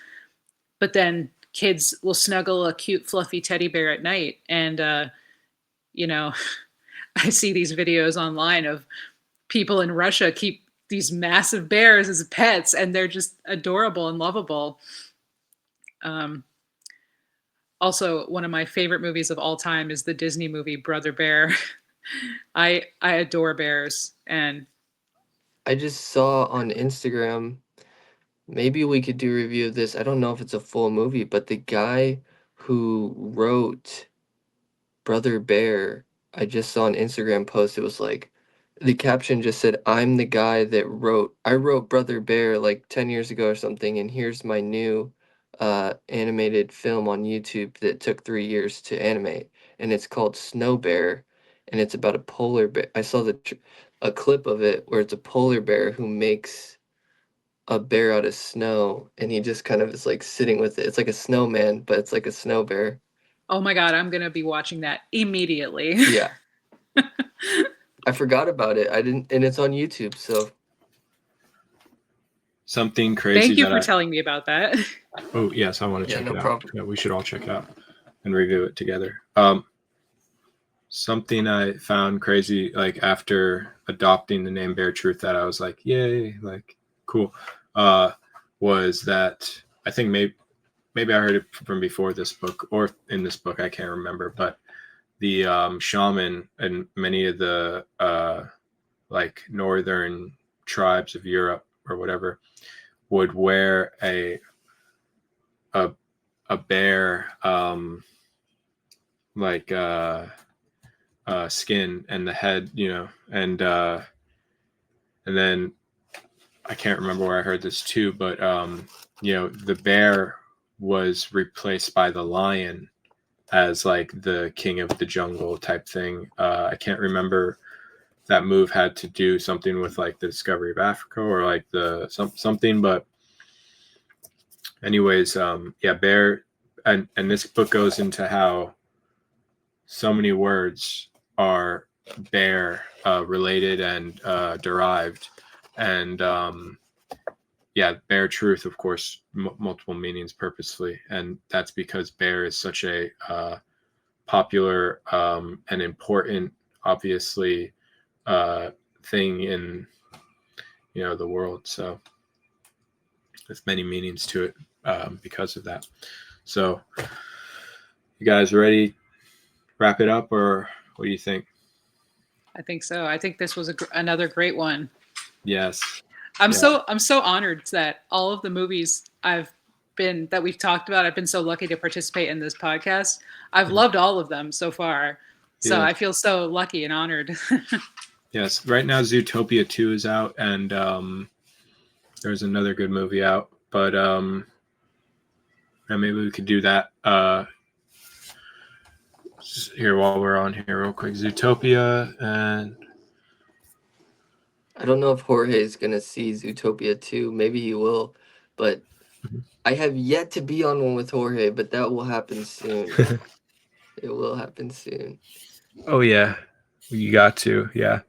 But then kids will snuggle a cute fluffy teddy bear at night. And you know, I see these videos online of people in Russia keep these massive bears as pets, and they're just adorable and lovable. Um, Also, one of my favorite movies of all time is the Disney movie Brother Bear. I adore bears, and I just saw on Instagram, maybe we could do a review of this. I don't know if it's a full movie, but the guy who wrote Brother Bear, I just saw an Instagram post. It was like the caption just said, "I'm the guy that I wrote Brother Bear like 10 years ago or something, and here's my new animated film on YouTube that took 3 years to animate, and it's called Snow Bear, and it's about a polar bear." I saw a clip of it where it's a polar bear who makes a bear out of snow, and he just kind of is like sitting with it. It's like a snowman, but it's like a snow bear. oh my god, I'm gonna be watching that immediately. Yeah. I forgot about it. I didn't, and it's on YouTube. So Something crazy. Thank you that for telling me about that. Oh yes, I want to yeah, check no it out. problem. Yeah, we should all check it out and review it together. Something I found crazy, like after adopting the name Bear Truth, that I was like, yay, like cool, was that I think maybe I heard it from before this book or in this book, I can't remember, but the shaman and many of the like northern tribes of Europe or whatever would wear a bear like skin and the head, you know, and And then I can't remember where I heard this too, but the bear was replaced by the lion as like the king of the jungle type thing. I can't remember if that move had to do something with like the discovery of Africa or like something, but anyways, bear, and this book goes into how so many words are bear related and derived, and bear truth, of course, multiple meanings purposefully, and that's because bear is such a popular and important, obviously, thing in the world. So there's many meanings to it because of that. So you guys ready? Wrap it up, or what do you think? I think so. I think this was another great one. Yes. I'm so honored that all of the movies that we've talked about, I've been so lucky to participate in this podcast. I've loved all of them so far. So I feel so lucky and honored. Yes. Right now Zootopia 2 is out, and there's another good movie out, but maybe we could do that here while we're on here real quick. Zootopia, and I don't know if Jorge is going to see Zootopia 2. Maybe he will, but I have yet to be on one with Jorge, but that will happen soon. It will happen soon. Oh yeah, you got to. Yeah.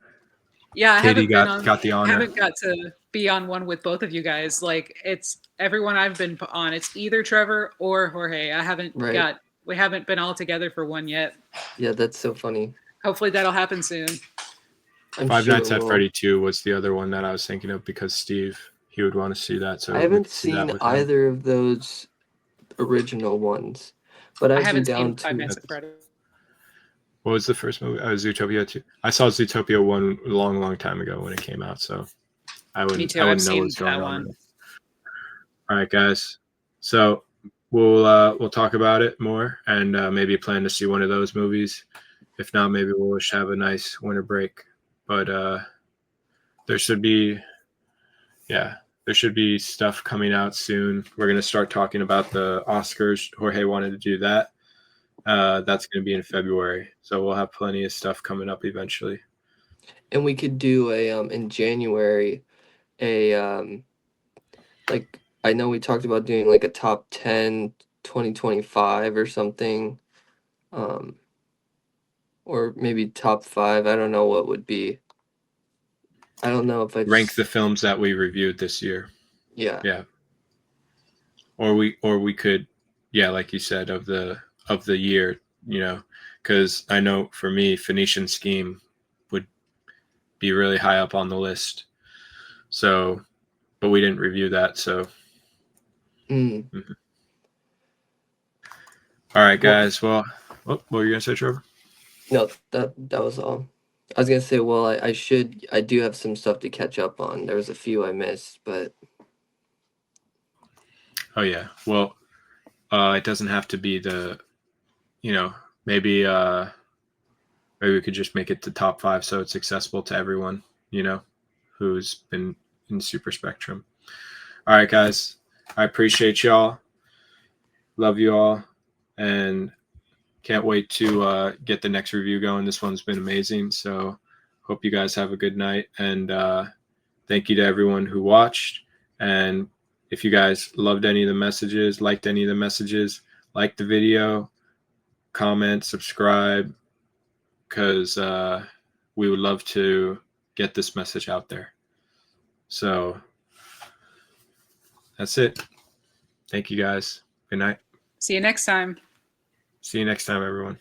Yeah, I Katie haven't got the honor. I haven't got to be on one with both of you guys. Like, it's everyone I've been on. It's either Trevor or Jorge. We haven't been all together for one yet. Yeah, that's so funny. Hopefully that'll happen soon. Five Nights at Freddy 2 was the other one that I was thinking of, because Steve, he would want to see that. So I haven't seen either of those original ones, but I haven't seen Five Nights at Freddy. What was the first movie? Zootopia 2. I saw Zootopia 1 a long time ago when it came out, so I wouldn't know what's going on. All right, guys. So we'll talk about it more, and maybe plan to see one of those movies. If not, maybe we'll just have a nice winter break. But there should be stuff coming out soon. We're going to start talking about the Oscars. Jorge wanted to do that. That's going to be in February, so we'll have plenty of stuff coming up eventually. And we could do in January like, I know we talked about doing like a top 10 2025 or something, or maybe top 5. I don't know what would be. I don't know if I rank the films that we reviewed this year. Yeah. Or we could, like you said, of the year, because I know for me, Phoenician Scheme would be really high up on the list. So, but we didn't review that. So, Mm. Mm-hmm. All right, guys. Well, what were you gonna say, Trevor? No, that was all. I was gonna say, well, I do have some stuff to catch up on. There was a few I missed, but. Oh yeah. Well, it doesn't have to be maybe we could just make it to top 5 so it's accessible to everyone, who's been in Super Spectrum. All right, guys. I appreciate y'all. Love you all, and can't wait to get the next review going. This one's been amazing. So hope you guys have a good night, and thank you to everyone who watched. And if you guys loved any of the messages, liked any of the messages, like the video, comment, subscribe, because we would love to get this message out there. So that's it. Thank you, guys. Good night. See you next time. See you next time, everyone.